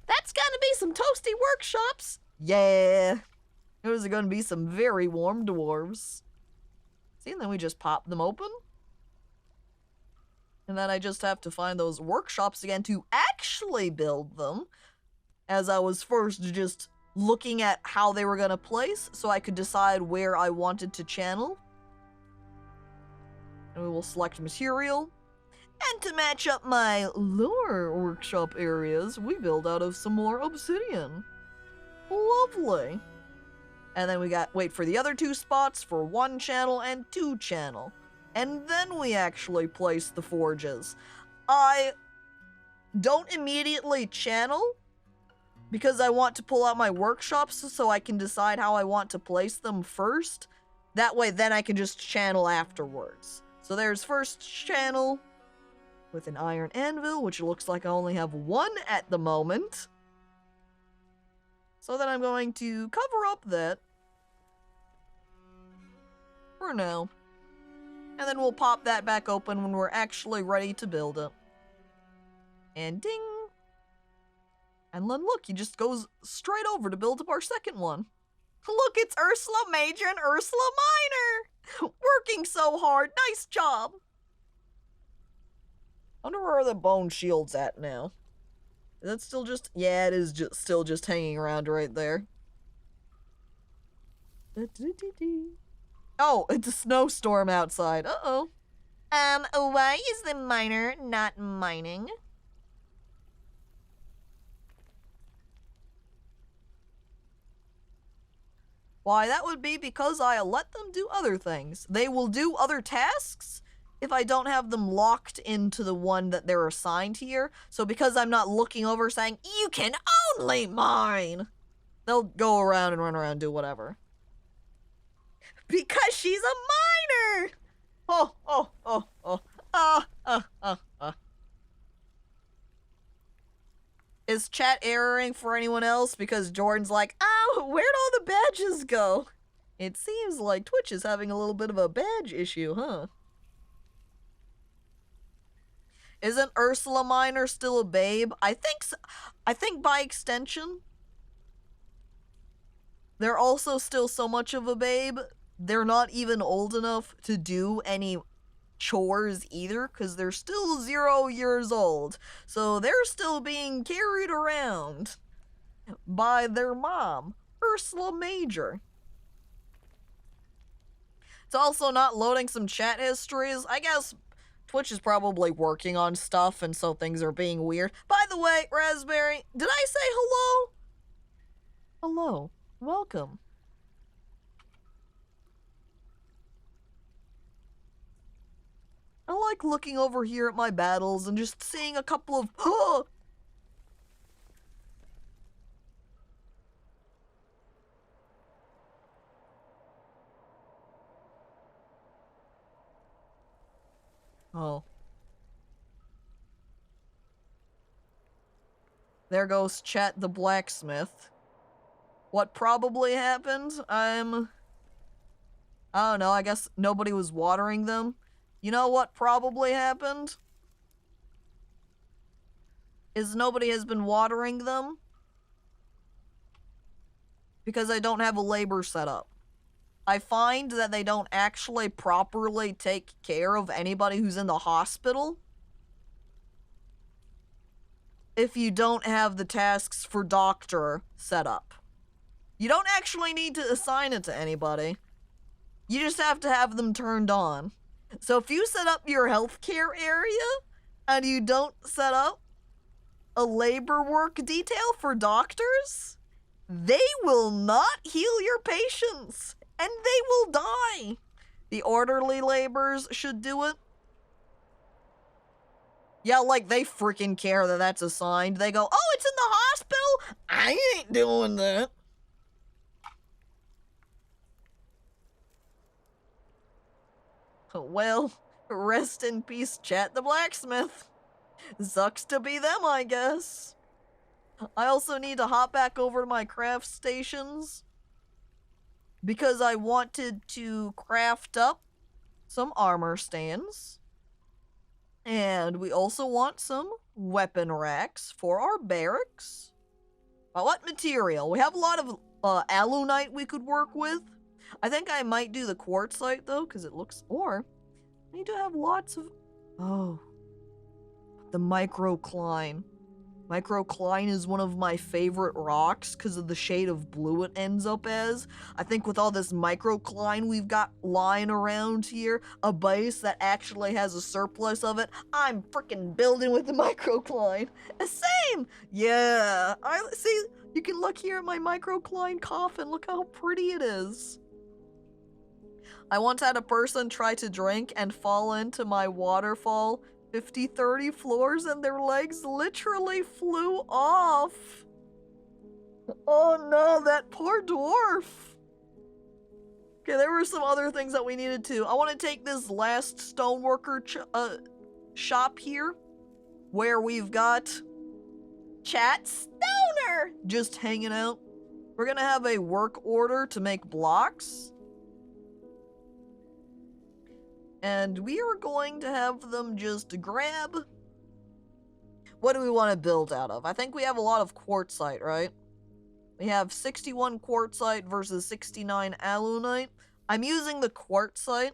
That's gonna be some toasty workshops. Yeah. Those are gonna be some very warm dwarves. See, and then we just pop them open. And then I just have to find those workshops again to actually build them, as I was first just looking at how they were gonna place so I could decide where I wanted to channel. And we will select material. And to match up my lower workshop areas, we build out of some more obsidian. Lovely. And then we wait for the other two spots for 1 channel and 2 channel. And then we actually place the forges. I don't immediately channel because I want to pull out my workshops so I can decide how I want to place them first. That way then I can just channel afterwards. So there's first channel with an iron anvil, which looks like I only have 1 at the moment. So then I'm going to cover up that for now. And then we'll pop that back open when we're actually ready to build it. And ding! And then look, he just goes straight over to build up our second one. Look, it's Ursula Major and Ursula Minor! Working so hard, nice job! I wonder where the bone shield's at now. Is that still just... Yeah, it is still just hanging around right there. Oh, it's a snowstorm outside. Uh-oh. Why is the miner not mining? Why, that would be because I let them do other things. They will do other tasks if I don't have them locked into the one that they're assigned here. So because I'm not looking over saying, you can only mine, they'll go around and run around and do whatever. Because she's a miner! Is chat erroring for anyone else? Because Jordan's like, oh, where'd all the badges go? It seems like Twitch is having a little bit of a badge issue, huh? Isn't Ursula Minor still a babe? I think so. I think by extension, they're also still so much of a babe, they're not even old enough to do any chores either, because they're still 0 years old. So they're still being carried around by their mom, Ursula Major. It's also not loading some chat histories. I guess Twitch is probably working on stuff, and so things are being weird. By the way, Raspberry, did I say hello? Hello. Welcome. I like looking over here at my battles and just seeing a couple of oh. There goes Chet the blacksmith. What probably happened? I don't know, I guess nobody was watering them. You know what probably happened? Is nobody has been watering them because I don't have a labor set up. I find that they don't actually properly take care of anybody who's in the hospital if you don't have the tasks for doctor set up. You don't actually need to assign it to anybody. You just have to have them turned on. So if you set up your healthcare area and you don't set up a labor work detail for doctors, they will not heal your patients and they will die. The orderly laborers should do it. Yeah, like they freaking care that that's assigned. They go, oh, it's in the hospital? I ain't doing that. Well, rest in peace, Chat the blacksmith. Sucks to be them, I guess. I also need to hop back over to my craft stations because I wanted to craft up some armor stands. And we also want some weapon racks for our barracks. What material? We have a lot of alunite we could work with. I think I might do the quartzite though, because it looks, or I need to have lots of, oh, the microcline. Microcline is one of my favorite rocks because of the shade of blue it ends up as. I think with all this microcline we've got lying around here, a base that actually has a surplus of it, I'm freaking building with the microcline. Same! Yeah, I see, you can look here at my microcline coffin, look how pretty it is. I once had a person try to drink and fall into my waterfall 50-30 floors and their legs literally flew off. Oh no, that poor dwarf. Okay, there were some other things that we needed to. I want to take this last stoneworker shop here where we've got Chat Stoner just hanging out. We're gonna have a work order to make blocks. And we are going to have them just grab... What do we want to build out of? I think we have a lot of quartzite, right? We have 61 quartzite versus 69 alunite. I'm using the quartzite.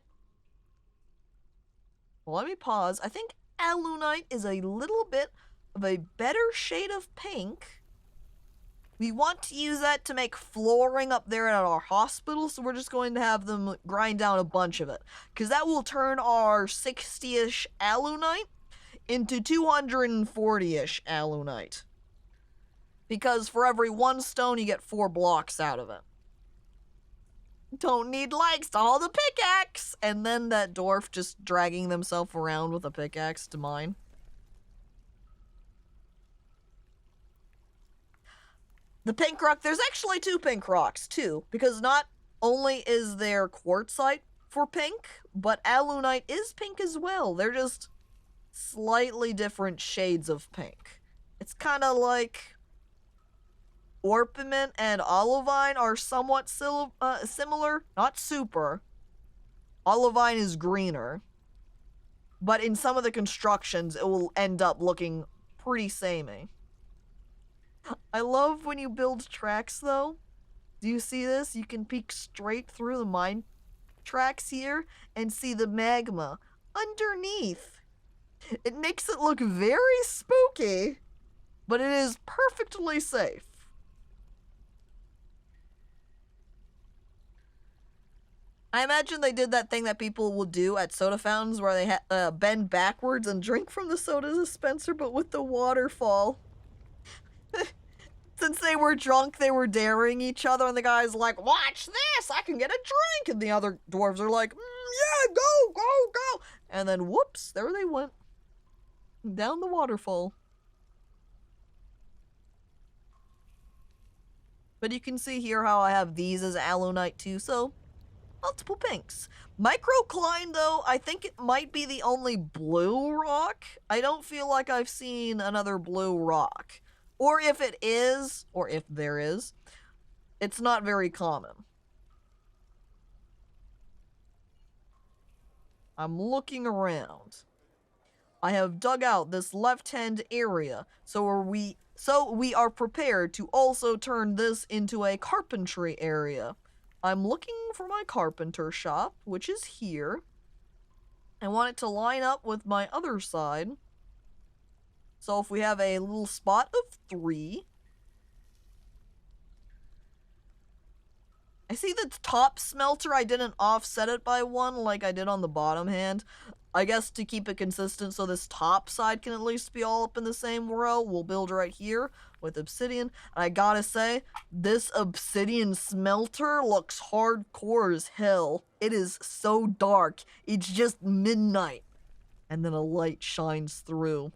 Well, let me pause. I think alunite is a little bit of a better shade of pink. We want to use that to make flooring up there at our hospital, so we're just going to have them grind down a bunch of it. Because that will turn our 60-ish alunite into 240-ish alunite. Because for every 1 stone, you get 4 blocks out of it. Don't need legs to hold a pickaxe! And then that dwarf just dragging themselves around with a pickaxe to mine. The pink rock, there's actually 2 pink rocks, too, because not only is there quartzite for pink, but alunite is pink as well. They're just slightly different shades of pink. It's kind of like orpiment and olivine are somewhat similar, not super. Olivine is greener, but in some of the constructions, it will end up looking pretty samey. I love when you build tracks, though. Do you see this? You can peek straight through the mine tracks here and see the magma underneath. It makes it look very spooky, but it is perfectly safe. I imagine they did that thing that people will do at soda fountains where they bend backwards and drink from the soda dispenser, but with the waterfall. Since they were drunk, they were daring each other, and the guy's like, watch this, I can get a drink! And the other dwarves are like, yeah, go, go, go! And then, whoops, there they went. Down the waterfall. But you can see here how I have these as alunite too, so multiple pinks. Microcline, though, I think it might be the only blue rock. I don't feel like I've seen another blue rock. Or if it is, or if there is, it's not very common. I'm looking around. I have dug out this left-hand area, so we are prepared to also turn this into a carpentry area. I'm looking for my carpenter shop, which is here. I want it to line up with my other side. So if we have a little spot of 3. I see the top smelter, I didn't offset it by 1 like I did on the bottom hand. I guess to keep it consistent so this top side can at least be all up in the same row, we'll build right here with obsidian. And I gotta say, this obsidian smelter looks hardcore as hell. It is so dark. It's just midnight. And then a light shines through.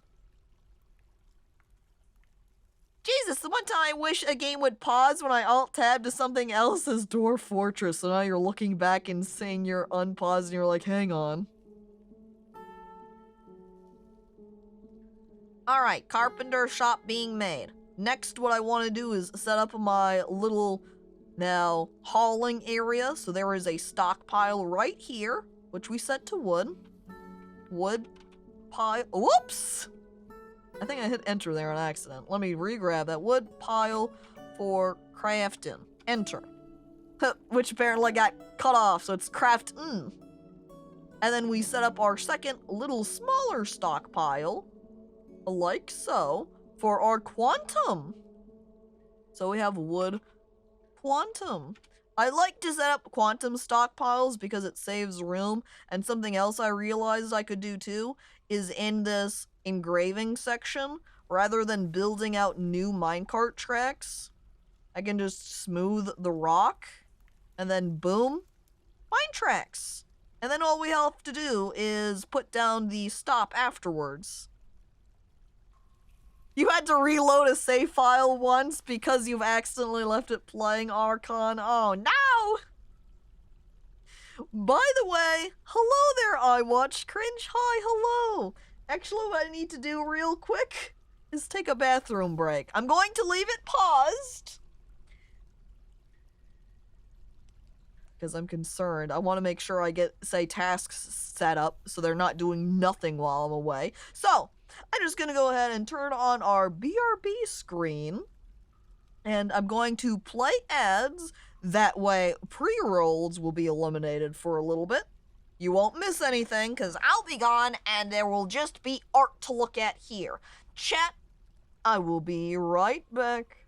Jesus, the one time I wish a game would pause when I alt-tab to something else as Dwarf Fortress, so now you're looking back and seeing you're unpaused and you're like, hang on. Alright, carpenter shop being made. Next, what I want to do is set up my little, now, hauling area. So there is a stockpile right here, which we set to wood. Wood pile, whoops! I think I hit enter there on accident. Let me re-grab that wood pile for crafting. Enter. Which apparently got cut off, so it's craft. And then we set up our second little smaller stockpile, like so, for our quantum. So we have wood quantum. I like to set up quantum stockpiles because it saves room, and something else I realized I could do too is in this engraving section, rather than building out new minecart tracks, I can just smooth the rock, and then boom, mine tracks. And then all we have to do is put down the stop afterwards. You had to reload a save file once because you've accidentally left it playing Archon. Oh no! By the way, hello there, iWatch Cringe. Hi, hello. Actually, what I need to do real quick is take a bathroom break. I'm going to leave it paused because I'm concerned. I want to make sure I get, say, tasks set up so they're not doing nothing while I'm away. So, I'm just going to go ahead and turn on our BRB screen, and I'm going to play ads. That way, pre-rolls will be eliminated for a little bit. You won't miss anything, because I'll be gone, and there will just be art to look at here. Chat, I will be right back.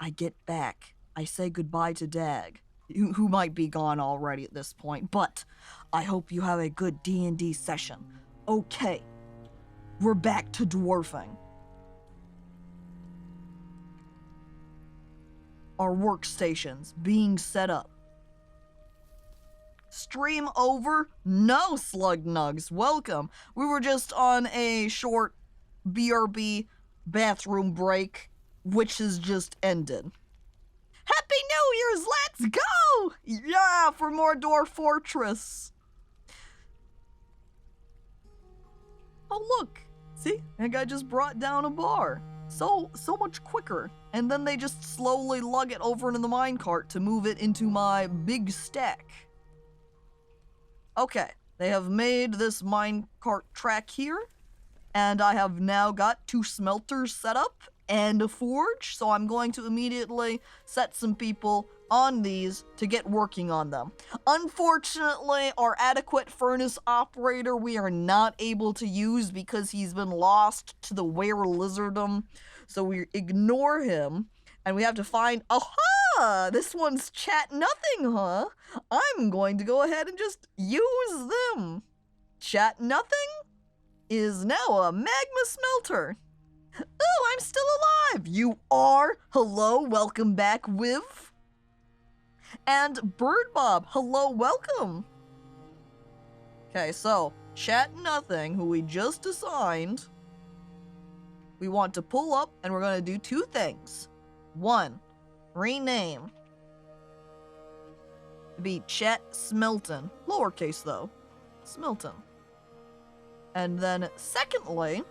I get back, I say goodbye to Dag, who might be gone already at this point, but I hope you have a good D&D session. Okay, we're back to dwarfing. Our workstations being set up. Stream over? No, Slug Nugs, welcome. We were just on a short BRB bathroom break, which has just ended. Happy New Year's, let's go! Yeah, for more Dwarf Fortress. Oh look, see? That guy just brought down a bar. So much quicker. And then they just slowly lug it over into the minecart to move it into my big stack. Okay, they have made this minecart track here, and I have now got 2 smelters set up and a forge, so I'm going to immediately set some people on these to get working on them. Unfortunately, our adequate furnace operator we are not able to use because he's been lost to the were-lizardom, so we ignore him, and we have to find... Aha! This one's chat nothing, huh? I'm going to go ahead and just use them. Chat nothing is now a magma smelter. Oh, I'm still alive! You are? Hello, welcome back, Wiv. And Bird Bob, hello, welcome. Okay, so, Chat Nothing, who we just assigned, we want to pull up, and we're going to do 2 things. 1, rename. It'd be Chet Smelton. Lowercase, though. Smelton. And then, secondly,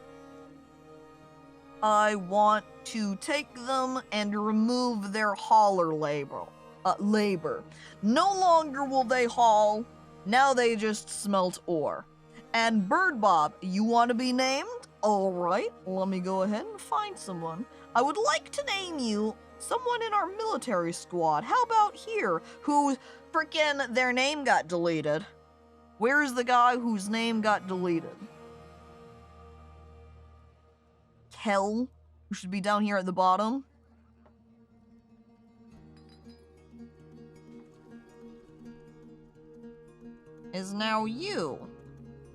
I want to take them and remove their hauler labor. No longer will they haul, now they just smelt ore. And Bird Bob, you want to be named? Alright, let me go ahead and find someone. I would like to name you someone in our military squad. How about here, who frickin' their name got deleted? Where's the guy whose name got deleted? Kel, who should be down here at the bottom. Is now you.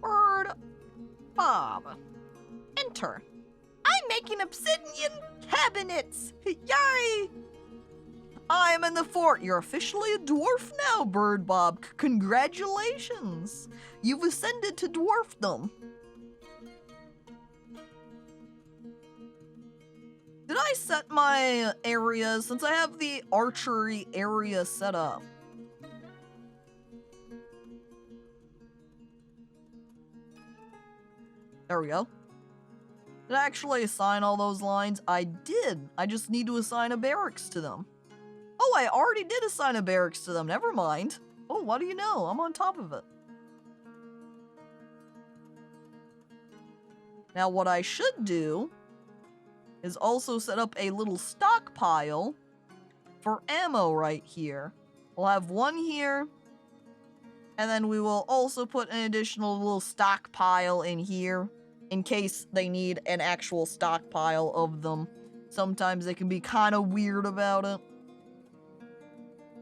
Bird Bob. Enter. I'm making obsidian cabinets. Yay! I'm in the fort. You're officially a dwarf now, Bird Bob. Congratulations. You've ascended to dwarfdom. Did I set my areas, since I have the archery area set up? There we go. Did I actually assign all those lines? I did. I just need to assign a barracks to them. Oh, I already did assign a barracks to them. Never mind. Oh, what do you know? I'm on top of it. Now, what I should do is also set up a little stockpile for ammo right here. We'll have one here, and then we will also put an additional little stockpile in here in case they need an actual stockpile of them. Sometimes they can be kind of weird about it.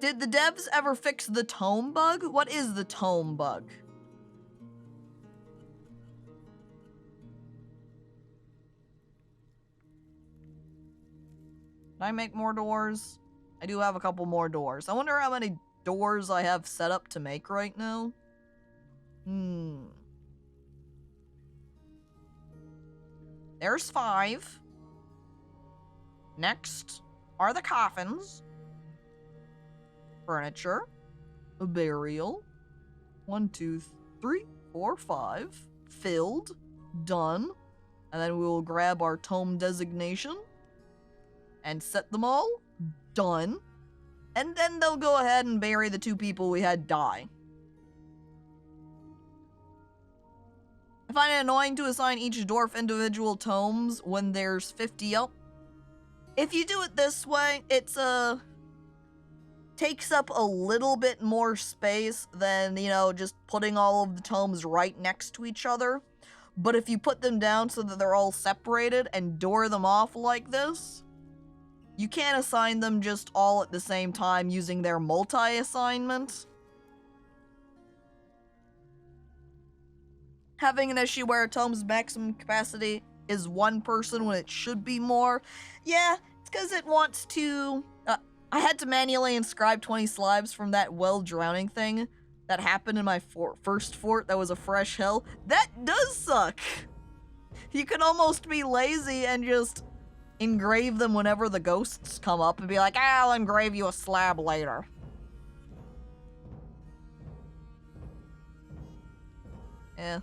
Did the devs ever fix the tome bug? What is the tome bug? Can I make more doors? I do have a couple more doors. I wonder how many doors I have set up to make right now. There's 5. Next are the coffins. Furniture. A burial. 1, 2, 3, 4, 5. Filled. Done. And then we will grab our tome designation and set them all. Done. And then they'll go ahead and bury the 2 people we had die. I find it annoying to assign each dwarf individual tomes when there's 50 up. If you do it this way, it's takes up a little bit more space than, you know, just putting all of the tomes right next to each other. But if you put them down so that they're all separated and door them off like this, You can't assign them just all at the same time using their multi-assignment. Having an issue where a tome's maximum capacity is one person when it should be more. Yeah, it's because it wants to... I had to manually inscribe 20 slabs from that well drowning thing that happened in my first fort that was a fresh hill. That does suck! You can almost be lazy and just engrave them whenever the ghosts come up and be like, I'll engrave you a slab later. Yeah.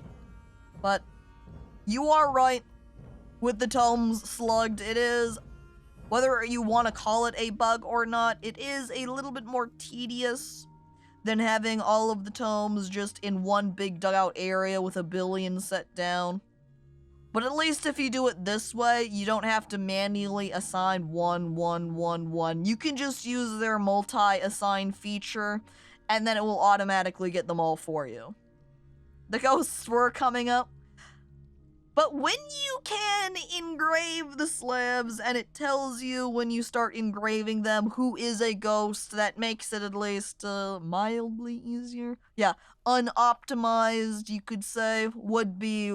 But you are right with the tomes slugged. It is, whether you want to call it a bug or not, it is a little bit more tedious than having all of the tomes just in one big dugout area with a billion set down. But at least if you do it this way, you don't have to manually assign 1, 1, 1, 1. You can just use their multi-assign feature, and then it will automatically get them all for you. The ghosts were coming up. But when you can engrave the slabs, and it tells you when you start engraving them who is a ghost, that makes it at least mildly easier. Yeah, unoptimized, you could say, would be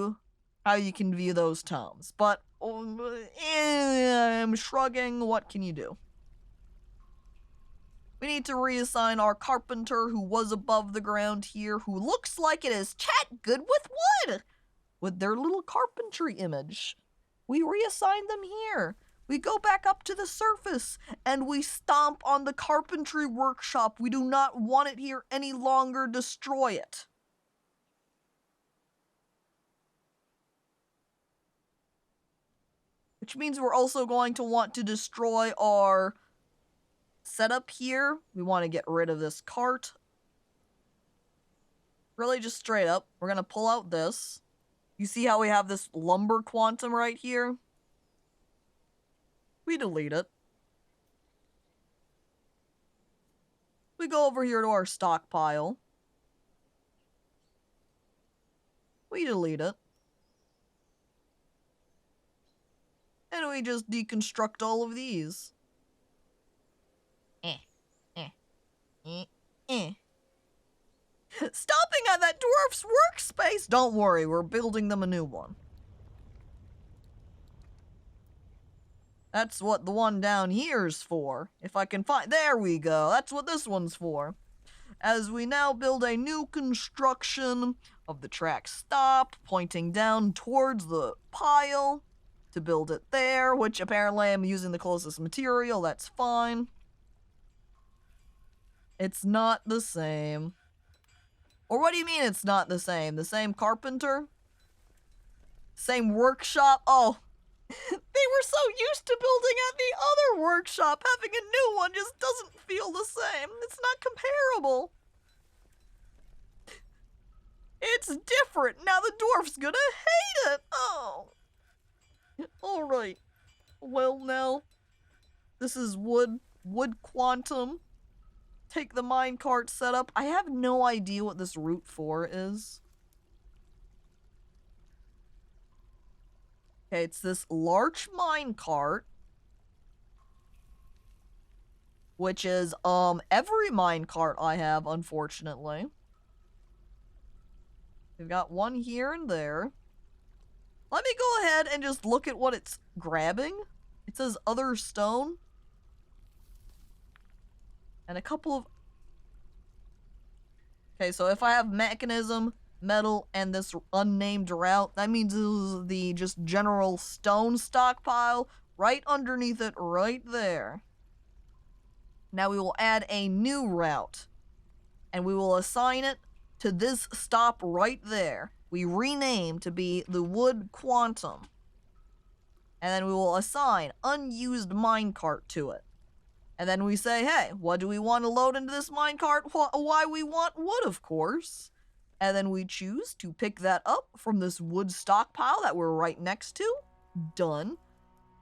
how you can view those tomes. But I'm shrugging, what can you do? We need to reassign our carpenter who was above the ground here, who looks like it is chat good with wood, with their little carpentry image. We reassign them here. We go back up to the surface, and we stomp on the carpentry workshop. We do not want it here any longer. Destroy it. Which means we're also going to want to destroy our setup here. We want to get rid of this cart. Really just straight up, we're going to pull out this. You see how we have this lumber quantum right here? We delete it. We go over here to our stockpile. We delete it. And we just deconstruct all of these. Stopping at that dwarf's workspace! Don't worry, we're building them a new one. That's what the one down here's for. If I can find... There we go. That's what this one's for. As we now build a new construction of the track stop, pointing down towards the pile to build it there, which apparently I'm using the closest material. That's fine. It's not the same. Or what do you mean it's not the same? The same carpenter? Same workshop? Oh, they were so used to building at the other workshop. Having a new one just doesn't feel the same. It's not comparable. It's different. Now the dwarf's gonna hate it. Oh. Alright. Well, now, this is wood quantum. Take the minecart setup. I have no idea what this route 4 is. Okay, it's this large minecart, which is every minecart I have, unfortunately. We've got one here and there. Let me go ahead and just look at what it's grabbing. It says other stone. And a couple of... Okay, so if I have mechanism, metal, and this unnamed route, that means this is the just general stone stockpile right underneath it, right there. Now we will add a new route, and we will assign it to this stop right there. We rename to be the wood quantum. And then we will assign unused minecart to it. And then we say, hey, what do we want to load into this minecart? Why we want wood, of course. And then we choose to pick that up from this wood stockpile that we're right next to. Done.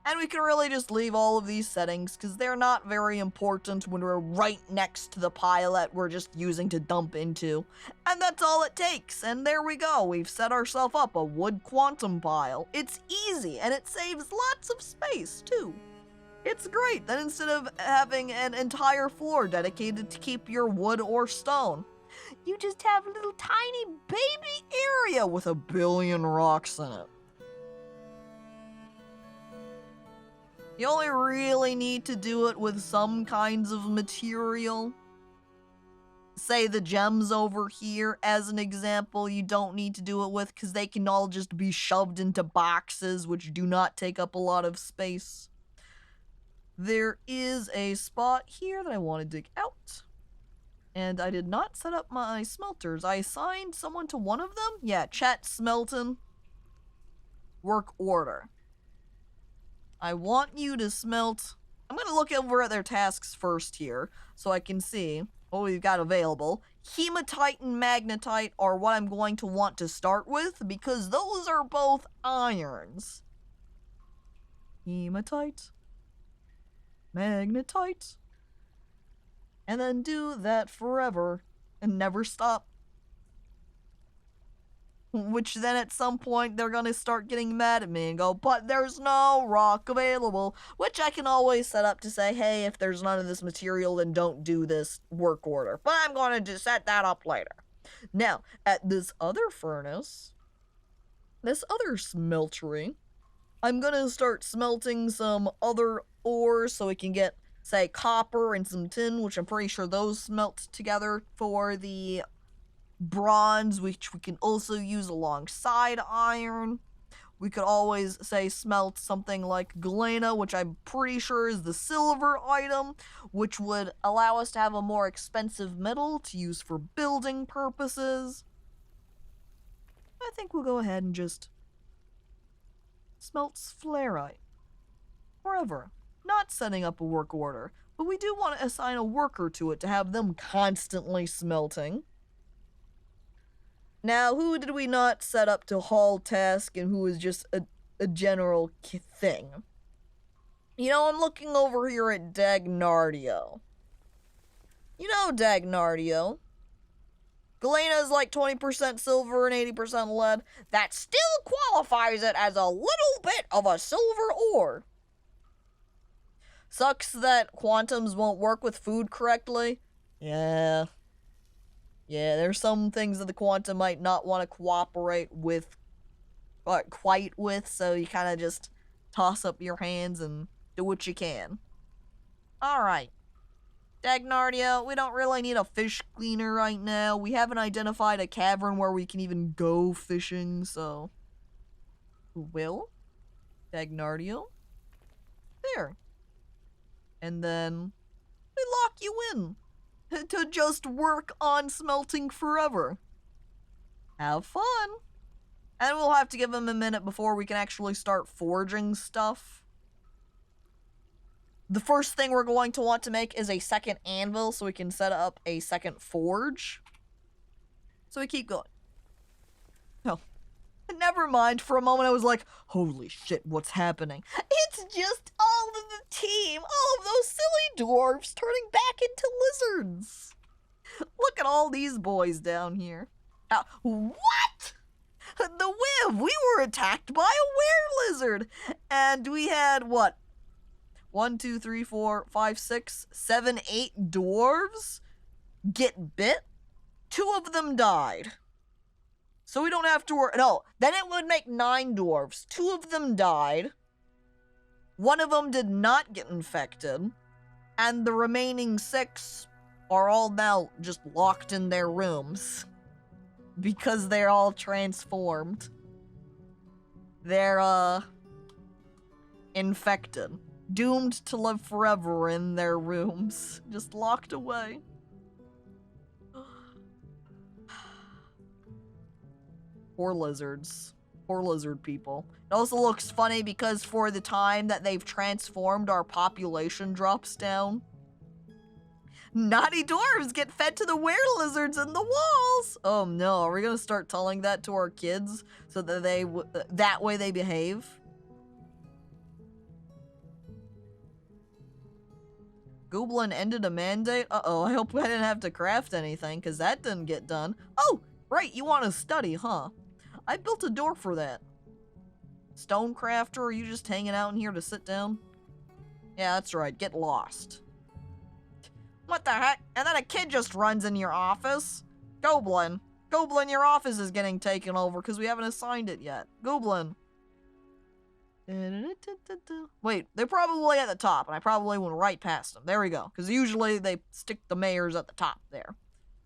And we can really just leave all of these settings because they're not very important when we're right next to the pile that we're just using to dump into. And that's all it takes. And there we go. We've set ourselves up a wood quantum pile. It's easy and it saves lots of space too. It's great. Then instead of having an entire floor dedicated to keep your wood or stone, you just have a little tiny baby area with a billion rocks in it. You only really need to do it with some kinds of material. Say the gems over here, as an example, you don't need to do it with because they can all just be shoved into boxes, which do not take up a lot of space. There is a spot here that I want to dig out. And I did not set up my smelters. I assigned someone to one of them. Yeah, Chet Smelton. Work order. I want you to smelt... I'm going to look over at their tasks first here, so I can see what we've got available. Hematite and magnetite are what I'm going to want to start with, because those are both irons. Hematite. Magnetite. And then do that forever and never stop. Which then at some point they're gonna start getting mad at me and go, but there's no rock available. Which I can always set up to say, hey, if there's none of this material, then don't do this work order. But I'm gonna just set that up later. Now, at this other furnace, this other smeltery, I'm gonna start smelting some other ores so we can get, say, copper and some tin, which I'm pretty sure those smelt together for the bronze, which we can also use alongside iron. We could always, say, smelt something like galena, which I'm pretty sure is the silver item, which would allow us to have a more expensive metal to use for building purposes. I think we'll go ahead and just smelt flarite forever. Not setting up a work order, but we do want to assign a worker to it to have them constantly smelting. Now, who did we not set up to haul task and who is just a general thing? You know, I'm looking over here at Dagnardio. You know Dagnardio. Galena is like 20% silver and 80% lead. That still qualifies it as a little bit of a silver ore. Sucks that quantums won't work with food correctly. Yeah, there's some things that the quantum might not want to cooperate with, quite with, so you kind of just toss up your hands and do what you can. Alright. Dagnardia, we don't really need a fish cleaner right now. We haven't identified a cavern where we can even go fishing, so... Will? Dagnardio? There. And then we lock you in to just work on smelting forever. Have fun. And we'll have to give him a minute before we can actually start forging stuff. The first thing we're going to want to make is a second anvil so we can set up a second forge. So we keep going. Oh, never mind. For a moment I was like, holy shit, what's happening? It's just all of the team, all of those silly dwarves turning back into lizards. Look at all these boys down here. What? The Wiv! We were attacked by a were-lizard! And we had, what? 1, 2, 3, 4, 5, 6, 7, 8 dwarves get bit? 2 of them died. So we don't have to worry. No, then it would make 9 dwarves. 2 of them died. 1 of them did not get infected. And the remaining 6 are all now just locked in their rooms. Because they're all transformed. They're, infected. Doomed to live forever in their rooms. Just locked away. Poor lizards. Poor lizard people. It also looks funny because for the time that they've transformed, our population drops down. Naughty dwarves get fed to the were-lizards in the walls! Oh no, are we gonna start telling that to our kids so that that way they behave? Goblin ended a mandate? Uh-oh, I hope I didn't have to craft anything, because that didn't get done. Oh, right, you want to study, huh? I built a door for that. Stonecrafter, are you just hanging out in here to sit down? Yeah, that's right. Get lost. What the heck? And then a kid just runs in your office? Goblin. Goblin, your office is getting taken over because we haven't assigned it yet. Goblin. Wait, they're probably at the top, and I probably went right past them. There we go. Because usually they stick the mayors at the top there.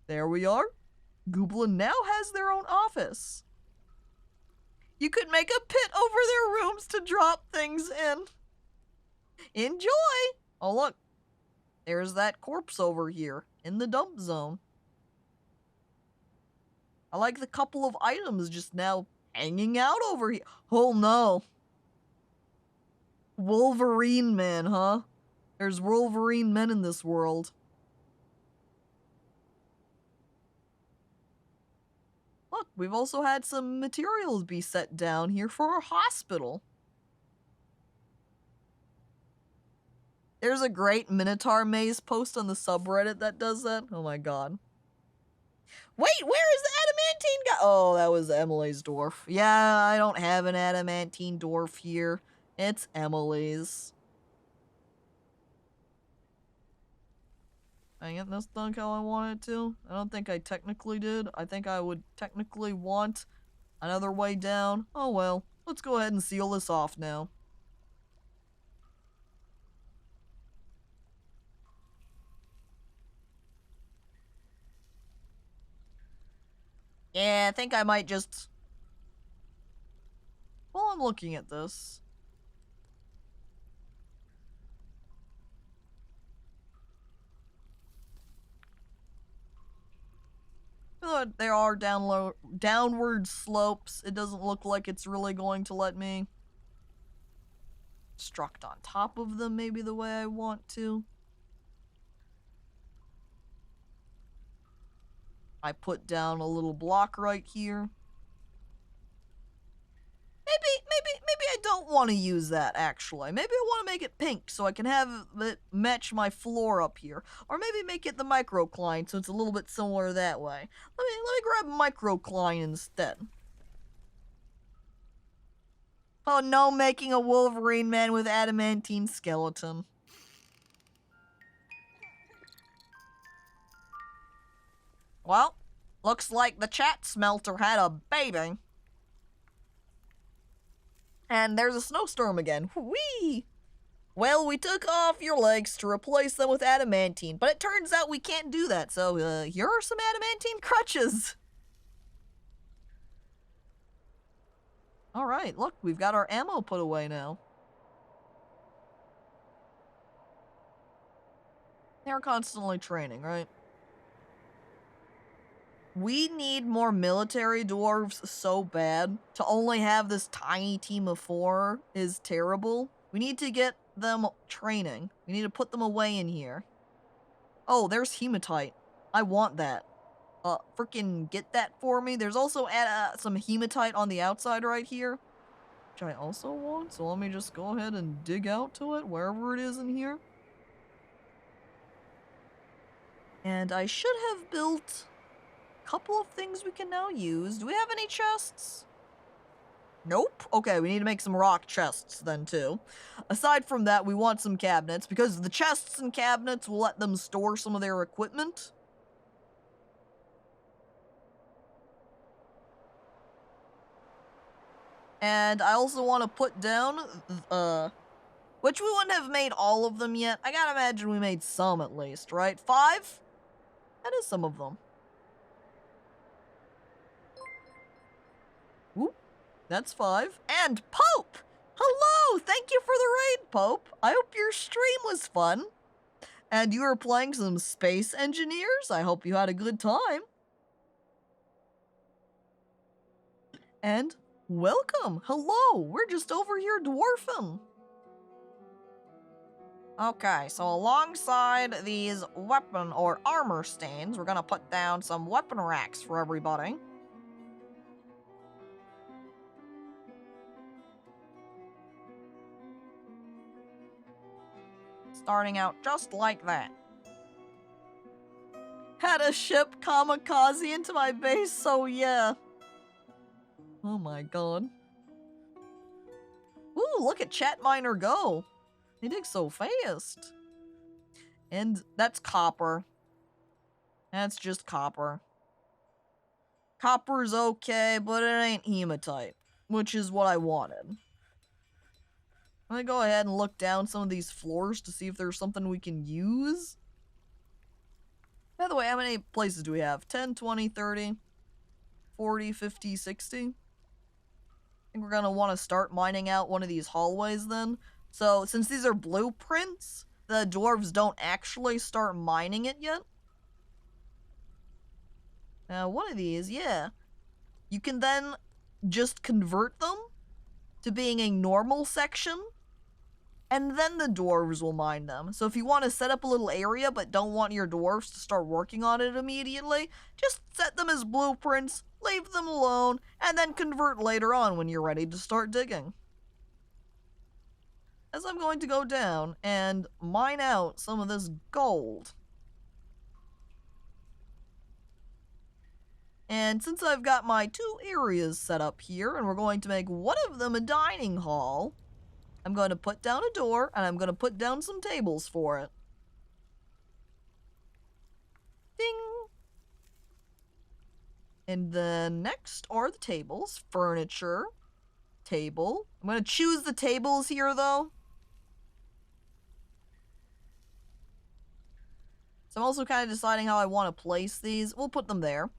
There we are. Goblin now has their own office. You could make a pit over their rooms to drop things in. Enjoy! Oh, look. There's that corpse over here in the dump zone. I like the couple of items just now hanging out over here. Oh, no. Wolverine men, huh? There's Wolverine men in this world. Look, we've also had some materials be set down here for our hospital. There's a great Minotaur Maze post on the subreddit that does that. Oh my god. Wait, where is the adamantine guy? Oh, that was Emily's dwarf. Yeah, I don't have an adamantine dwarf here. It's Emily's. I get this done how I wanted to. I don't think I technically did. I think I would technically want another way down. Oh well, let's go ahead and seal this off now. Yeah, I think I might just... While I'm looking at this... There are downward slopes. It doesn't look like it's really going to let me construct on top of them maybe the way I want to. I put down a little block right here. Maybe I don't want to use that, actually. Maybe I want to make it pink so I can have it match my floor up here. Or maybe make it the microcline so it's a little bit similar that way. Let me grab microcline instead. Oh no, making a Wolverine man with adamantine skeleton. Well, looks like the chat smelter had a baby. And there's a snowstorm again. Whee! Well, we took off your legs to replace them with adamantine, but it turns out we can't do that, so here are some adamantine crutches. Alright, look, we've got our ammo put away now. They're constantly training, right? We need more military dwarves so bad. To only have this tiny team of 4 is terrible. We need to get them training. We need to put them away in here. Oh, there's hematite. I want that. Freaking get that for me. There's also some hematite on the outside right here, which I also want. So let me just go ahead and dig out to it, wherever it is in here. And I should have built... couple of things we can now use. Do we have any chests? Nope. Okay, we need to make some rock chests then too. Aside from that, we want some cabinets because the chests and cabinets will let them store some of their equipment. And I also want to put down, which we wouldn't have made all of them yet. I gotta imagine we made some at least, right? 5? That is some of them. Whoop. That's 5. And Pope! Hello! Thank you for the raid, Pope. I hope your stream was fun. And you were playing some Space Engineers. I hope you had a good time. And welcome. Hello. We're just over here dwarfing. Okay, so alongside these weapon or armor stands, we're gonna put down some weapon racks for everybody. Starting out just like that. Had a ship kamikaze into my base, so yeah. Oh my god. Ooh, look at Chat Miner go. They dig so fast. And that's copper. That's just copper. Copper's okay, but it ain't hematite, which is what I wanted. I'm gonna go ahead and look down some of these floors to see if there's something we can use. By the way, how many places do we have? 10, 20, 30, 40, 50, 60? I think we're gonna want to start mining out one of these hallways then. So, since these are blueprints, the dwarves don't actually start mining it yet. Now, one of these, yeah. You can then just convert them to being a normal section, and then the dwarves will mine them. So if you want to set up a little area but don't want your dwarves to start working on it immediately, just set them as blueprints, leave them alone, and then convert later on when you're ready to start digging. As I'm going to go down and mine out some of this gold. And since I've got my 2 areas set up here, and we're going to make one of them a dining hall, I'm going to put down a door, and I'm going to put down some tables for it. Ding! And then next are the tables. Furniture. Table. I'm going to choose the tables here, though. So I'm also kind of deciding how I want to place these. We'll put them there.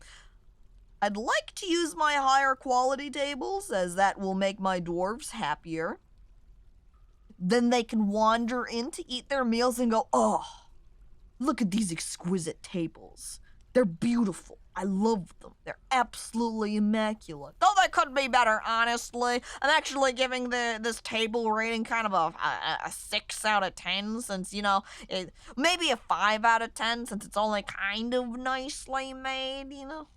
I'd like to use my higher quality tables, as that will make my dwarves happier. Then they can wander in to eat their meals and go, oh, look at these exquisite tables. They're beautiful. I love them. They're absolutely immaculate. Though they could be better, honestly. I'm actually giving this table rating kind of a 6 out of 10, since, you know, maybe a 5 out of 10, since it's only kind of nicely made, you know?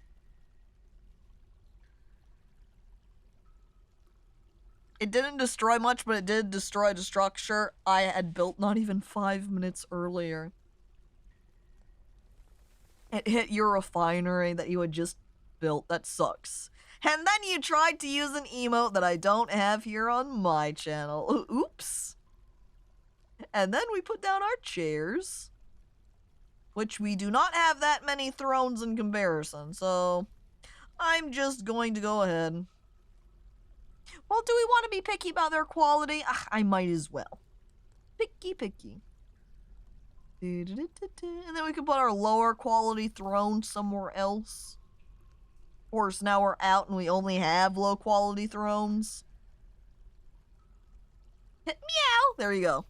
It didn't destroy much, but it did destroy the structure I had built not even 5 minutes earlier. It hit your refinery that you had just built. That sucks. And then you tried to use an emote that I don't have here on my channel. Oops. And then we put down our chairs, which we do not have that many thrones in comparison, so I'm just going to go ahead. Well, do we want to be picky about their quality? I might as well. Picky. And then we can put our lower quality throne somewhere else. Of course, now we're out and we only have low quality thrones. Meow! There you go.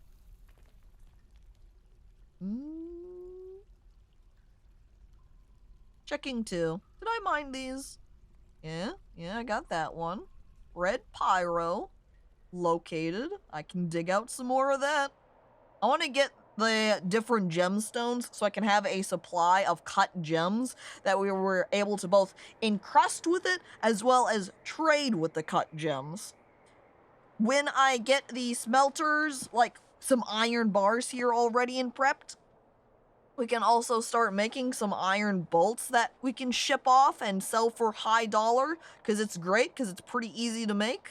Checking 2. Did I mine these? Yeah, I got that one. Red pyro. Located. I can dig out some more of that. I want to get the different gemstones so I can have a supply of cut gems that we were able to both encrust with it as well as trade with the cut gems. When I get the smelters, like some iron bars here already and prepped, we can also start making some iron bolts that we can ship off and sell for high dollar, because it's great, because it's pretty easy to make.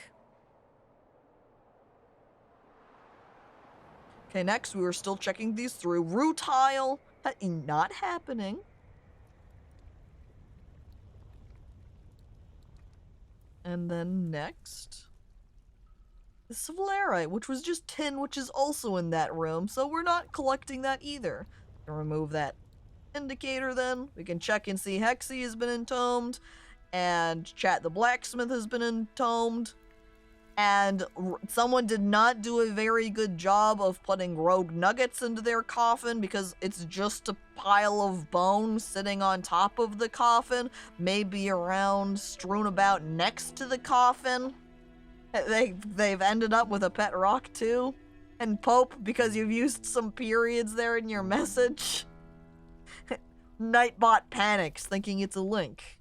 Okay, next we were still checking these through. Rutile, not happening. And then next, the Svalerite, which was just tin, which is also in that room, so we're not collecting that either. Remove that indicator then. We can check and see Hexy has been entombed, and Chat the Blacksmith has been entombed, and someone did not do a very good job of putting rogue nuggets into their coffin, because it's just a pile of bones sitting on top of the coffin, maybe around, strewn about next to the coffin. They've ended up with a pet rock too. And Pope, because you've used some periods there in your message. Nightbot panics, thinking it's a link.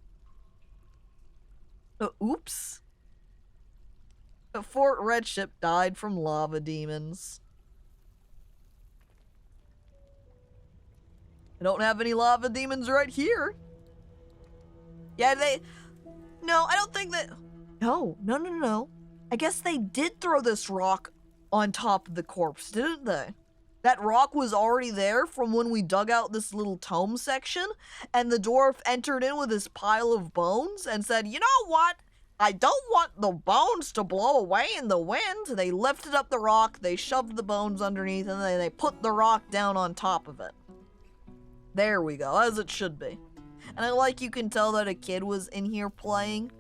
Oops. Fort Redship died from lava demons. I don't have any lava demons right here. Yeah, No, I don't think that... No. I guess they did throw this rock on top of the corpse, didn't they? That rock was already there from when we dug out this little tome section, and the dwarf entered in with this pile of bones and said, you know what? I don't want the bones to blow away in the wind. They lifted up the rock, they shoved the bones underneath, and then they put the rock down on top of it. There we go, as it should be. And I like you can tell that a kid was in here playing,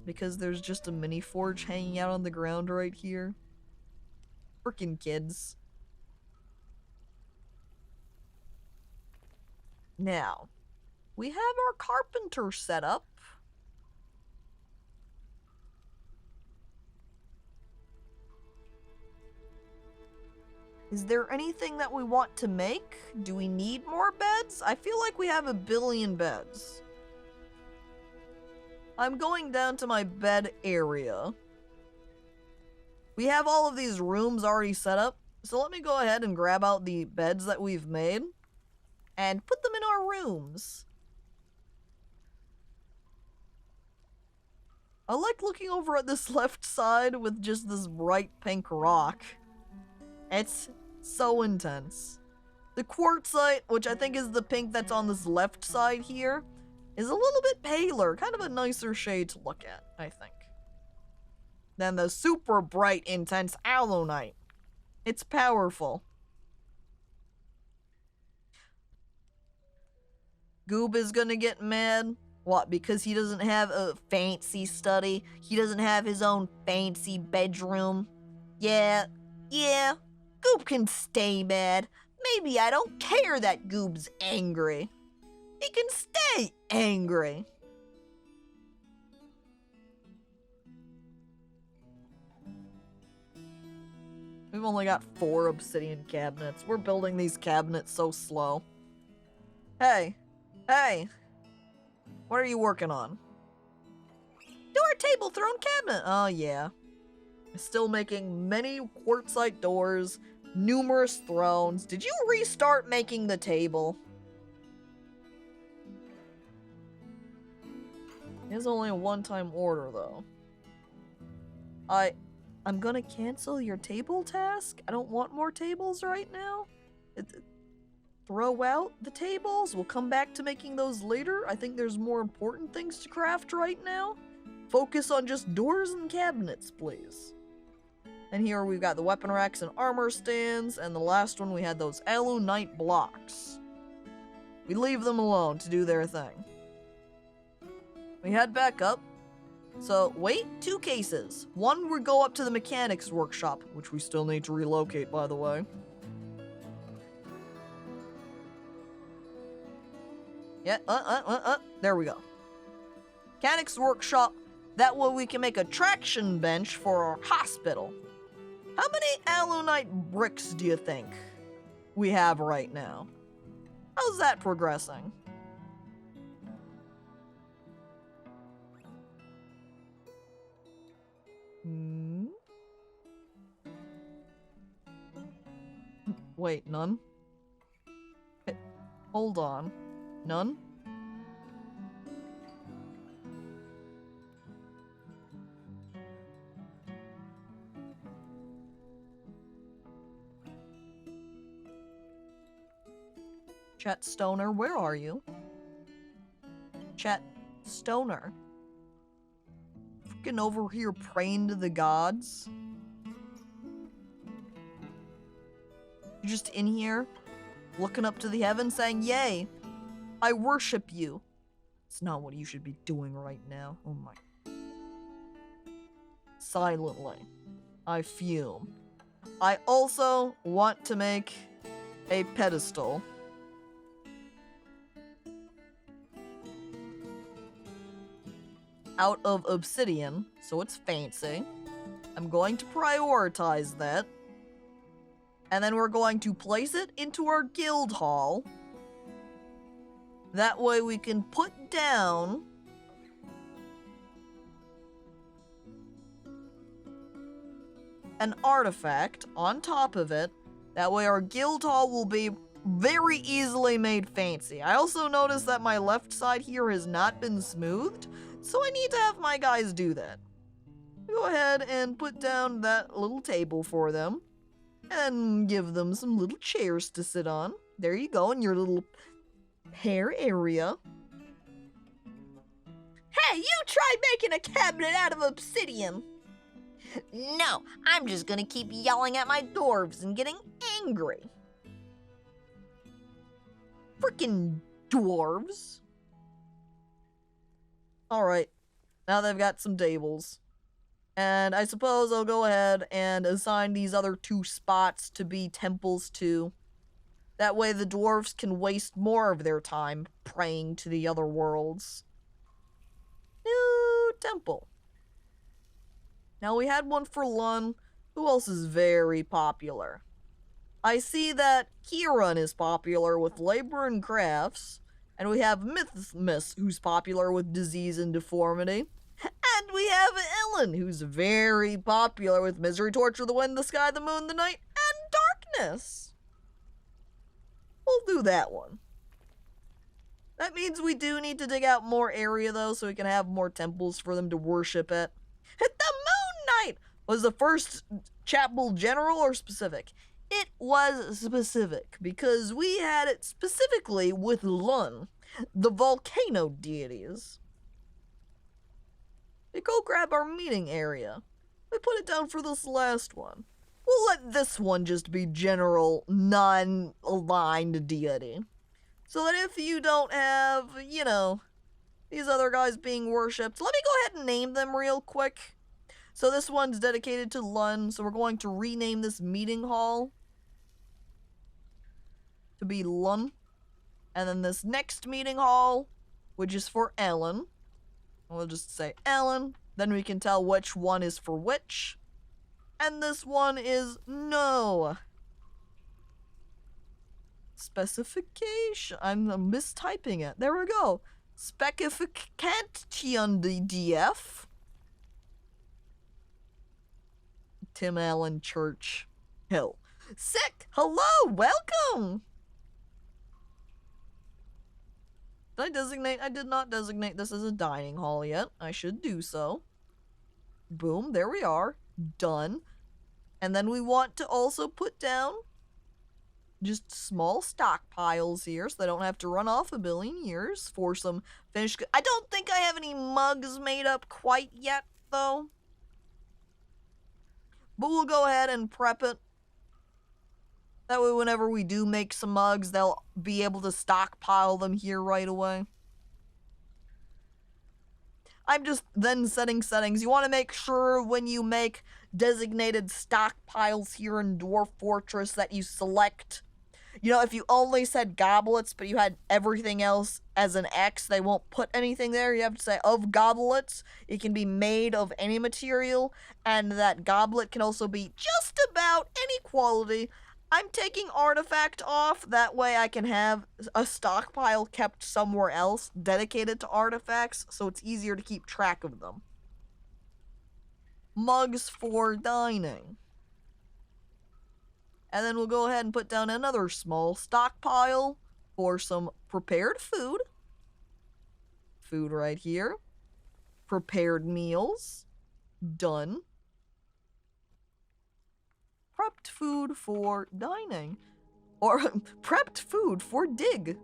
because there's just a mini forge hanging out on the ground right here. Frickin' kids. Now, we have our carpenter set up. Is there anything that we want to make? Do we need more beds? I feel like we have 1 billion beds. I'm going down to my bed area. We have all of these rooms already set up, so let me go ahead and grab out the beds that we've made and put them in our rooms. I like looking over at this left side with just this bright pink rock. It's so intense. The quartzite, which I think is the pink that's on this left side here, is a little bit paler, kind of a nicer shade to look at, I think, than the super bright, intense alunite. It's powerful. Goob is gonna get mad. What, because he doesn't have a fancy study? He doesn't have his own fancy bedroom? Yeah. Goob can stay mad. Maybe I don't care that Goob's angry. He can stay angry. We've only got 4 obsidian cabinets. We're building these cabinets so slow. Hey. What are you working on? Door table throne cabinet. Oh yeah. Still making many quartzite doors, numerous thrones. Did you restart making the table? It is only a one-time order though. I'm gonna cancel your table task. I don't want more tables right now. Throw out the tables. We'll come back to making those later. I think there's more important things to craft right now. Focus on just doors and cabinets, please. And here we've got the weapon racks and armor stands, and the last one we had those alunite blocks. We leave them alone to do their thing. We head back up. So, wait, 2 cases. One, we go up to the mechanics workshop, which we still need to relocate, by the way. Yeah, there we go. Mechanics workshop. That way we can make a traction bench for our hospital. How many alunite bricks do you think we have right now? How's that progressing? Wait, none? Hold on. None? Chet Stoner, where are you? Chet Stoner. Freaking over here praying to the gods. You're just in here, looking up to the heavens saying, yay, I worship you. It's not what you should be doing right now. Oh my. Silently. I fume. I also want to make a pedestal. Out of obsidian, so it's fancy. I'm going to prioritize that. And then we're going to place it into our guild hall. That way we can put down an artifact on top of it. That way our guild hall will be very easily made fancy. I also noticed that my left side here has not been smoothed, so I need to have my guys do that. Go ahead and put down that little table for them. And give them some little chairs to sit on. There you go, in your little pair area. Hey, you try making a cabinet out of obsidian! No, I'm just gonna keep yelling at my dwarves and getting angry. Frickin' dwarves. Alright, now they've got some tables. And I suppose I'll go ahead and assign these other 2 spots to be temples too. That way the dwarves can waste more of their time praying to the other worlds. New temple. Now we had one for Lun. Who else is very popular? I see that Kieran is popular with labor and crafts. And we have Mythmas, who's popular with disease and deformity. And we have Ellen, who's very popular with misery, torture, the wind, the sky, the moon, the night, and darkness. We'll do that one. That means we do need to dig out more area, though, so we can have more temples for them to worship at. The Moon Knight was the first chapel general or specific? It was specific, because we had it specifically with Lun, the volcano deities. We go grab our meeting area. We put it down for this last one. We'll let this one just be general, non-aligned deity. So that if you don't have, you know, these other guys being worshipped, let me go ahead and name them real quick. So this one's dedicated to Lun, so we're going to rename this meeting hall to be Lun. And then this next meeting hall, which is for Ellen. We'll just say Ellen, then we can tell which one is for which. And this one is no. Specification. I'm mistyping it. There we go. Specification DF. Tim Allen Church Hill. Sick! Hello! Welcome! Did I designate? I did not designate this as a dining hall yet. I should do so. Boom, there we are. Done. And then we want to also put down just small stockpiles here so they don't have to run off a billion years for some finished goods. I don't think I have any mugs made up quite yet, though. But we'll go ahead and prep it. That way whenever we do make some mugs, they'll be able to stockpile them here right away. I'm just then setting settings. You want to make sure when you make designated stockpiles here in Dwarf Fortress that you select. You know, if you only said goblets, but you had everything else as an X, they won't put anything there. You have to say of goblets. It can be made of any material, and that goblet can also be just about any quality. I'm taking artifact off, that way I can have a stockpile kept somewhere else dedicated to artifacts, so it's easier to keep track of them. Mugs for dining. And then we'll go ahead and put down another small stockpile for some prepared food. Food right here. Prepared meals. Done. Prepped food for dining. Or prepped food for dig.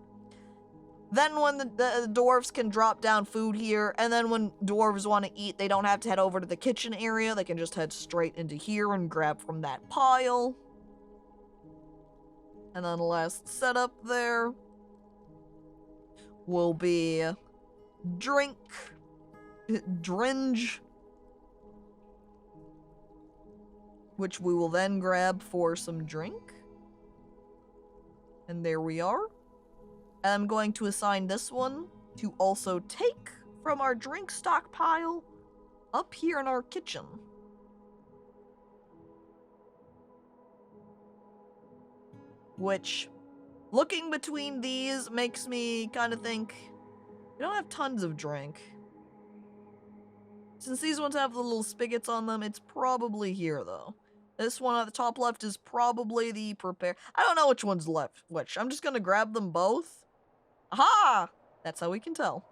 Then when the dwarves can drop down food here, and then when dwarves want to eat, they don't have to head over to the kitchen area. They can just head straight into here and grab from that pile. And then the last setup there will be dringe, which we will then grab for some drink. And there we are. And I'm going to assign this one to also take from our drink stockpile up here in our kitchen. Which, looking between these makes me kind of think, we don't have tons of drink. Since these ones have the little spigots on them, it's probably here though. This one at the top left is probably the prepare. I don't know which one's left which. I'm just gonna grab them both. Aha! That's how we can tell.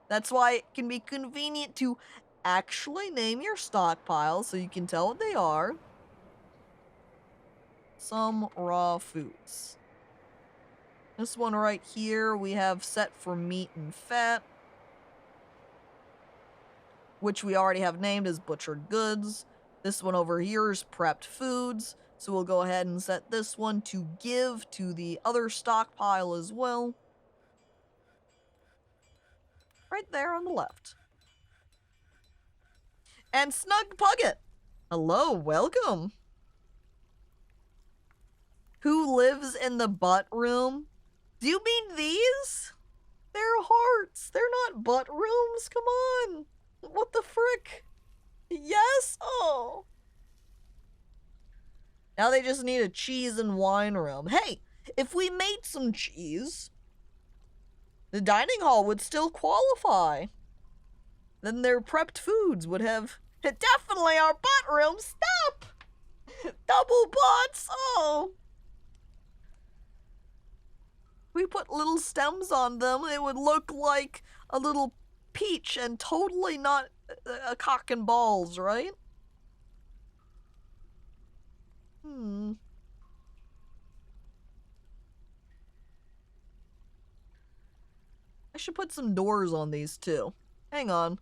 That's why it can be convenient to actually name your stockpile so you can tell what they are. some raw foods. This one right here we have set for meat and fat, which we already have named as butchered goods. This one over here is prepped foods, so we'll go ahead and set this one to give to the other stockpile as well. Right there on the left. And Snug Pugget! Hello, welcome! Who lives in the butt room? Do you mean these? They're hearts. They're not butt rooms. Come on. What the frick? Yes? Oh. Now they just need a cheese and wine room. Hey, if we made some cheese, the dining hall would still qualify. Then their prepped foods would have... Definitely our butt room. Stop! Double butts. Oh. We put little stems on them, it would look like a little peach and totally not a cock and balls, right? I should put some doors on these too. Hang on.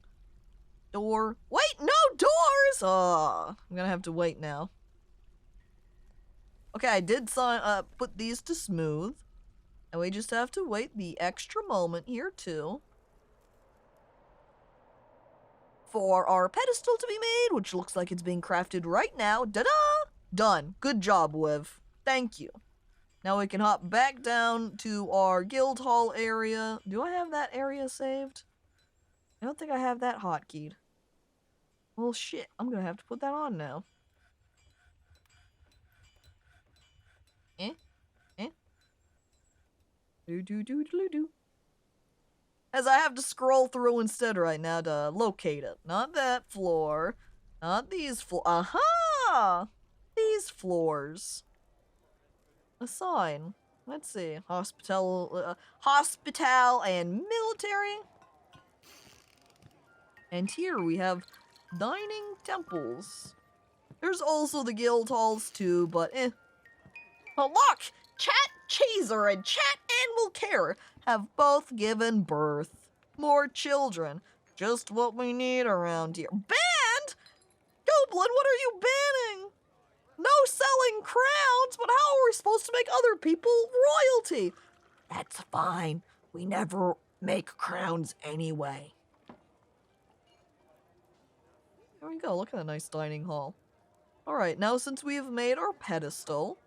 Door. Wait, no doors! Oh, I'm gonna have to wait now. Okay, I did put these to smooth. And we just have to wait the extra moment here, too, for our pedestal to be made, which looks like it's being crafted right now. Da-da! Done. Good job, Wiv. Thank you. Now we can hop back down to our guild hall area. Do I have that area saved? I don't think I have that hotkeyed. Well, shit. I'm gonna have to put that on now. Do. As I have to scroll through instead right now to locate it. Not that floor. Not these floors. Aha! These floors. A sign. Let's see. Hospital and military. And here we have dining temples. There's also the guild halls too, but eh. Oh, look! Chat Chaser and Chat Animal Care have both given birth. More children. Just what we need around here. Banned? Goblin, what are you banning? No selling crowns, but how are we supposed to make other people royalty? That's fine. We never make crowns anyway. There we go. Look at that nice dining hall. Alright, now since we have made our pedestal,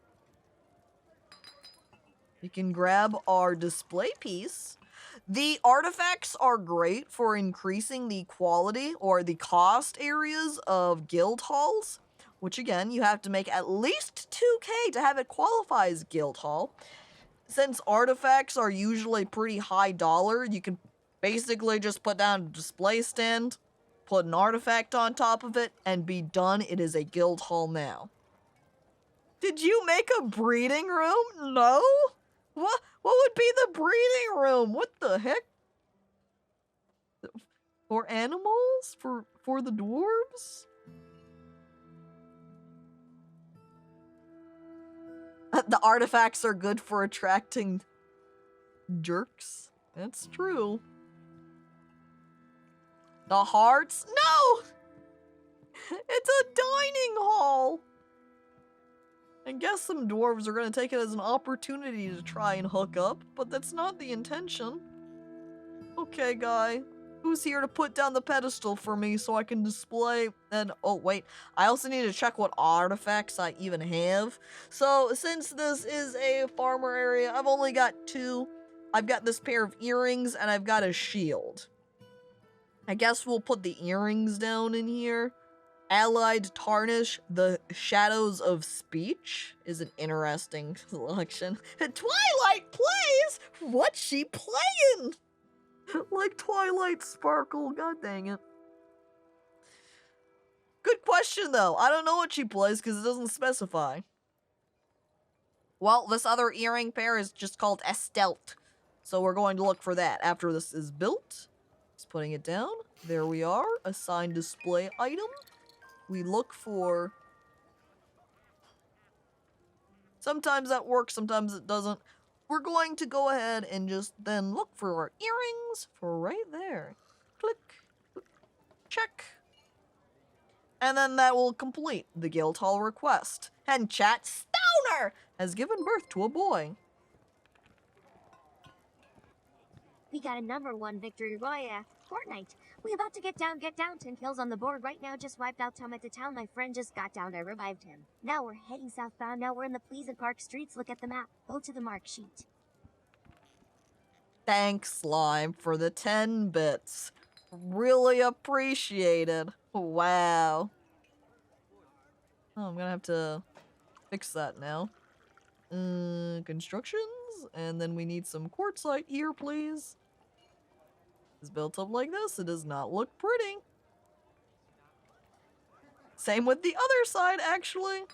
we can grab our display piece. The artifacts are great for increasing the quality or the cost areas of guild halls, which again, you have to make at least 2K to have it qualify as guild hall. Since artifacts are usually pretty high dollar, you can basically just put down a display stand, put an artifact on top of it, and be done. It is a guild hall now. Did you make a breeding room? No? What would be the breeding room? What the heck? For animals? For the dwarves? The artifacts are good for attracting jerks. That's true. The hearts? No! It's a dining hall! I guess some dwarves are gonna take it as an opportunity to try and hook up, but that's not the intention. Okay, guy. Who's here to put down the pedestal for me so I can display and... Oh, wait. I also need to check what artifacts I even have. So, since this is a farmer area, I've only got 2. I've got this pair of earrings, and I've got a shield. I guess we'll put the earrings down in here. Allied Tarnish, the Shadows of Speech is an interesting selection. Twilight plays? What's she playing? Like Twilight Sparkle, god dang it. Good question though, I don't know what she plays because it doesn't specify. Well, this other earring pair is just called Estelt, so we're going to look for that after this is built. Just putting it down, there we are, assign display item. We look for Sometimes that works, sometimes it doesn't. We're going to go ahead and just then look for our earrings for right there. Click. Check. And then that will complete the Guildhall request. And chat Stoner has given birth to a boy. We got a #1 victory royale. Fortnite. We about to get down. 10 kills on the board right now. Just wiped out Tom at the town. My friend just got down. I revived him. Now we're heading southbound. Now we're in the Pleasant Park streets. Look at the map. Go to the mark sheet. Thanks, Slime, for the 10 bits. Really appreciated. Wow. Oh, I'm gonna have to fix that now. Constructions? And then we need some quartzite here, please. It's built up like this. It does not look pretty. Same with the other side, actually.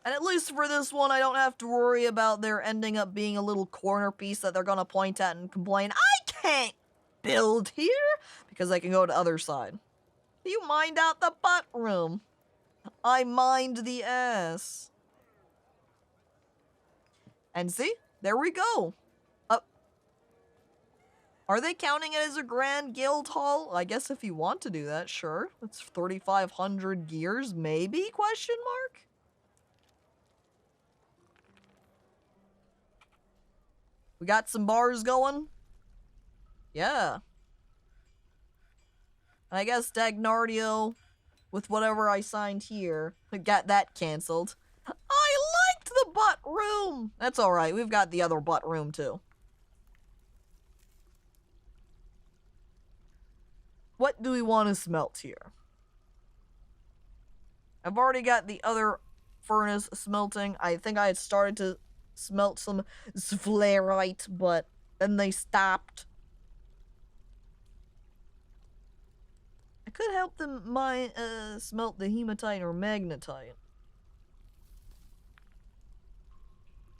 And at least for this one, I don't have to worry about there ending up being a little corner piece that they're gonna point at and complain, I can't build here, because I can go to the other side. You mined out the butt room. I mined the ass. And see, there we go. Are they counting it as a grand guild hall? I guess if you want to do that, sure. That's 3,500 gears, maybe? Question mark? We got some bars going? Yeah. I guess Dagnardio, with whatever I signed here, got that cancelled. I liked the butt room! That's alright, we've got the other butt room too. What do we want to smelt here? I've already got the other furnace smelting. I think I had started to smelt some sphalerite, but then they stopped. I could help them smelt the hematite or magnetite.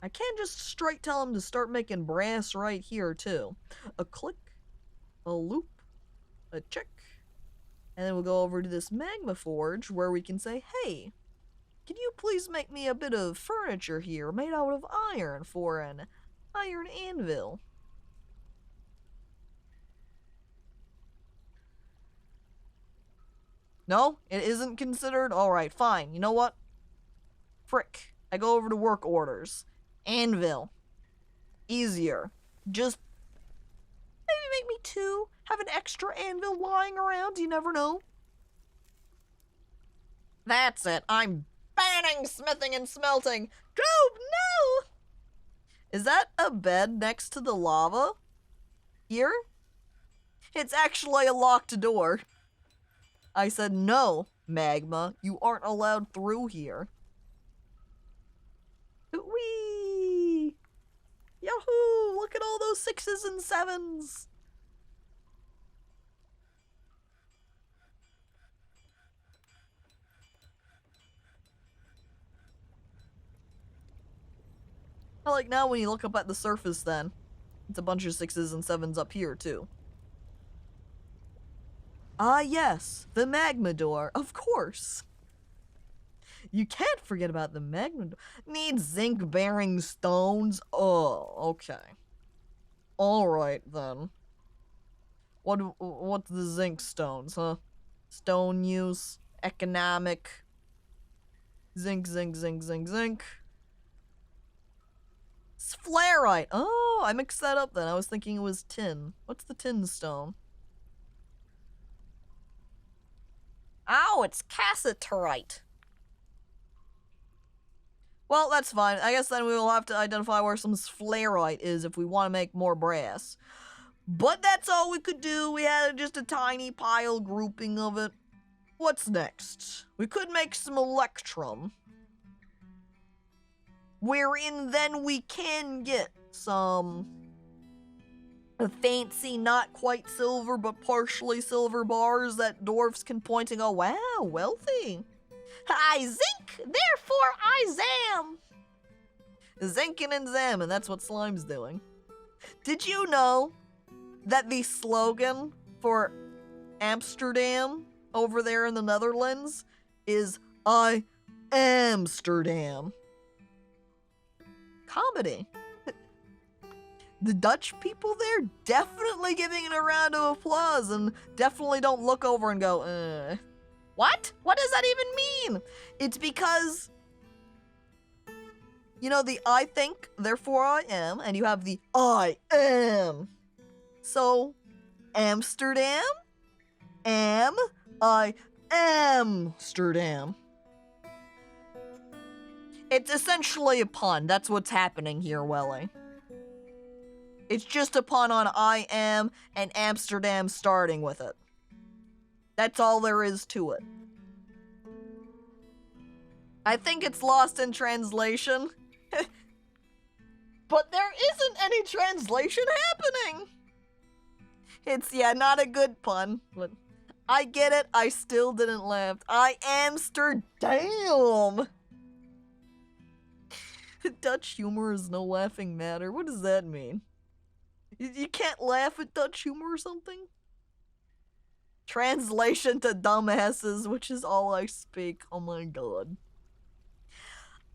I can't just straight tell them to start making brass right here, too. A click, a loop, a check, and then we'll go over to this magma forge where we can say, hey, can you please make me a bit of furniture here made out of iron for an iron anvil? No, it isn't considered? Alright, fine. You know what? Frick. I go over to work orders. Anvil. Easier. Just maybe make me 2. Have an extra anvil lying around, you never know. That's it. I'm banning smithing and smelting. Goob, no! Is that a bed next to the lava? Here? It's actually a locked door. I said, no, magma. You aren't allowed through here. Whee! Yahoo! Look at all those 6s and 7s. I like now when you look up at the surface then. It's a bunch of 6s and 7s up here too. Ah yes, the magma door, of course. You can't forget about the magma door. Need zinc bearing stones? Oh, okay. Alright then. What's the zinc stones, huh? Stone use, economic. Zinc. Sphalerite. Oh, I mixed that up then. I was thinking it was tin. What's the tin stone? Oh, it's cassiterite. Well, that's fine. I guess then we will have to identify where some sphalerite is if we want to make more brass. But that's all we could do. We had just a tiny pile grouping of it. What's next? We could make some electrum. Wherein then we can get some fancy, not quite silver, but partially silver bars that dwarfs can point and go, wow, wealthy. I zinc, therefore I zam. Zinkin' and zamming, that's what Slime's doing. Did you know that the slogan for Amsterdam over there in the Netherlands is I Amsterdam. Comedy. The Dutch people there definitely giving it a round of applause and definitely don't look over and go, what? What does that even mean? It's because, you know, the I think, therefore I am, and you have the I am. So, Amsterdam, I Amsterdam. It's essentially a pun. That's what's happening here, Welly. It's just a pun on I am and Amsterdam starting with it. That's all there is to it. I think it's lost in translation. But there isn't any translation happening. It's, yeah, not a good pun. But I get it. I still didn't laugh. I Amsterdam. Dutch humor is no laughing matter. What does that mean? You can't laugh at Dutch humor or something? Translation to dumbasses, which is all I speak. Oh my god.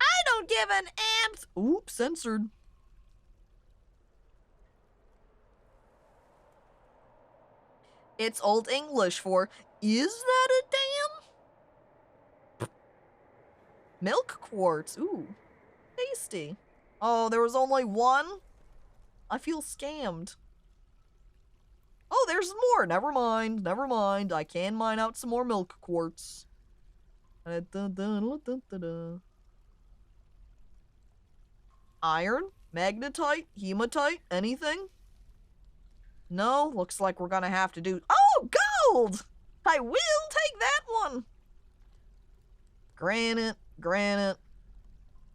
I don't give an amps. Oops, censored. It's Old English for, is that a damn? Milk quarts. Ooh, tasty. Oh, there was only one? I feel scammed. Oh, there's more. Never mind. Never mind. I can mine out some more milk quarts. Iron? Magnetite? Hematite? Anything? No? Looks like we're gonna have to do... Oh, gold! I will take that one! Granite. Granite.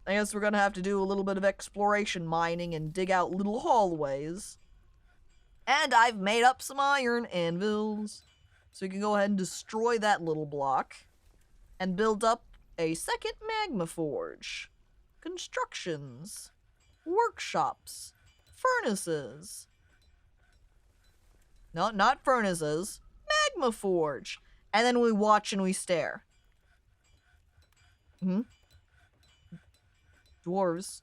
I guess we're gonna have to do a little bit of exploration mining and dig out little hallways. And I've made up some iron anvils. So we can go ahead and destroy that little block. And build up a second magma forge. Constructions. Workshops. Furnaces. No, not furnaces. Magma forge. And then we watch and we stare. Dwarves.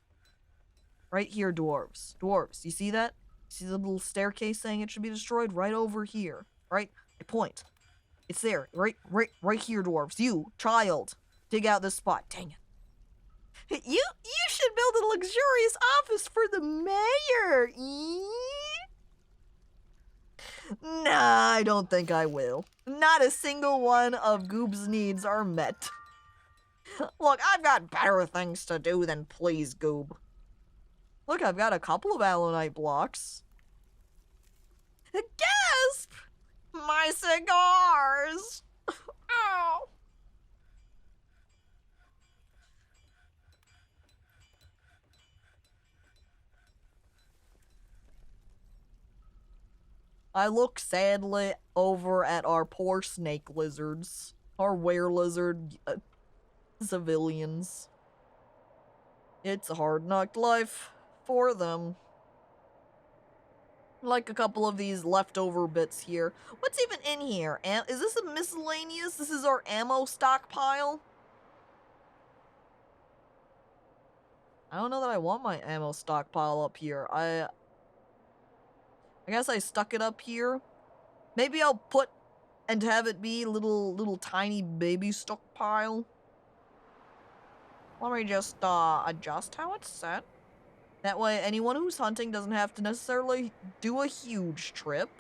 Right here, dwarves. Dwarves. You see that? See the little staircase saying it should be destroyed? Right over here. Right? I point. It's there. Right here, dwarves. You, child. Dig out this spot. Dang it. You should build a luxurious office for the mayor. Nah, I don't think I will. Not a single one of Goob's needs are met. Look, I've got better things to do than please Goob. Look, I've got a couple of alunite blocks. Gasp! My cigars! Ow! I look sadly over at our poor snake lizards. Our were-lizard civilians. It's a hard-knocked life for them. Like a couple of these leftover bits here. What's even in here? Is this a miscellaneous? This is our ammo stockpile? I don't know that I want my ammo stockpile up here. I guess I stuck it up here. Maybe I'll put and have it be little tiny baby stockpile. Let me just adjust how it's set. That way anyone who's hunting doesn't have to necessarily do a huge trip.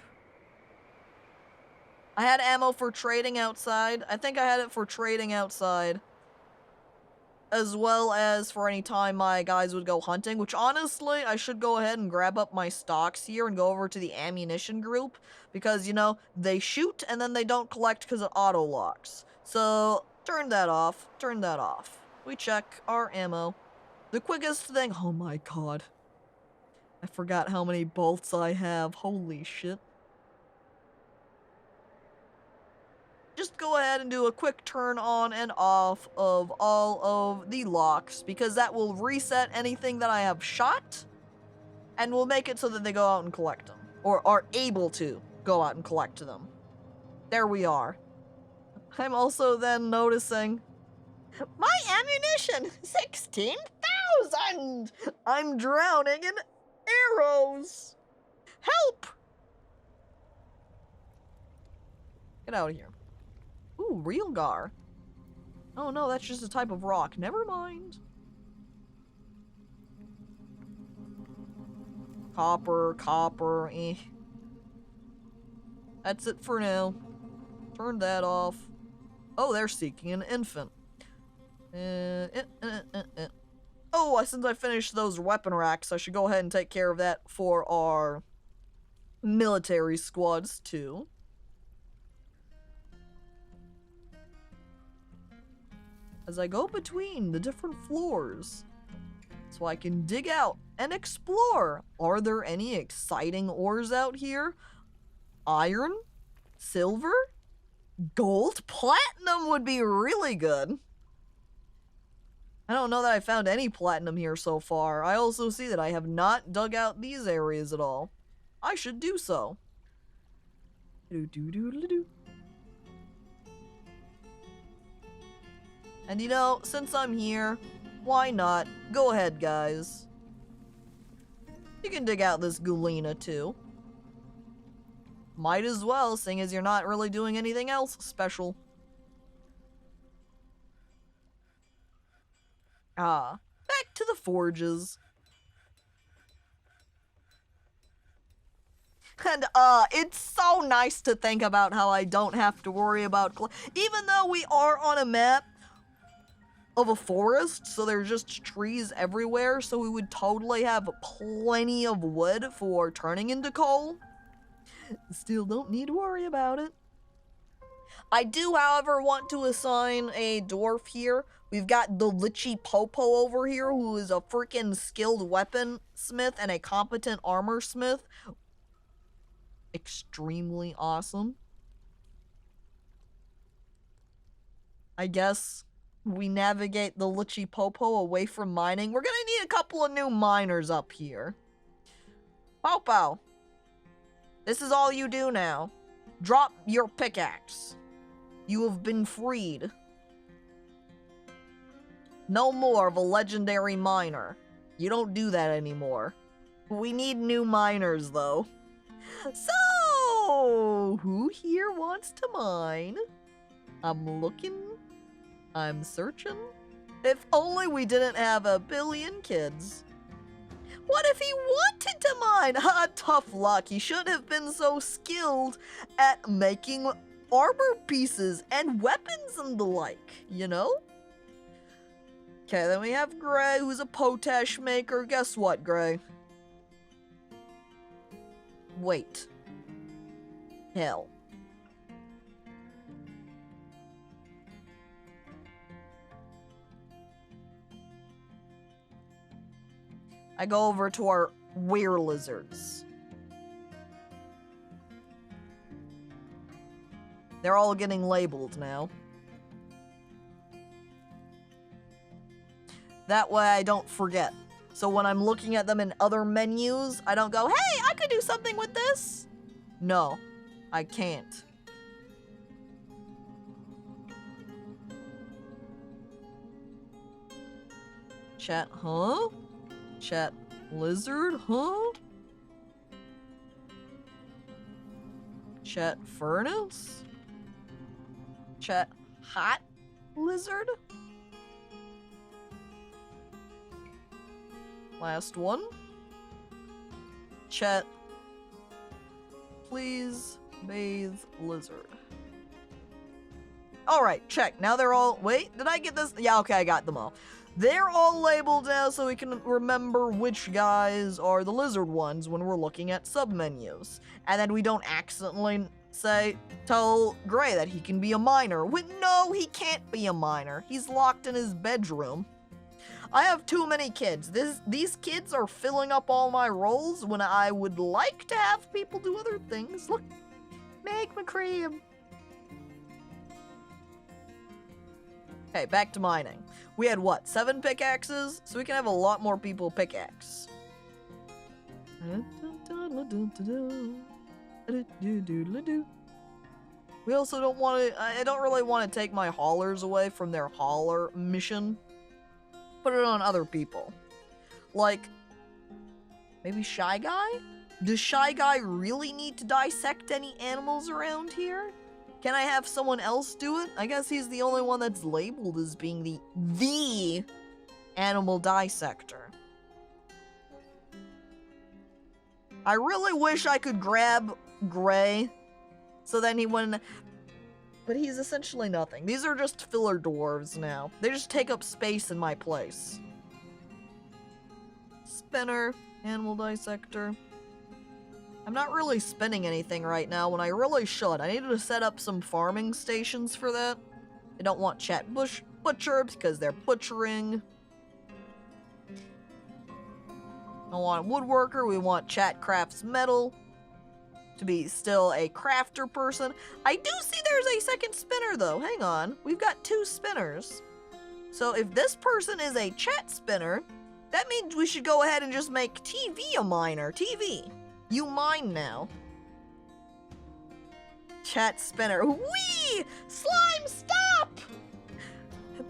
I had ammo for trading outside. I think I had it for trading outside. As well as for any time my guys would go hunting, which honestly, I should go ahead and grab up my stocks here and go over to the ammunition group. Because, you know, they shoot and then they don't collect because it auto-locks. So, turn that off. Turn that off. We check our ammo. The quickest thing... Oh my god. I forgot how many bolts I have. Holy shit. Just go ahead and do a quick turn on and off of all of the locks, because that will reset anything that I have shot, and will make it so that they go out and collect them, or are able to go out and collect them. There we are. I'm also then noticing My ammunition! 16,000! I'm drowning in arrows! Help! Get out of here. Ooh, real gar. Oh no, that's just a type of rock. Never mind. Copper, eh. That's it for now. Turn that off. Oh, they're seeking an infant. Oh, since I finished those weapon racks, I should go ahead and take care of that for our military squads, too. As I go between the different floors, so I can dig out and explore. Are there any exciting ores out here? Iron? Silver? Gold? Platinum would be really good. I don't know that I found any platinum here so far. I also see that I have not dug out these areas at all. I should do so. And you know, since I'm here, why not? Go ahead, guys. You can dig out this Galena too. Might as well, seeing as you're not really doing anything else special. Back to the forges. And, it's so nice to think about how I don't have to worry about... Even though we are on a map of a forest, so there's just trees everywhere, so we would totally have plenty of wood for turning into coal. Still don't need to worry about it. I do, however, want to assign a dwarf here. We've got the Lichy Popo over here, who is a freaking skilled weaponsmith and a competent armor smith. Extremely awesome. I guess we navigate the Lichy Popo away from mining. We're gonna need a couple of new miners up here. Popo, this is all you do now. Drop your pickaxe. You have been freed. No more of a legendary miner. You don't do that anymore. We need new miners, though. So, who here wants to mine? I'm looking. I'm searching. If only we didn't have a billion kids. What if he wanted to mine? Ha, tough luck. He should have been so skilled at making armor pieces and weapons and the like, you know? Okay, then we have Gray, who's a potash maker. Guess what, Gray? Wait. Hell. I go over to our were lizards. They're all getting labeled now. That way I don't forget. So when I'm looking at them in other menus, I don't go, hey, I could do something with this. No, I can't. Chat, huh? Chat, lizard, huh? Chat, furnace? Chat, hot lizard? Last one. Chat, please bathe lizard. Alright, check. Now they're all... Wait, did I get this? Yeah, okay, I got them all. They're all labeled now so we can remember which guys are the lizard ones when we're looking at submenus. And then we don't accidentally tell Gray that he can be a miner. No, he can't be a miner. He's locked in his bedroom. I have too many kids. These kids are filling up all my roles when I would like to have people do other things. Look, make my cream. Okay, back to mining. We had what, 7 pickaxes? So we can have a lot more people pickaxe. We also don't want to, I don't really want to take my haulers away from their hauler mission. Put it on other people. Like, maybe Shy Guy? Does Shy Guy really need to dissect any animals around here? Can I have someone else do it? I guess he's the only one that's labeled as being the animal dissector. I really wish I could grab Gray so then he wouldn't, but he's essentially nothing. These are just filler dwarves now. They just take up space in my place. Spinner, animal dissector. I'm not really spinning anything right now when I really should. I needed to set up some farming stations for that. I don't want chat butcher because they're butchering. I want a woodworker. We want chat crafts metal to be still a crafter person. I do see there's a second spinner though. Hang on. We've got 2 spinners. So if this person is a chat spinner, that means we should go ahead and just make TV a miner. TV. You mine now. Chat spinner. Whee! Slime, stop!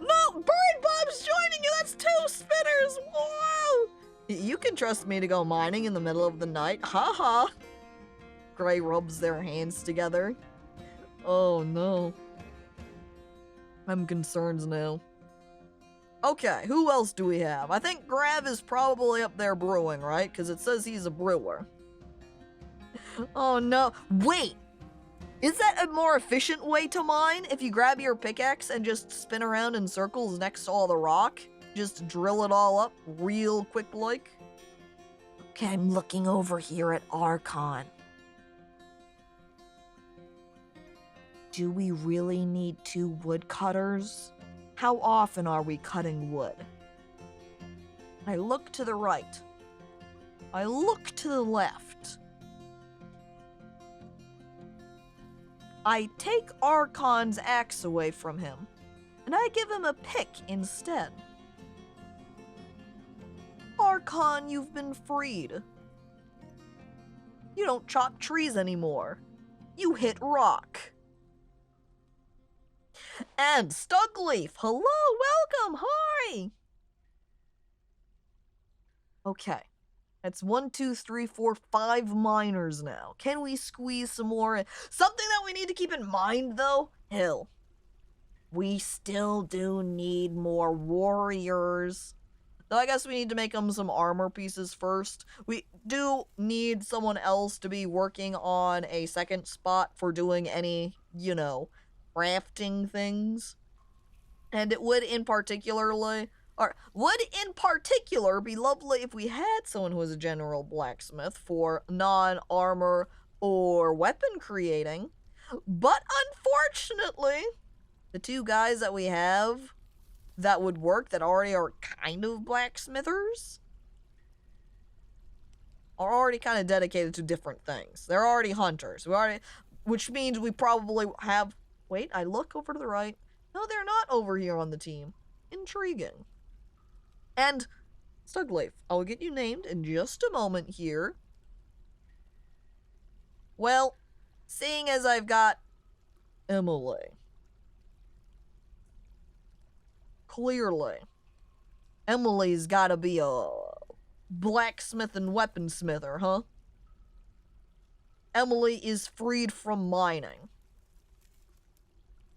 No, Bird Bob's joining you. That's 2 spinners. Whoa! You can trust me to go mining in the middle of the night. Haha. Gray rubs their hands together. Oh no. I'm concerned now. Okay, who else do we have? I think Grav is probably up there brewing, right? Because it says he's a brewer. Oh no. Wait! Is that a more efficient way to mine? If you grab your pickaxe and just spin around in circles next to all the rock? Just drill it all up real quick like? Okay, I'm looking over here at Archon. Do we really need 2 woodcutters? How often are we cutting wood? I look to the right. I look to the left. I take Archon's axe away from him, and I give him a pick instead. Archon, you've been freed. You don't chop trees anymore. You hit rock. And Stugleaf, hello, welcome, hi! Okay, that's 1, 2, 3, 4, 5 miners now. Can we squeeze some more in? Something that we need to keep in mind, though, hell, we still do need more warriors. So I guess we need to make them some armor pieces first. We do need someone else to be working on a second spot for doing any, you know, crafting things. And it would in particular be lovely if we had someone who was a general blacksmith for non-armor or weapon creating. But unfortunately, the 2 guys that we have that would work that already are kind of blacksmithers are already kind of dedicated to different things. They're already hunters. Which means we probably have... Wait, I look over to the right. No, they're not over here on the team. Intriguing. And Stugleaf, I will get you named in just a moment here. Well, seeing as I've got Emily. Clearly, Emily's gotta be a blacksmith and weaponsmither, huh? Emily is freed from mining.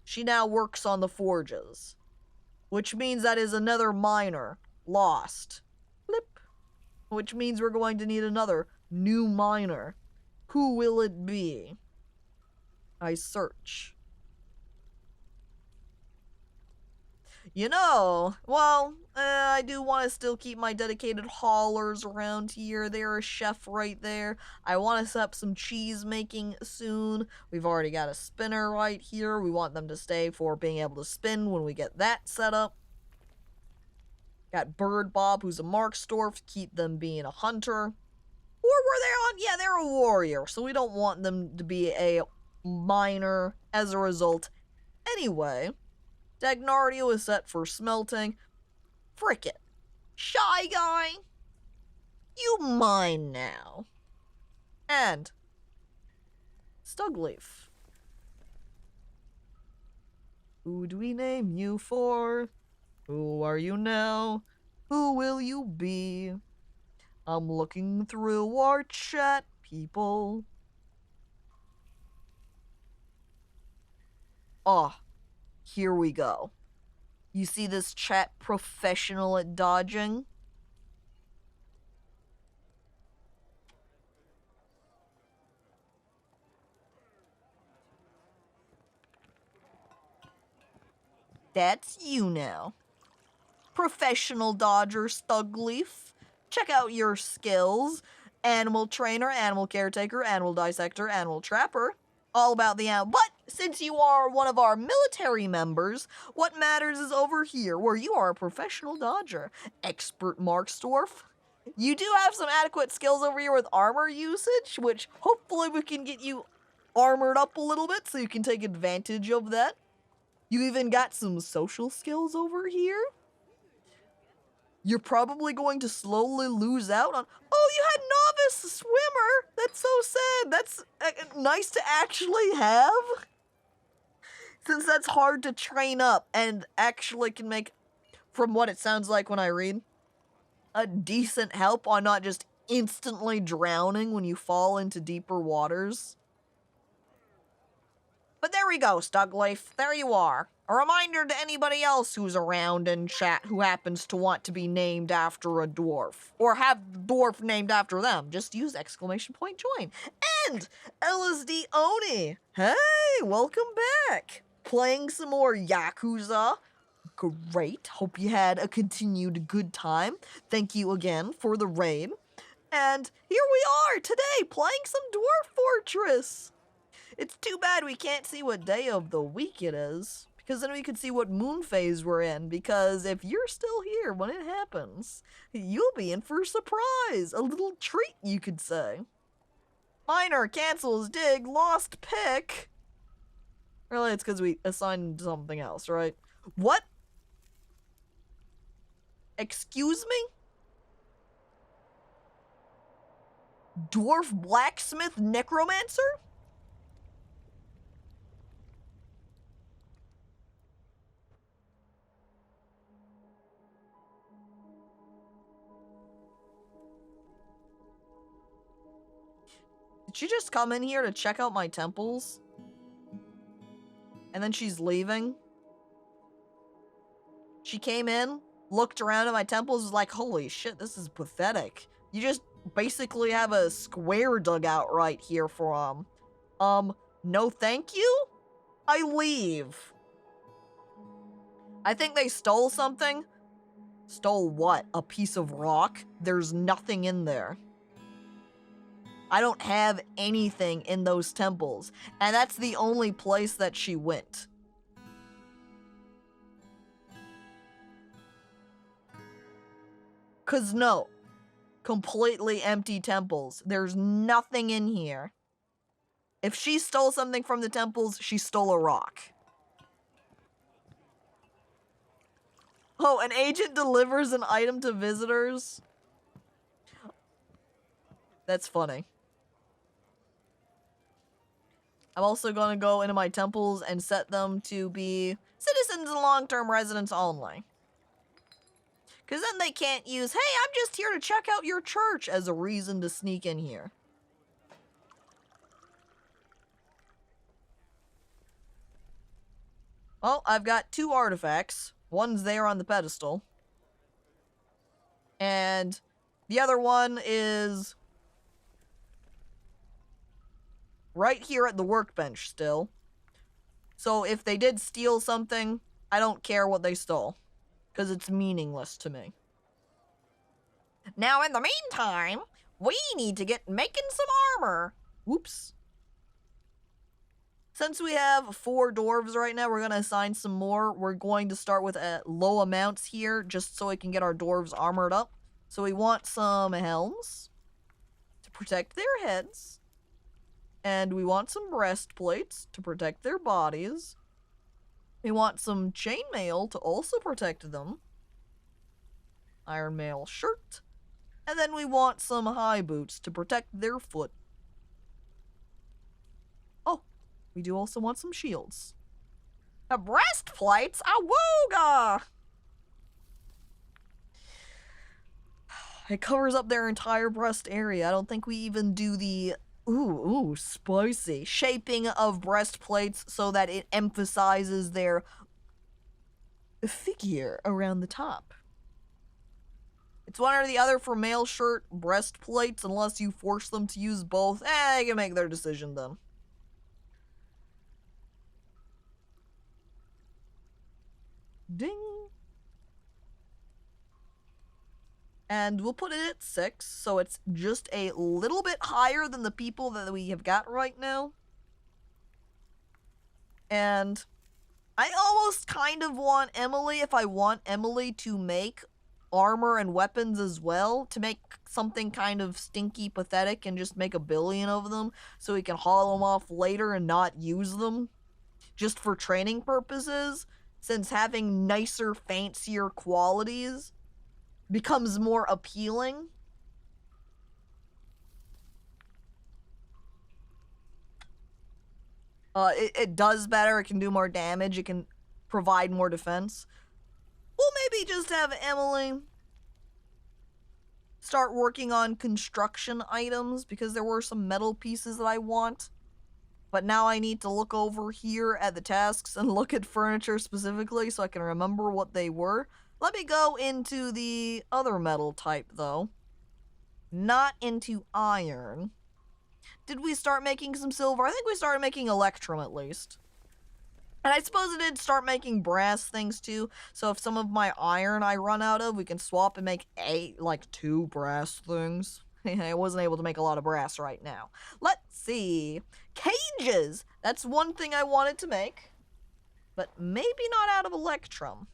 She now works on the forges, which means that is another miner lost. Flip. Which means we're going to need another new miner. Who will it be? I search. You know, well, I do want to still keep my dedicated haulers around here. They're a chef right there. I want to set up some cheese making soon. We've already got a spinner right here. We want them to stay for being able to spin when we get that set up. Got Bird Bob, who's a Marksdorf, keep them being a hunter. Or were they on? Yeah, they're a warrior, so we don't want them to be a miner as a result. Anyway, Dagnardio is set for smelting. Frick it. Shy Guy, you mine now. And Stugleaf, Who do we name you for? Who are you now? Who will you be? I'm looking through our chat, people. Oh, here we go. You see this chat professional at dodging? That's you now. Professional dodger Stugleaf. Check out your skills. Animal trainer, animal caretaker, animal dissector, animal trapper. All about the animal. But since you are one of our military members, what matters is over here, where you are a professional dodger. Expert Marksdwarf. You do have some adequate skills over here with armor usage, which hopefully we can get you armored up a little bit so you can take advantage of that. You even got some social skills over here. You're probably going to slowly lose out on... Oh, you had novice swimmer! That's so sad. That's nice to actually have. Since that's hard to train up and actually can make, from what it sounds like when I read, a decent help on not just instantly drowning when you fall into deeper waters. But there we go, Stugleaf. There you are. A reminder to anybody else who's around in chat who happens to want to be named after a dwarf. Or have the dwarf named after them. Just use ! join. And LSD Oni. Hey, welcome back. Playing some more Yakuza. Great. Hope you had a continued good time. Thank you again for the raid. And here we are today playing some Dwarf Fortress. It's too bad we can't see what day of the week it is, because then we could see what moon phase we're in, because if you're still here when it happens, you'll be in for a surprise, a little treat, you could say. Miner cancels dig, lost pick. Really, it's because we assigned something else, right? What? Excuse me? Dwarf blacksmith necromancer? Did she just come in here to check out my temples? And then she's leaving? She came in, looked around at my temples, was like, holy shit, this is pathetic. You just basically have a square dug out right here for, no thank you? I leave. I think they stole something. Stole what? A piece of rock? There's nothing in there. I don't have anything in those temples, and that's the only place that she went. Cause no, completely empty temples. There's nothing in here. If she stole something from the temples, she stole a rock. Oh, an agent delivers an item to visitors? That's funny. I'm also going to go into my temples and set them to be citizens and long-term residents only. Because then they can't use, hey, I'm just here to check out your church as a reason to sneak in here. Well, I've got 2 artifacts. One's there on the pedestal. And the other one is right here at the workbench still. So if they did steal something, I don't care what they stole, because it's meaningless to me. Now, in the meantime, we need to get making some armor. Whoops. Since we have 4 dwarves right now, we're going to assign some more. We're going to start with low amounts here, just so we can get our dwarves armored up. So we want some helms to protect their heads. And we want some breastplates to protect their bodies. We want some chainmail to also protect them. Iron mail shirt. And then we want some high boots to protect their foot. Oh, we do also want some shields. Breastplates? Awooga! It covers up their entire breast area. I don't think we even do the, ooh, spicy, shaping of breastplates so that it emphasizes their figure around the top. It's one or the other for male shirt breastplates unless you force them to use both. They can make their decision then. Ding. And we'll put it at 6, so it's just a little bit higher than the people that we have got right now. And I almost kind of want Emily, if I want Emily to make armor and weapons as well, to make something kind of stinky pathetic and just make 1 billion of them so we can haul them off later and not use them just for training purposes, since having nicer, fancier qualities becomes more appealing. It does better, it can do more damage, it can provide more defense. We'll maybe just have Emily start working on construction items, because there were some metal pieces that I want. But now I need to look over here at the tasks and look at furniture specifically so I can remember what they were. Let me go into the other metal type, though. Not into iron. Did we start making some silver? I think we started making electrum, at least. And I suppose it did start making brass things, too. So if some of my iron I run out of, we can swap and make 2 brass things. I wasn't able to make a lot of brass right now. Let's see. Cages! That's one thing I wanted to make. But maybe not out of electrum.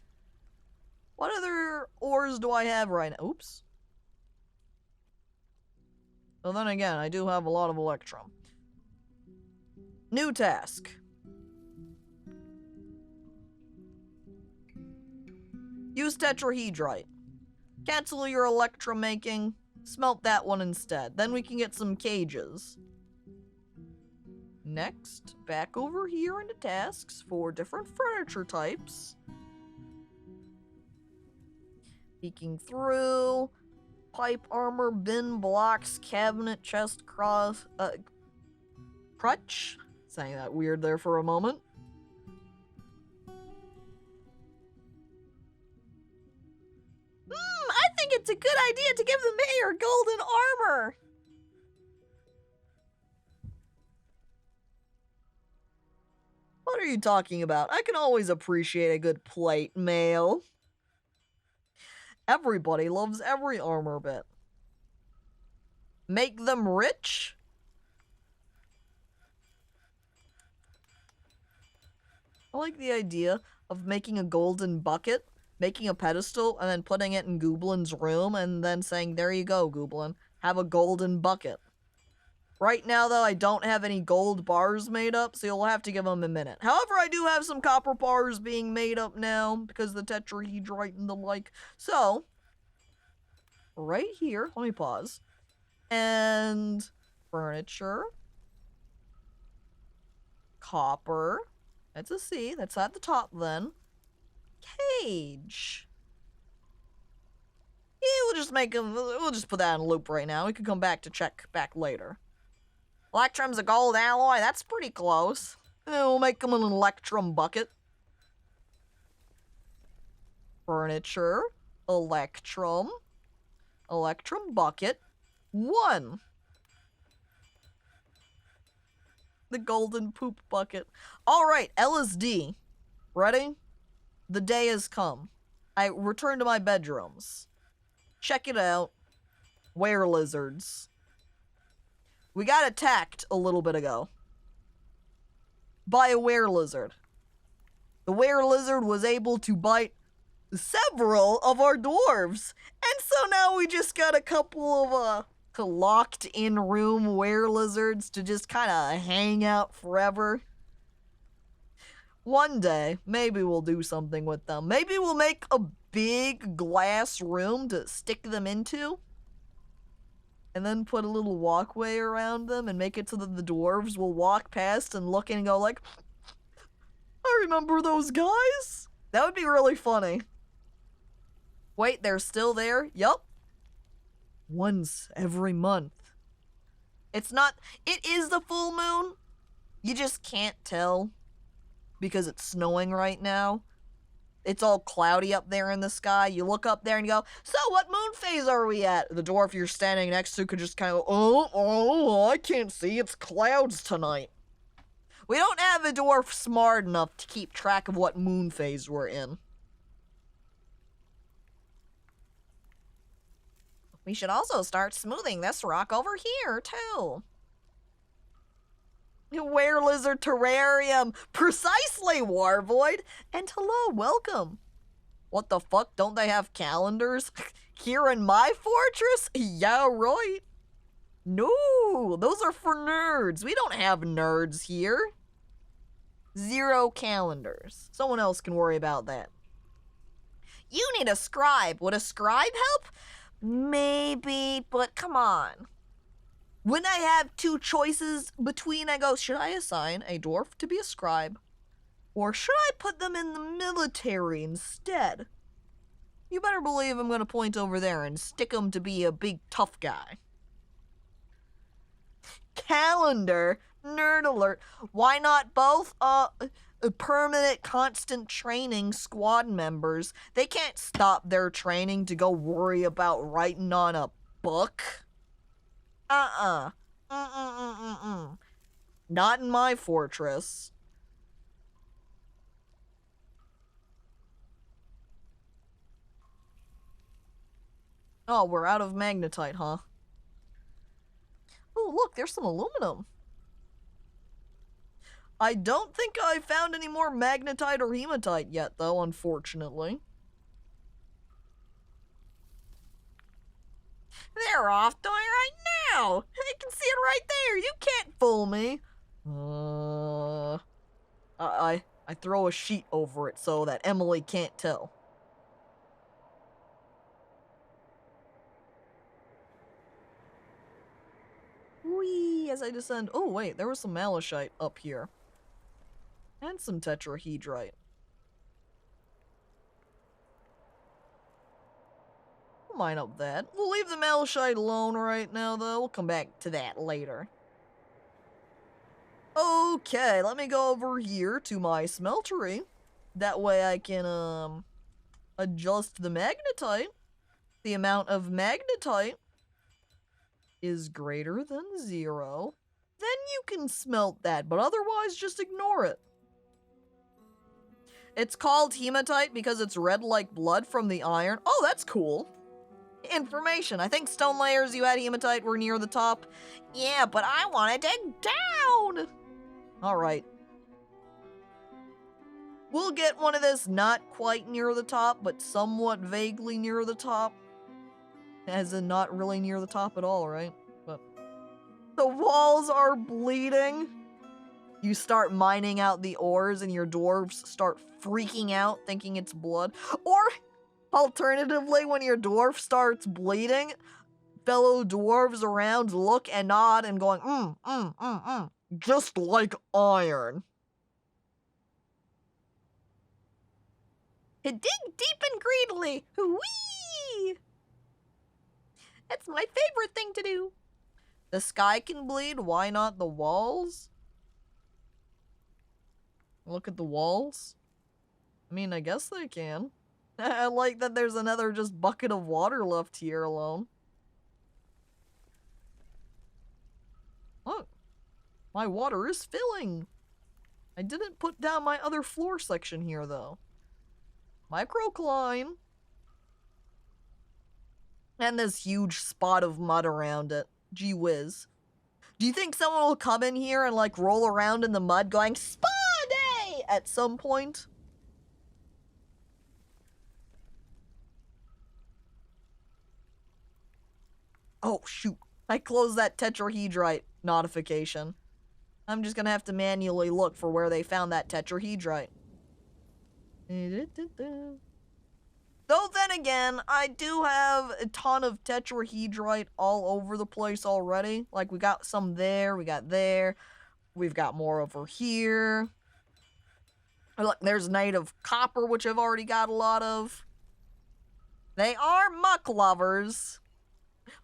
What other ores do I have right now? Oops. Well, then again, I do have a lot of electrum. New task. Use tetrahedrite. Cancel your electrum making. Smelt that one instead. Then we can get some cages. Next, back over here into tasks for different furniture types. Peeking through. Pipe, armor, bin, blocks, cabinet, chest, cross, crutch? Saying that weird there for a moment. I think it's a good idea to give the mayor golden armor! What are you talking about? I can always appreciate a good plate mail. Everybody loves every armor bit. Make them rich? I like the idea of making a golden bucket, making a pedestal, and then putting it in Gooblin's room, and then saying, there you go, Gooblin, have a golden bucket. Right now, though, I don't have any gold bars made up, so you'll have to give them a minute. However, I do have some copper bars being made up now, because of the tetrahedrite and the like. So, right here, let me pause. And furniture. Copper. That's a C. That's at the top, then. Cage. Yeah, we'll just make them, we'll just put that in a loop right now. We can come back to check back later. Electrum's a gold alloy. That's pretty close. We'll make them an electrum bucket. Furniture. Electrum. Electrum bucket. 1. The golden poop bucket. Alright, LSD. Ready? The day has come. I return to my bedrooms. Check it out. Were lizards. We got attacked a little bit ago by a were lizard. The were lizard was able to bite several of our dwarves. And so now we just got a couple of locked in room were lizards to just kind of hang out forever. One day, maybe we'll do something with them. Maybe we'll make a big glass room to stick them into. And then put a little walkway around them and make it so that the dwarves will walk past and look and go like, I remember those guys. That would be really funny. Wait, they're still there? Yup. Once every month. It's not, it is the full moon. You just can't tell because it's snowing right now. It's all cloudy up there in the sky. You look up there and you go, so what moon phase are we at? The dwarf you're standing next to could just kind of go, oh, I can't see. It's clouds tonight. We don't have a dwarf smart enough to keep track of what moon phase we're in. We should also start smoothing this rock over here, too. Were lizard terrarium. Precisely, Warvoid. And hello, welcome. What the fuck? Don't they have calendars? Here in my fortress? Yeah, right. No, those are for nerds. We don't have nerds here. 0 calendars. Someone else can worry about that. You need a scribe. Would a scribe help? Maybe, but come on. When I have 2 choices between, I go, should I assign a dwarf to be a scribe? Or should I put them in the military instead? You better believe I'm going to point over there and stick him to be a big tough guy. Calendar? Nerd alert. Why not both? Permanent constant training squad members. They can't stop their training to go worry about writing on a book. Not in my fortress. Oh, we're out of magnetite, huh? Oh, look, there's some aluminum. I don't think I found any more magnetite or hematite yet, though, unfortunately. They're off doing right now. I can see it right there. You can't fool me. I throw a sheet over it so that Emily can't tell. Whee, as I descend. Oh, wait, there was some malachite up here. And some tetrahedrite. We'll mine up that. We'll leave the malachite alone right now, though. We'll come back to that later. Okay, let me go over here to my smeltery. That way I can, adjust the magnetite. The amount of magnetite is greater than 0. Then you can smelt that, but otherwise just ignore it. It's called hematite because it's red like blood from the iron. Oh, that's cool. Information. I think stone layers you had hematite were near the top. Yeah, but I want to dig down. Alright. We'll get one of this not quite near the top, but somewhat vaguely near the top. As in not really near the top at all, right? But the walls are bleeding. You start mining out the ores and your dwarves start freaking out thinking it's blood. Or, alternatively, when your dwarf starts bleeding, fellow dwarves around look and nod and going, just like iron. Dig deep and greedily. Whee! That's my favorite thing to do. The sky can bleed, why not the walls? Look at the walls. I mean, I guess they can. I like that there's another just bucket of water left here alone. Look, my water is filling. I didn't put down my other floor section here, though. Microcline. And this huge spot of mud around it. Gee whiz. Do you think someone will come in here and, like, roll around in the mud going, Spa Day! At some point? Oh, shoot. I closed that tetrahedrite notification. I'm just gonna have to manually look for where they found that tetrahedrite. Though then again, I do have a ton of tetrahedrite all over the place already. Like, we got some there, we got there. We've got more over here. Look, there's native copper, which I've already got a lot of. They are muck lovers.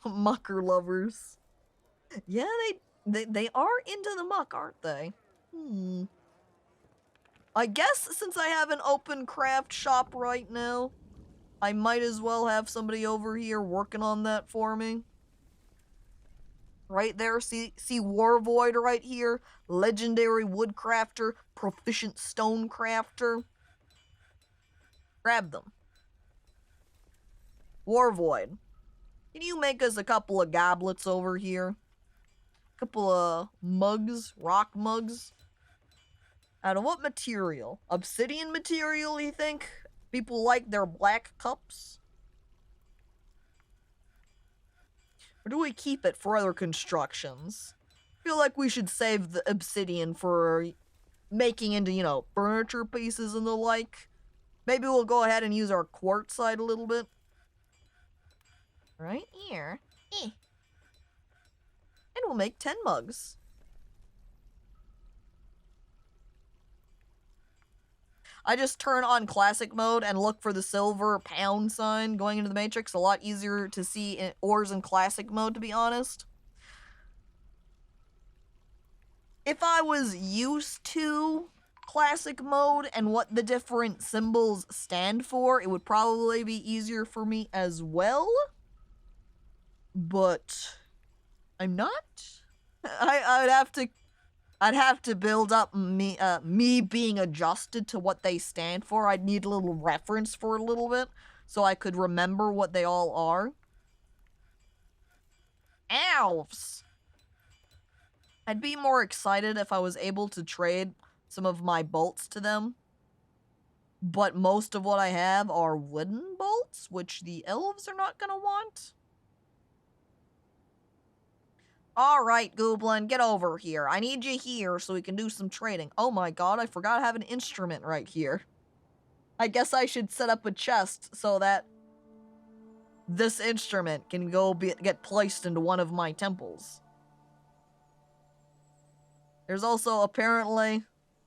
Mucker lovers. Yeah, they are into the muck, aren't they? I guess since I have an open craft shop right now, I might as well have somebody over here working on that for me. Right there, see Warvoid right here? Legendary woodcrafter, proficient stonecrafter. Grab them. Warvoid, can you make us a couple of goblets over here? A couple of mugs, rock mugs? Out of what material? Obsidian material, you think? People like their black cups? Or do we keep it for other constructions? I feel like we should save the obsidian for making into, you know, furniture pieces and the like. Maybe we'll go ahead and use our quartzite a little bit. Right here. And we'll make 10 mugs. I just turn on classic mode and look for the silver pound sign going into the matrix. A lot easier to see ores in classic mode, to be honest. If I was used to classic mode and what the different symbols stand for, it would probably be easier for me as well. But I'm not. I'd have to build up me being adjusted to what they stand for. I'd need a little reference for a little bit so I could remember what they all are. Elves! I'd be more excited if I was able to trade some of my bolts to them. But most of what I have are wooden bolts, which the elves are not gonna want. Alright, Goblin, get over here. I need you here so we can do some trading. Oh my god, I forgot I have an instrument right here. I guess I should set up a chest so that this instrument can get placed into one of my temples. There's also apparently...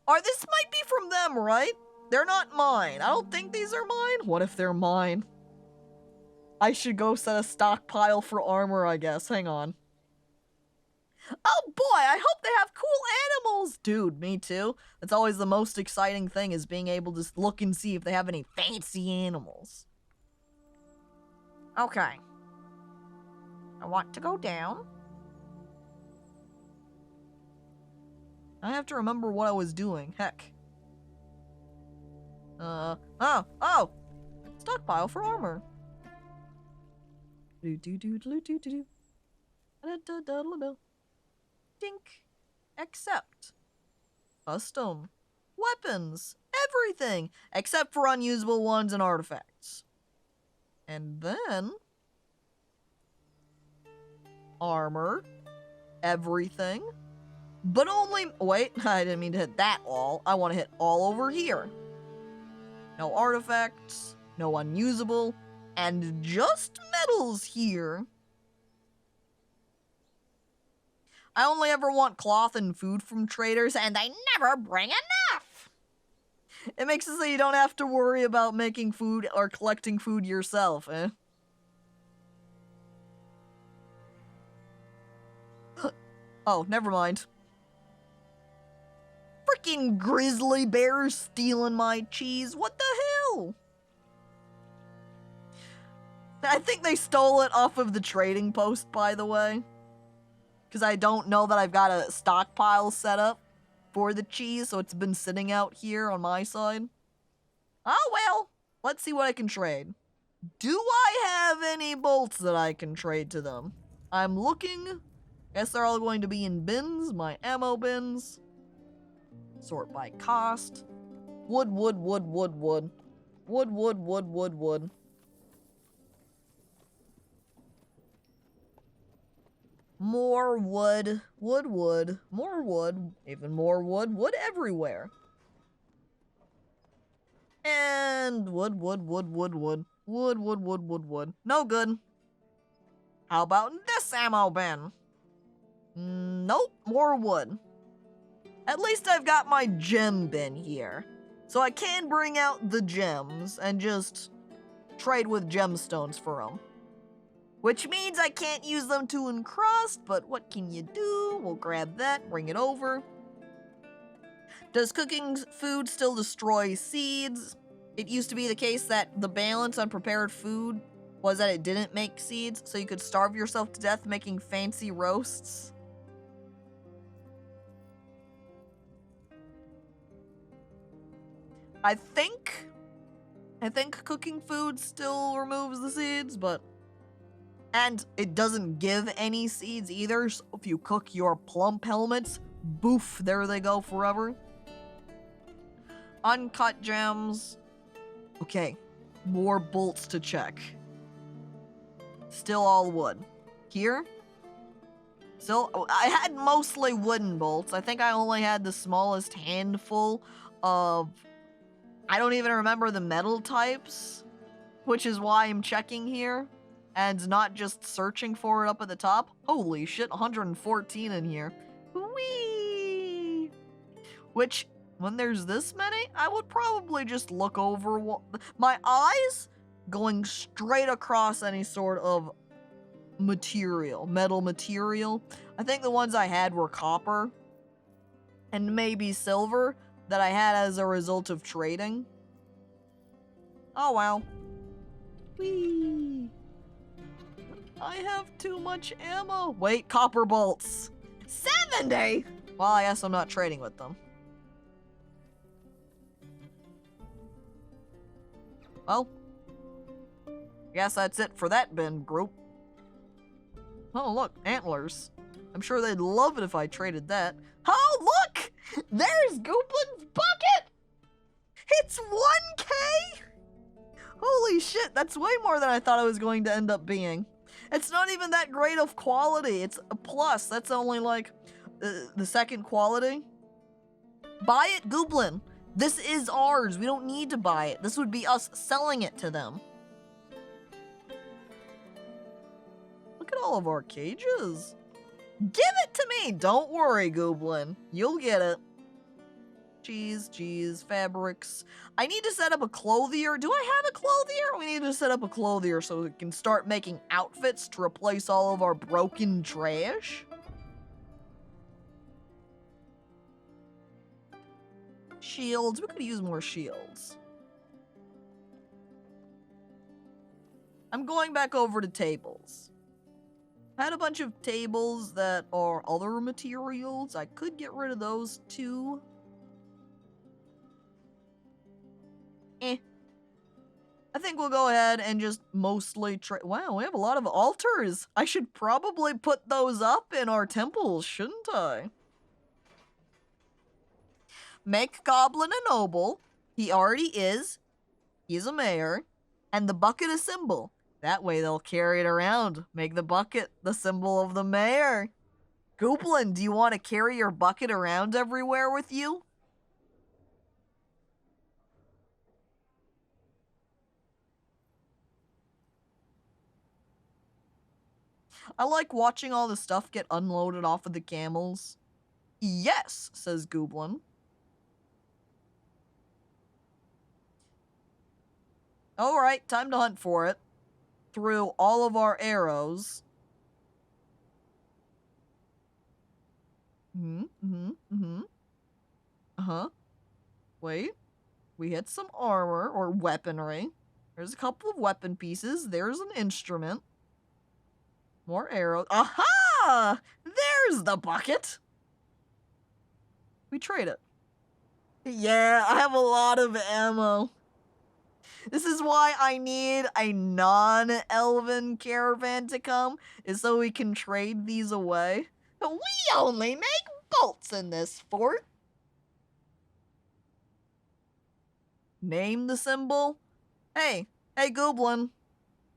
this might be from them, right? They're not mine. I don't think these are mine. What if they're mine? I should go set a stockpile for armor, I guess. Hang on. Oh boy, I hope they have cool animals! Dude, me too. That's always the most exciting thing, is being able to look and see if they have any fancy animals. Okay. I want to go down. I have to remember what I was doing. Heck. Oh! Stockpile for armor. Dink. Accept. Custom. Weapons. Everything. Except for unusable ones and artifacts. And then... armor. Everything. But only... wait, I didn't mean to hit that all. I want to hit all over here. No artifacts. No unusable. And just metals here. I only ever want cloth and food from traders, and they never bring enough! It makes it so you don't have to worry about making food or collecting food yourself, eh? Oh, never mind. Freaking grizzly bears stealing my cheese, what the hell? I think they stole it off of the trading post, by the way. Because I don't know that I've got a stockpile set up for the cheese, so it's been sitting out here on my side. Oh well, let's see what I can trade. Do I have any bolts that I can trade to them? I'm looking. Guess they're all going to be in bins, my ammo bins. Sort by cost. Wood. Wood. More wood. More wood. Even more wood. Wood everywhere. And wood. No good. How about this ammo bin? Nope, more wood. At least I've got my gem bin here. So I can bring out the gems and just trade with gemstones for them. Which means I can't use them to encrust, but what can you do? We'll grab that, bring it over. Does cooking food still destroy seeds? It used to be the case that the balance on prepared food was that it didn't make seeds, so you could starve yourself to death making fancy roasts. I think cooking food still removes the seeds, but... And it doesn't give any seeds either, so if you cook your plump helmets, boof, there they go forever. Uncut gems. Okay, more bolts to check. Still all wood. Here? Still, I had mostly wooden bolts. I think I only had the smallest handful of... I don't even remember the metal types, which is why I'm checking here. And not just searching for it up at the top. Holy shit, 114 in here. Whee! Which, when there's this many, I would probably just look over my eyes going straight across any sort of material, metal material. I think the ones I had were copper and maybe silver that I had as a result of trading. Oh wow. Whee! I have too much ammo. Wait, copper bolts. 70! Well, I guess I'm not trading with them. Well, I guess that's it for that bin group. Oh, look, antlers. I'm sure they'd love it if I traded that. Oh, look! There's Gooplin's bucket! It's 1K? Holy shit, that's way more than I thought it was going to end up being. It's not even that great of quality. It's a plus. That's only like the second quality. Buy it, Gooblin. This is ours. We don't need to buy it. This would be us selling it to them. Look at all of our cages. Give it to me. Don't worry, Gooblin. You'll get it. Cheese, fabrics. I need to set up a clothier. Do I have a clothier? We need to set up a clothier so we can start making outfits to replace all of our broken trash. Shields. We could use more shields. I'm going back over to tables. I had a bunch of tables that are other materials. I could get rid of those too. I think we'll go ahead and just mostly wow, we have a lot of altars. I should probably put those up in our temples, shouldn't I? Make Goblin a noble. He already is. He's a mayor. And the bucket a symbol. That way they'll carry it around. Make the bucket the symbol of the mayor. Goblin, do you want to carry your bucket around everywhere with you? I like watching all the stuff get unloaded off of the camels. Yes, says Gooblin. Alright, time to hunt for it. Through all of our arrows. Uh-huh. Wait. We hit some armor or weaponry. There's a couple of weapon pieces. There's an instrument. More arrows. Aha! There's the bucket. We trade it. Yeah, I have a lot of ammo. This is why I need a non-elven caravan to come, is so we can trade these away. We only make bolts in this fort. Name the symbol? Hey, Gooblin.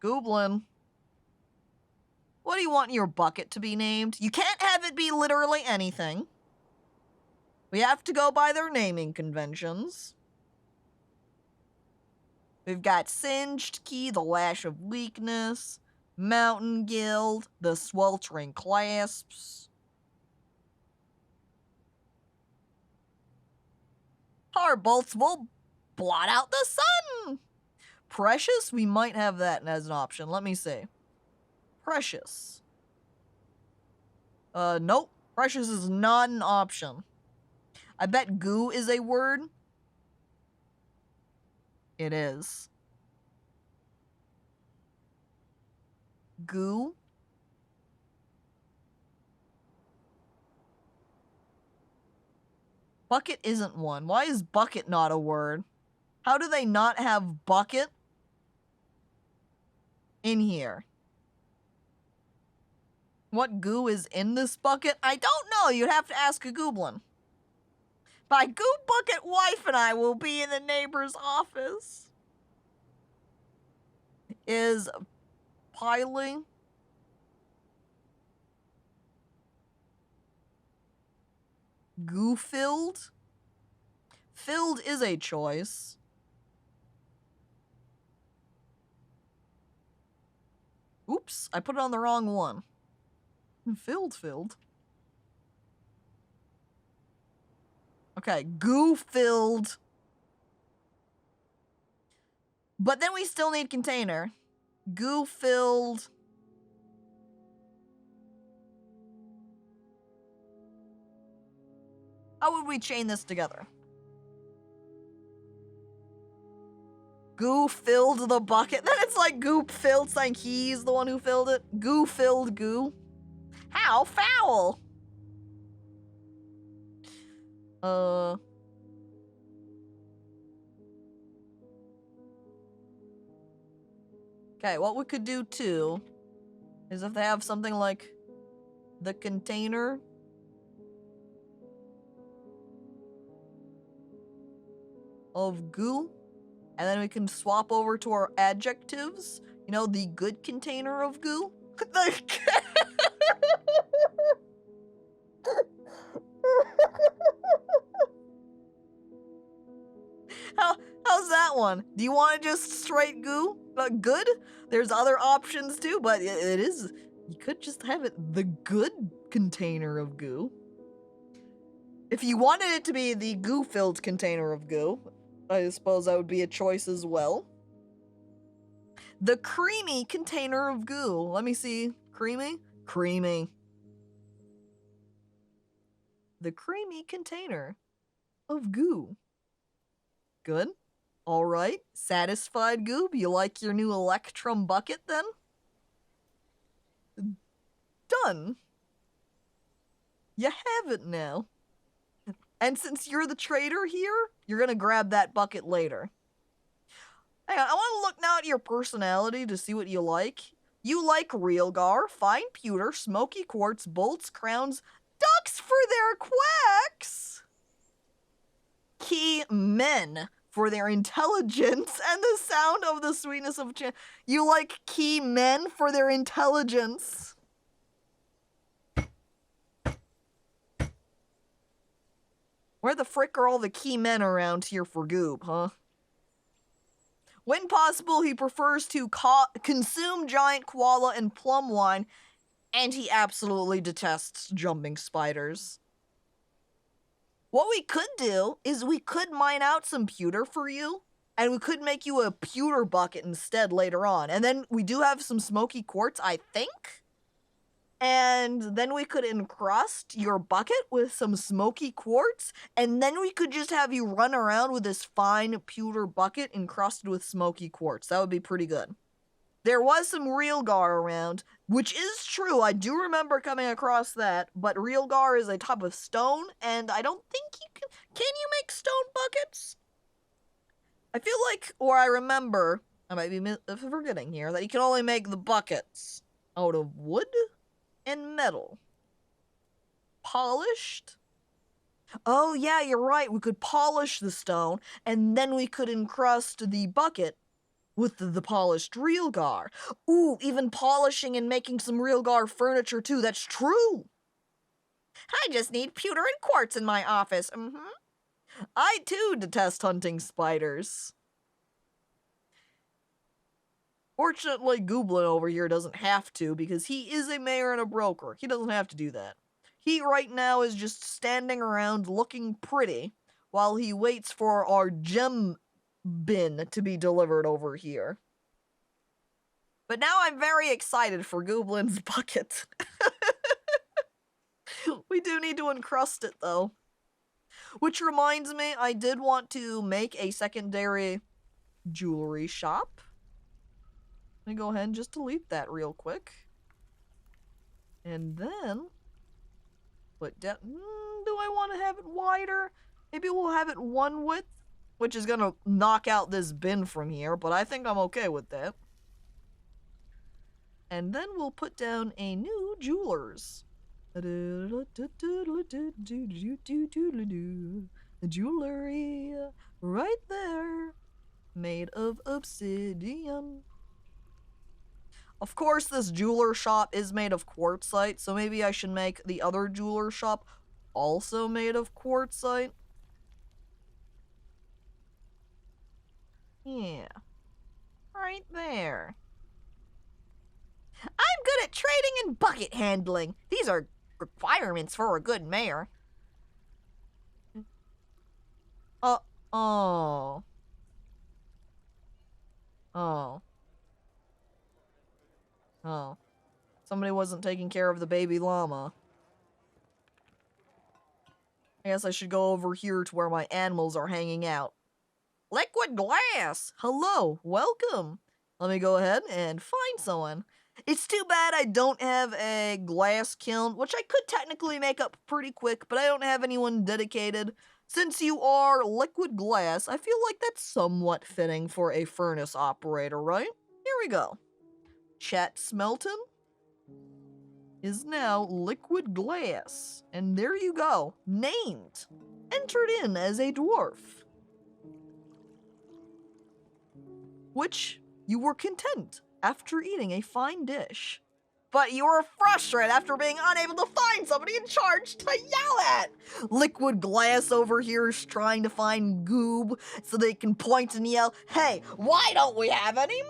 Gooblin. What do you want your bucket to be named? You can't have it be literally anything. We have to go by their naming conventions. We've got Singed Key, the Lash of Weakness, Mountain Guild, the Sweltering Clasps. Our bolts will blot out the sun. Precious, we might have that as an option. Let me see. Precious. Nope. Precious is not an option. I bet goo is a word. It is. Goo. Bucket isn't one. Why is bucket not a word? How do they not have bucket in here? What goo is in this bucket? I don't know. You'd have to ask a goblin. My goo bucket wife and I will be in the neighbor's office. Is piling goo filled? Filled is a choice. Oops, I put it on the wrong one. Filled. Okay, goo filled. But then we still need container. Goo filled. How would we chain this together? Goo filled the bucket. Then it's like Goop filled, saying he's the one who filled it. Goo filled goo. How foul! Okay, what we could do too is if they have something like the container of goo, and then we can swap over to our adjectives. You know, the good container of goo. How's that one? Do you want to just straight goo? Good? There's other options too, but it is, you could just have it the good container of goo. If you wanted it to be the goo-filled container of goo, I suppose that would be a choice as well. The creamy container of goo. Let me see. Creamy? Creamy. The creamy container of goo. Good. All right. Satisfied, Goob? You like your new Electrum bucket, then? Done. You have it now. And since you're the trader here, you're gonna grab that bucket later. Hang on, I want to look now at your personality to see what you like. You like real gar, fine pewter, smoky quartz, bolts, crowns, ducks for their quacks. Key men for their intelligence and the sound of the sweetness of you like key men for their intelligence. Where the frick are all the key men around here for Goob, huh? When possible, he prefers to consume giant koala and plum wine, and he absolutely detests jumping spiders. What we could do is we could mine out some pewter for you, and we could make you a pewter bucket instead later on. And then we do have some smoky quartz, I think. And then we could encrust your bucket with some smoky quartz, and then we could just have you run around with this fine pewter bucket encrusted with smoky quartz. That would be pretty good. There was some real gar around, which is true. I do remember coming across that, but real gar is a type of stone, and I don't think you can... Can you make stone buckets? I feel like, or I remember, I might be forgetting here, that you can only make the buckets out of wood and metal. Polished? Oh yeah, you're right. We could polish the stone, and then we could encrust the bucket with the polished real gar. Ooh, even polishing and making some real gar furniture too. That's true. I just need pewter and quartz in my office. I too detest hunting spiders. Fortunately, Gooblin over here doesn't have to, because he is a mayor and a broker. He doesn't have to do that. He right now is just standing around looking pretty while he waits for our gem bin to be delivered over here. But now I'm very excited for Gooblin's bucket. We do need to encrust it, though. Which reminds me, I did want to make a secondary jewelry shop. Let me go ahead and just delete that real quick. And then put down, do I want to have it wider? Maybe we'll have it one width, which is gonna knock out this bin from here, but I think I'm okay with that. And then we'll put down a new jeweler's. Jewelry right there, made of obsidian. Of course, this jeweler shop is made of quartzite, so maybe I should make the other jeweler shop also made of quartzite. Yeah. Right there. I'm good at trading and bucket handling. These are requirements for a good mayor. Oh. Oh. Oh. Somebody wasn't taking care of the baby llama. I guess I should go over here to where my animals are hanging out. Liquid glass! Hello, welcome. Let me go ahead and find someone. It's too bad I don't have a glass kiln, which I could technically make up pretty quick, but I don't have anyone dedicated. Since you are liquid glass, I feel like that's somewhat fitting for a furnace operator, right? Here we go. Chet Smelton is now liquid glass. And there you go. Named. Entered in as a dwarf. Which you were content after eating a fine dish. But you were frustrated after being unable to find somebody in charge to yell at. Liquid glass over here is trying to find Goob so they can point and yell, hey, why don't we have any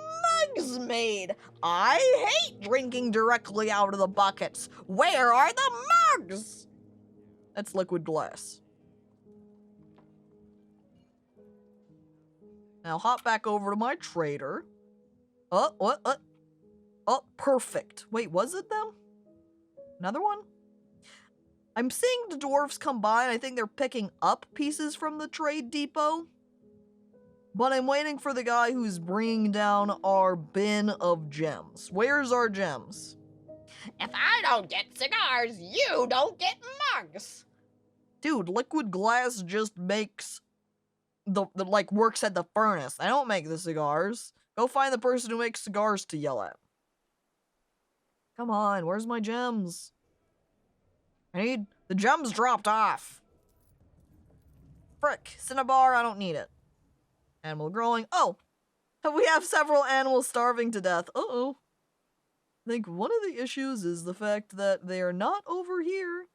mugs made? I hate drinking directly out of the buckets. Where are the mugs? That's liquid glass. Now hop back over to my trader. Oh, perfect. Wait, was it them? Another one? I'm seeing the dwarves come by, and I think they're picking up pieces from the trade depot. But I'm waiting for the guy who's bringing down our bin of gems. Where's our gems? If I don't get cigars, you don't get mugs. Dude, liquid glass just makes the works at the furnace. I don't make the cigars. Go find the person who makes cigars to yell at. Come on, where's my gems? The gems dropped off. Frick, Cinnabar, I don't need it. Animal growing. Oh, we have several animals starving to death. Uh-oh. I think one of the issues is the fact that they are not over here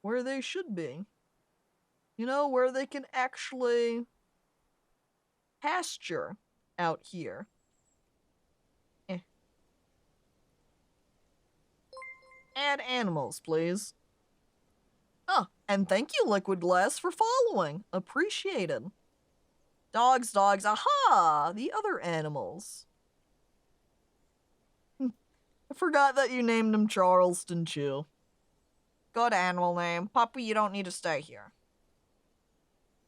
where they should be. You know, where they can actually pasture out here. Add animals, please. Oh, and thank you, Liquid Glass, for following. Appreciated. Dogs, aha! The other animals. I forgot that you named him Charleston Chew. Good animal name. Puppy, you don't need to stay here.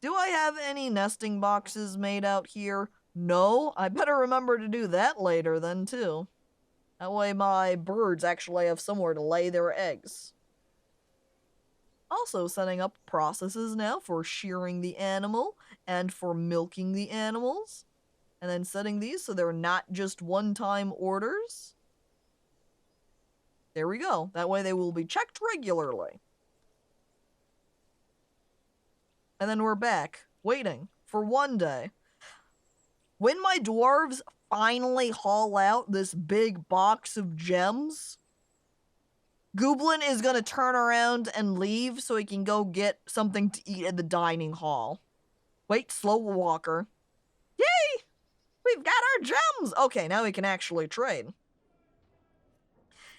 Do I have any nesting boxes made out here? No, I better remember to do that later then, too. That way my birds actually have somewhere to lay their eggs. Also setting up processes now for shearing the animal and for milking the animals. And then setting these so they're not just one-time orders. There we go. That way they will be checked regularly. And then we're back, waiting for one day. When my dwarves finally haul out this big box of gems, Gooblin is gonna turn around and leave so he can go get something to eat at the dining hall. Wait, slow walker. Yay! We've got our gems! Okay, now we can actually trade.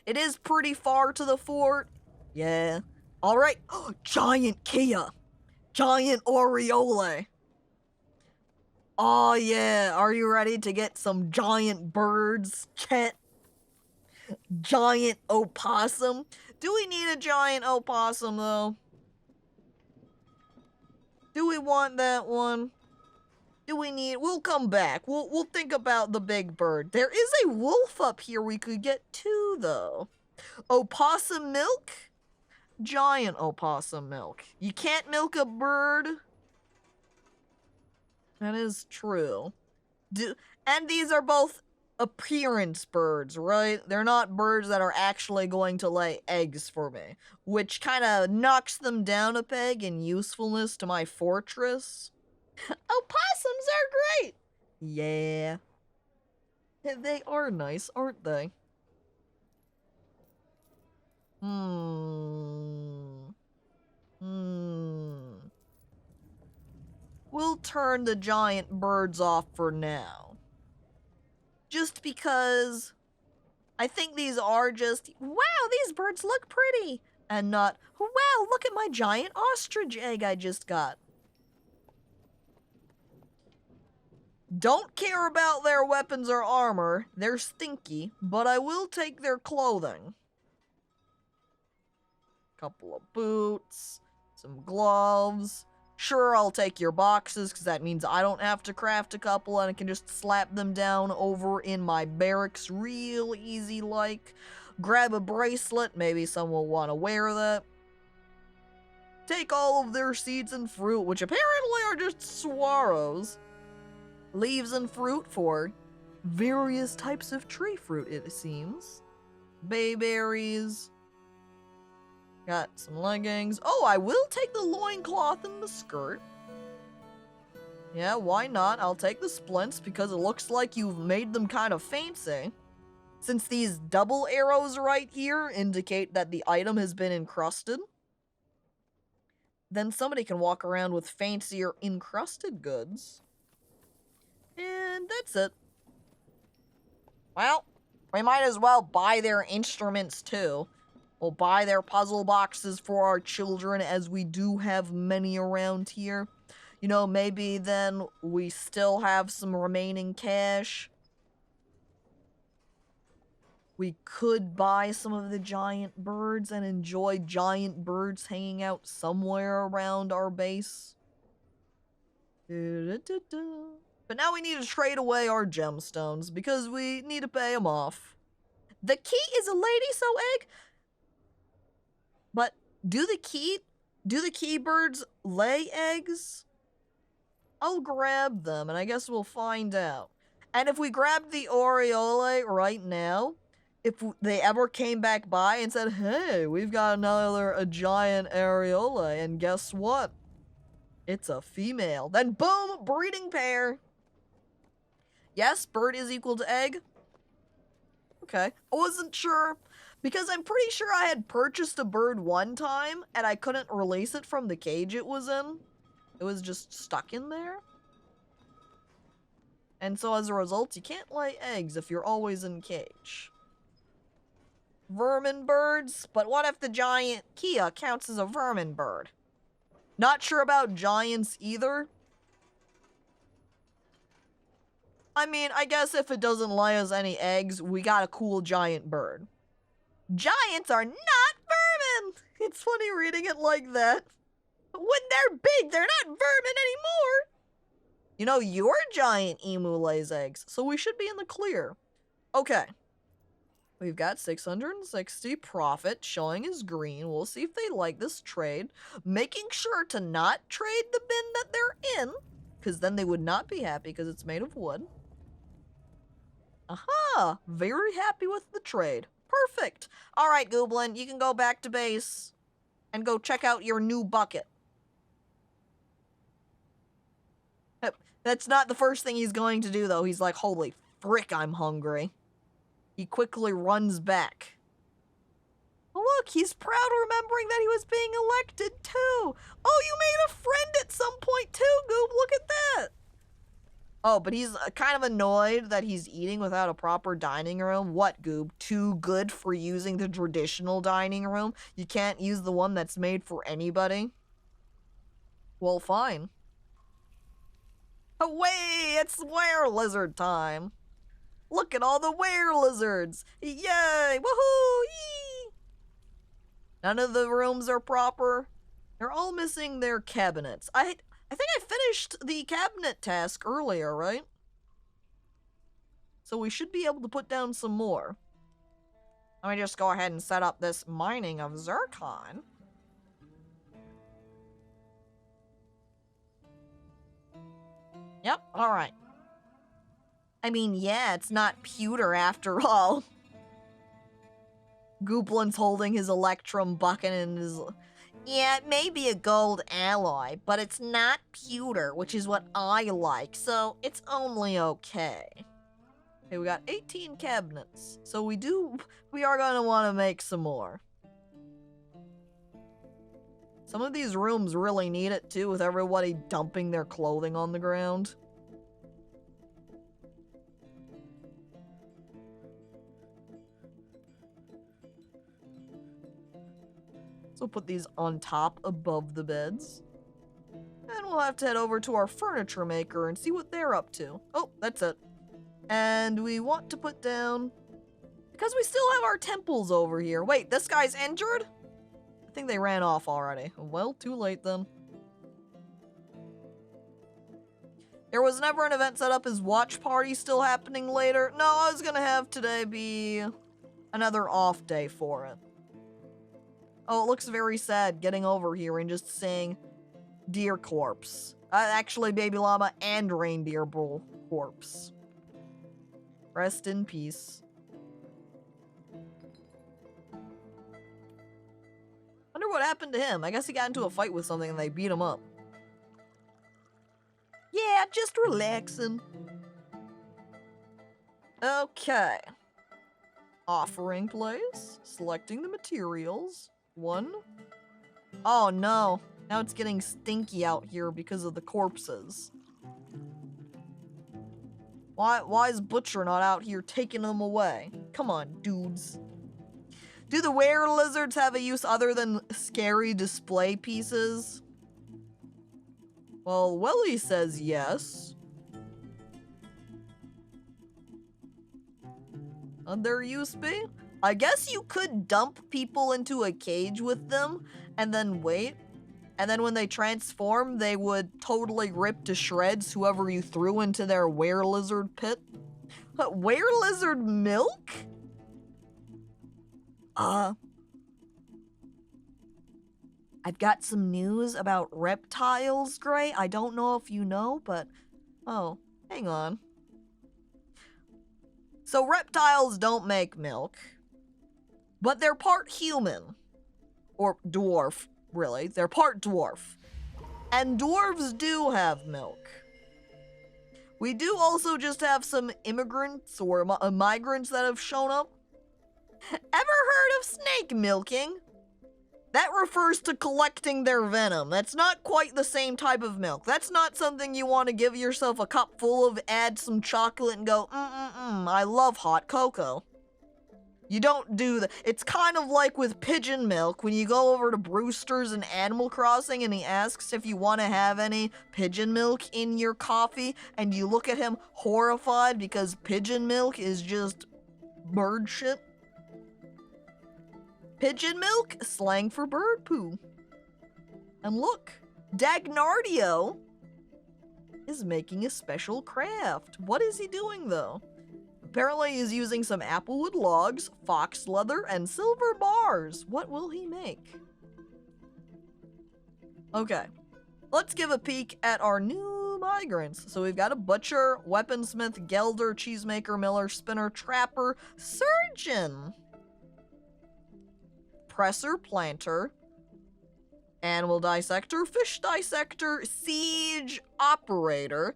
It is pretty far to the fort. Yeah. Alright. Oh, giant Kia. Giant Oriole. Oh yeah, are you ready to get some giant birds, Chet? Giant opossum? Do we need a giant opossum though? Do we want that one? Do we need... We'll come back. We'll think about the big bird. There is a wolf up here we could get too, though. Opossum milk? Giant opossum milk. You can't milk a bird. That is true. And these are both appearance birds, right? They're not birds that are actually going to lay eggs for me, which kind of knocks them down a peg in usefulness to my fortress. Opossums are great! Yeah. They are nice, aren't they? We'll turn the giant birds off for now. Just because I think these are just, wow, these birds look pretty. And not, wow, look at my giant ostrich egg I just got. Don't care about their weapons or armor. They're stinky, but I will take their clothing. Couple of boots, some gloves. Sure, I'll take your boxes, because that means I don't have to craft a couple, and I can just slap them down over in my barracks real easy like. Grab a bracelet, maybe someone will want to wear that. Take all of their seeds and fruit, which apparently are just swallows. Leaves and fruit for various types of tree fruit, it seems. Bayberries. Got some leggings. Oh, I will take the loincloth and the skirt. Yeah, why not? I'll take the splints because it looks like you've made them kind of fancy. Since these double arrows right here indicate that the item has been encrusted, then somebody can walk around with fancier encrusted goods. And that's it. Well, we might as well buy their instruments too. We'll buy their puzzle boxes for our children, as we do have many around here. You know, maybe then we still have some remaining cash. We could buy some of the giant birds and enjoy giant birds hanging out somewhere around our base. But now we need to trade away our gemstones because we need to pay them off. The key is a lady so egg? But do the key birds lay eggs? I'll grab them and I guess we'll find out. And if we grab the Aureole right now, if they ever came back by and said, hey, we've got a giant areola, and guess what? It's a female. Then boom, breeding pair. Yes, bird is equal to egg. Okay, I wasn't sure. Because I'm pretty sure I had purchased a bird one time, and I couldn't release it from the cage it was in. It was just stuck in there. And so as a result, you can't lay eggs if you're always in cage. Vermin birds? But what if the giant Kia counts as a vermin bird? Not sure about giants either. I mean, I guess if it doesn't lay us any eggs, we got a cool giant bird. Giants are not vermin! It's funny reading it like that. But when they're big, they're not vermin anymore! You know, your giant emu lays eggs, so we should be in the clear. Okay. We've got 660 profit showing as green. We'll see if they like this trade. Making sure to not trade the bin that they're in, because then they would not be happy because it's made of wood. Aha! Very happy with the trade. Perfect. All right, Gooblin, you can go back to base and go check out your new bucket. That's not the first thing he's going to do, though. He's like, holy frick, I'm hungry. He quickly runs back. Oh, look, he's proud remembering that he was being elected, too. Oh, you made a friend at some point, too, Goob. Look at that. Oh, but he's kind of annoyed that he's eating without a proper dining room. What, Goob? Too good for using the traditional dining room? You can't use the one that's made for anybody? Well, fine. Away! It's were-lizard time! Look at all the were-lizards! Yay! Woohoo! Yee! None of the rooms are proper. They're all missing their cabinets. I think I finished the cabinet task earlier, right? So we should be able to put down some more. Let me just go ahead and set up this mining of zircon. Yep, alright. I mean, yeah, it's not pewter after all. Gooplin's holding his electrum bucket in his... Yeah, it may be a gold alloy, but it's not pewter, which is what I like, so it's only okay. Okay, we got 18 cabinets, so we are gonna want to make some more. Some of these rooms really need it too, with everybody dumping their clothing on the ground. So put these on top above the beds. And we'll have to head over to our furniture maker and see what they're up to. Oh, that's it. And we want to put down... Because we still have our temples over here. Wait, this guy's injured? I think they ran off already. Well, too late then. There was never an event set up. Is watch party still happening later? No, I was gonna have today be another off day for it. Oh, it looks very sad getting over here and just seeing deer corpse. Actually, baby llama and reindeer bull corpse. Rest in peace. Wonder what happened to him. I guess he got into a fight with something and they beat him up. Yeah, just relaxing. Okay. Offering place. Selecting the materials. 1. Oh no. Now it's getting stinky out here because of the corpses. Why is Butcher not out here taking them away? Come on, dudes. Do the were-lizards have a use other than scary display pieces? Well, Welly says yes. Would their use be? I guess you could dump people into a cage with them and then wait. And then when they transform, they would totally rip to shreds whoever you threw into their were-lizard pit. Were-lizard milk? I've got some news about reptiles, Gray. I don't know if you know, but... Oh, hang on. So reptiles don't make milk, but they're part human. Or dwarf, really. They're part dwarf. And dwarves do have milk. We do also just have some immigrants or migrants that have shown up. Ever heard of snake milking? That refers to collecting their venom. That's not quite the same type of milk. That's not something you want to give yourself a cup full of, add some chocolate, and go, I love hot cocoa. You don't do that. It's kind of like with pigeon milk, when you go over to Brewster's in Animal Crossing and he asks if you want to have any pigeon milk in your coffee, and you look at him horrified because pigeon milk is just bird shit. Pigeon milk, slang for bird poo. And look, Dagnardio is making a special craft. What is he doing, though? Apparently he's using some applewood logs, fox leather, and silver bars. What will he make? Okay, let's give a peek at our new migrants. So we've got a butcher, weaponsmith, gelder, cheesemaker, miller, spinner, trapper, surgeon, presser, planter, animal dissector, fish dissector, siege operator,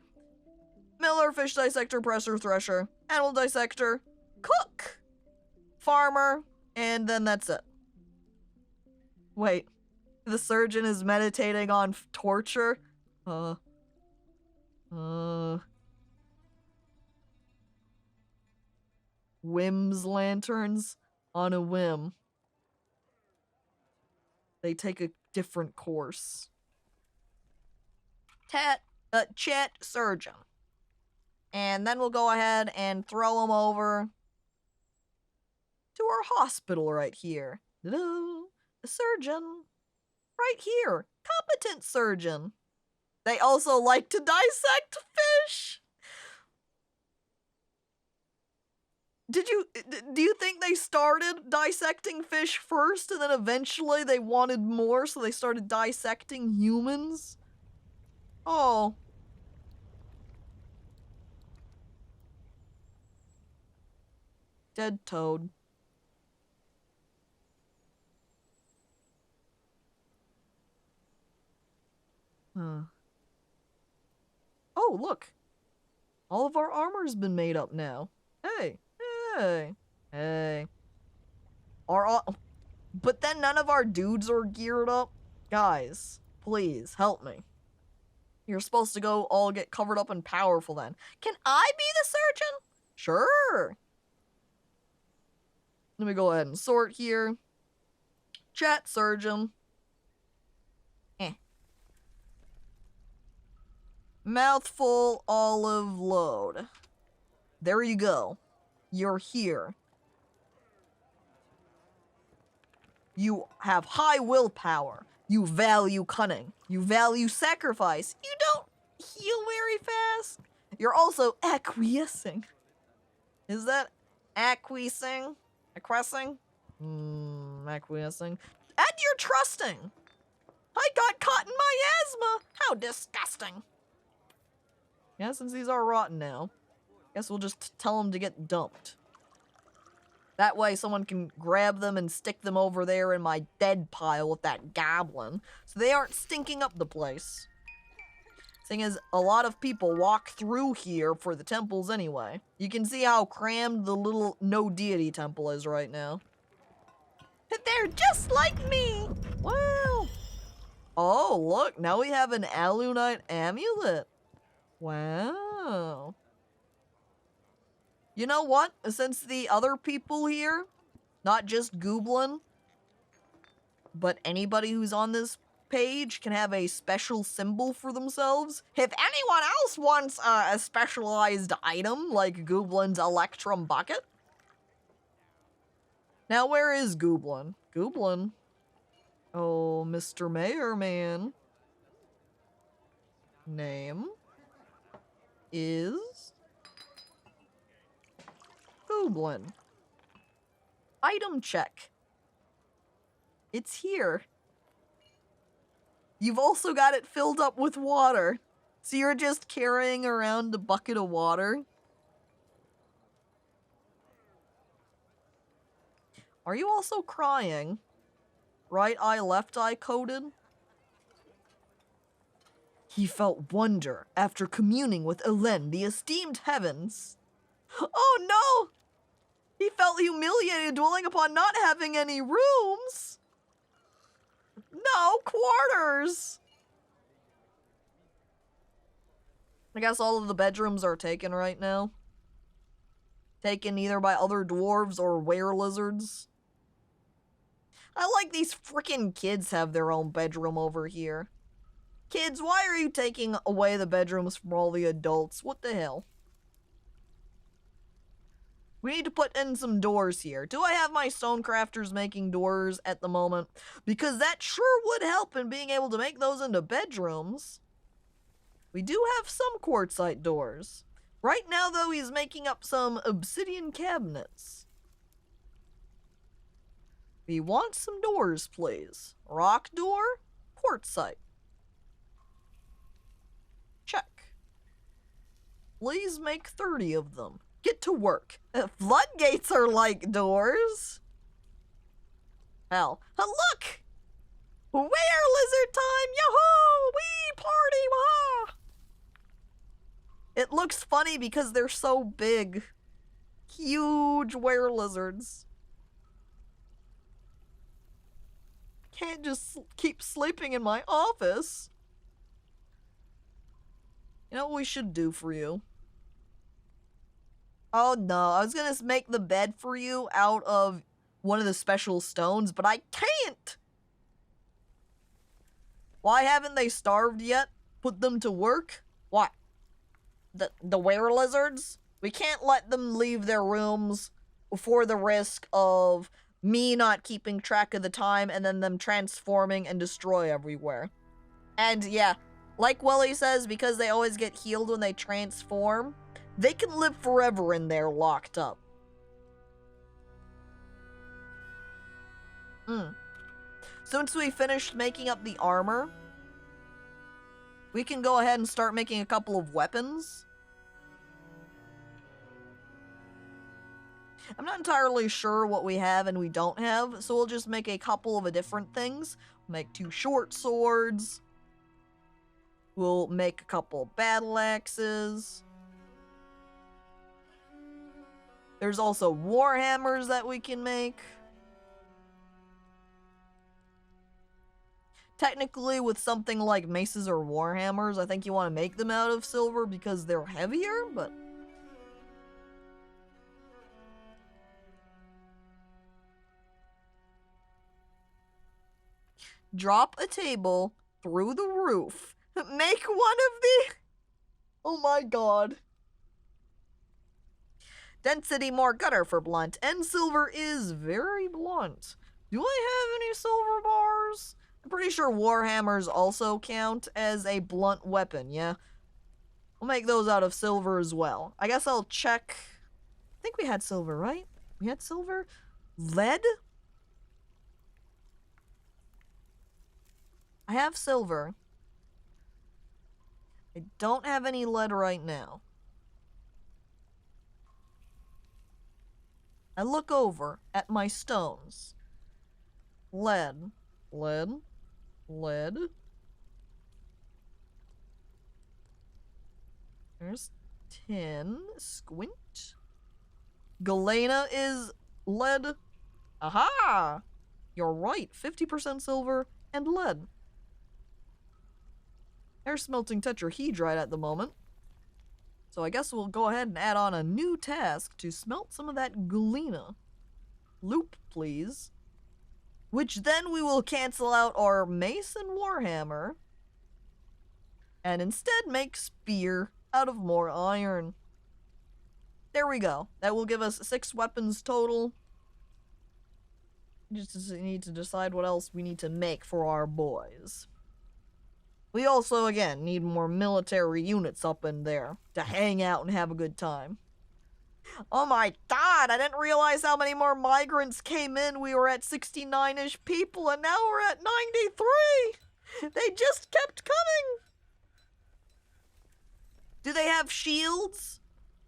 miller, fish dissector, presser, thresher, animal dissector, cook, farmer, and then that's it. Wait, the surgeon is meditating on torture? Whims lanterns on a whim. They take a different course. Tat, Chet surgeon. And then we'll go ahead and throw him over to our hospital right here. Ta-da! A surgeon. Right here. Competent surgeon. They also like to dissect fish. Do you think they started dissecting fish first and then eventually they wanted more so they started dissecting humans? Oh. Dead toad. Huh. Oh, look. All of our armor's been made up now. Hey. Hey. Hey. But then none of our dudes are geared up? Guys, please, help me. You're supposed to go all get covered up and powerful then. Can I be the surgeon? Sure. Let me go ahead and sort here. Chat surgeon. Mouthful olive load. There you go. You're here. You have high willpower. You value cunning. You value sacrifice. You don't heal very fast. You're also acquiescing. Is that acquiescing? Acquiescing? Acquiescing. And you're trusting. I got caught in my asthma. How disgusting. Yeah, since these are rotten now, guess we'll just tell them to get dumped. That way someone can grab them and stick them over there in my dead pile with that goblin, so they aren't stinking up the place. Thing is, a lot of people walk through here for the temples anyway. You can see how crammed the little no-deity temple is right now. They're just like me! Wow! Oh, look, now we have an Alunite amulet. Wow. You know what? Since the other people here, not just Gooblin, but anybody who's on this page can have a special symbol for themselves. If anyone else wants a specialized item like Gooblin's Electrum Bucket. Now, where is Gooblin? Gooblin? Oh, Mr. Mayor Man. Name is Gooblin. Item check. It's here. You've also got it filled up with water. So you're just carrying around a bucket of water. Are you also crying? Right eye, left eye coded? He felt wonder after communing with Elen, the esteemed heavens. Oh no! He felt humiliated dwelling upon not having any rooms! No, quarters! I guess all of the bedrooms are taken right now. Taken either by other dwarves or were-lizards. I like these frickin' kids have their own bedroom over here. Kids, why are you taking away the bedrooms from all the adults? What the hell? We need to put in some doors here. Do I have my stone crafters making doors at the moment? Because that sure would help in being able to make those into bedrooms. We do have some quartzite doors. Right now, though, he's making up some obsidian cabinets. We want some doors, please. Rock door, quartzite. Check. Please make 30 of them. Get to work. Floodgates are like doors. Hell. Look! Were-lizard time! Yahoo! Wee party! Wah! It looks funny because they're so big. Huge were-lizards. Can't just keep sleeping in my office. You know what we should do for you? Oh no, I was gonna make the bed for you out of one of the special stones, but I can't! Why haven't they starved yet? Put them to work? What? The were-lizards? We can't let them leave their rooms for the risk of me not keeping track of the time and then them transforming and destroy everywhere. And yeah, like Willie says, because they always get healed when they transform, they can live forever in there locked up. Since we finished making up the armor, we can go ahead and start making a couple of weapons. I'm not entirely sure what we have and we don't have, so we'll just make a couple of different things. We'll make 2 short swords. We'll make a couple battle axes. There's also warhammers that we can make. Technically, with something like maces or warhammers, I think you want to make them out of silver because they're heavier, but... Drop a table through the roof. Make one of the... Oh my god. Density more gutter for blunt, and silver is very blunt. Do I have any silver bars? I'm pretty sure warhammers also count as a blunt weapon, yeah? We'll make those out of silver as well. I guess I'll check... I think we had silver, right? We had silver? Lead? I have silver. I don't have any lead right now. I look over at my stones. Lead. Lead. Lead. There's tin. Squint. Galena is lead. Aha! You're right. 50% silver and lead. They're smelting tetrahedrite at the moment. So I guess we'll go ahead and add on a new task to smelt some of that galena. Loop, please. Which then we will cancel out our mace and warhammer. And instead make spear out of more iron. There we go. That will give us 6 weapons total. Just need to decide what else we need to make for our boys. We also, again, need more military units up in there to hang out and have a good time. Oh my god, I didn't realize how many more migrants came in. We were at 69-ish people, and now we're at 93! They just kept coming! Do they have shields?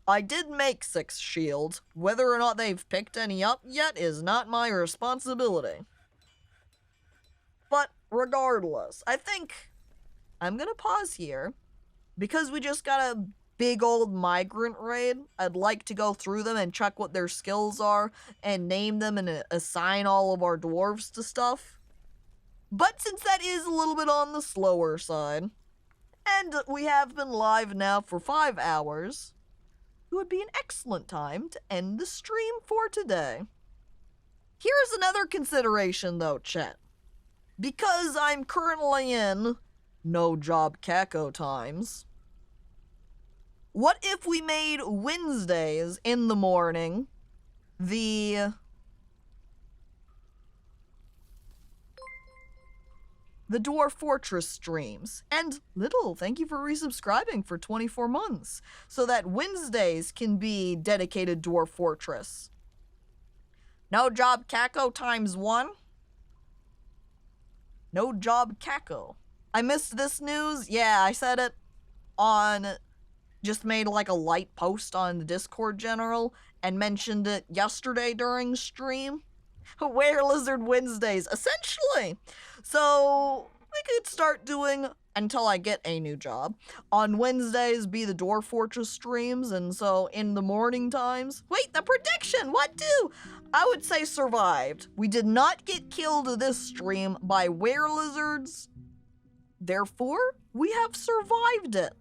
I did make 6 shields. Whether or not they've picked any up yet is not my responsibility. But regardless, I think I'm gonna pause here. Because we just got a big old migrant raid, I'd like to go through them and check what their skills are and name them and assign all of our dwarves to stuff. But since that is a little bit on the slower side, and we have been live now for 5 hours, it would be an excellent time to end the stream for today. Here's another consideration though, chat. Because I'm currently in no job caco times, what if we made Wednesdays in the morning the Dwarf Fortress streams? And Little, thank you for resubscribing for 24 months, so that Wednesdays can be dedicated Dwarf Fortress. No job caco times 1. No job caco. I missed this news. Yeah, I said it on... Just made like a light post on the Discord general and mentioned it yesterday during stream. Were Lizard Wednesdays, essentially. So we could start doing, until I get a new job, on Wednesdays be the Dwarf Fortress streams, and so in the morning times... Wait, the prediction! What do? I would say survived. We did not get killed this stream by were lizards. Therefore, we have survived it.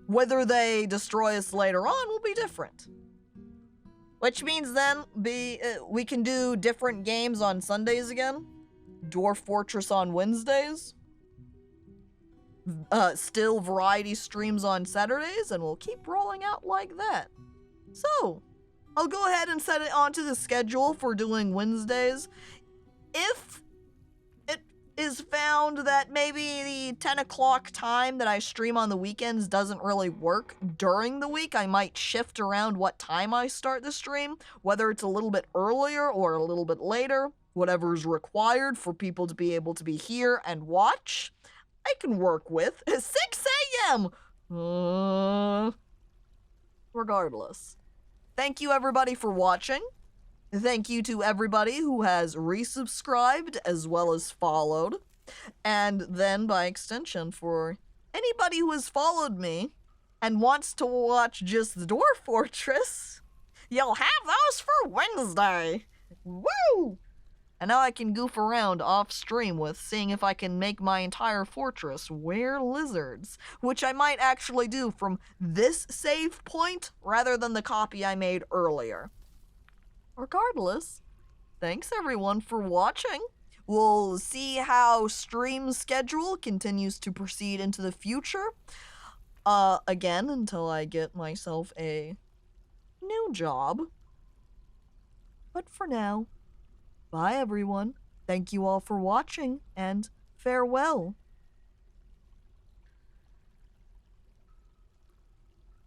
Whether they destroy us later on will be different. Which means then we can do different games on Sundays again. Dwarf Fortress on Wednesdays. still variety streams on Saturdays, and we'll keep rolling out like that. So, I'll go ahead and set it onto the schedule for doing Wednesdays. If it is found that maybe the 10 o'clock time that I stream on the weekends doesn't really work during the week, I might shift around what time I start the stream, whether it's a little bit earlier or a little bit later, whatever is required for people to be able to be here and watch. I can work with 6 a.m. Regardless. Thank you everybody for watching. Thank you to everybody who has resubscribed as well as followed. And then, by extension, for anybody who has followed me and wants to watch just the Dwarf Fortress, you'll have those for Wednesday. Woo! And now I can goof around off stream with seeing if I can make my entire fortress wear lizards, which I might actually do from this save point rather than the copy I made earlier. Regardless, thanks everyone for watching. We'll see how stream schedule continues to proceed into the future. Again, until I get myself a new job. But for now, bye everyone. Thank you all for watching, and farewell.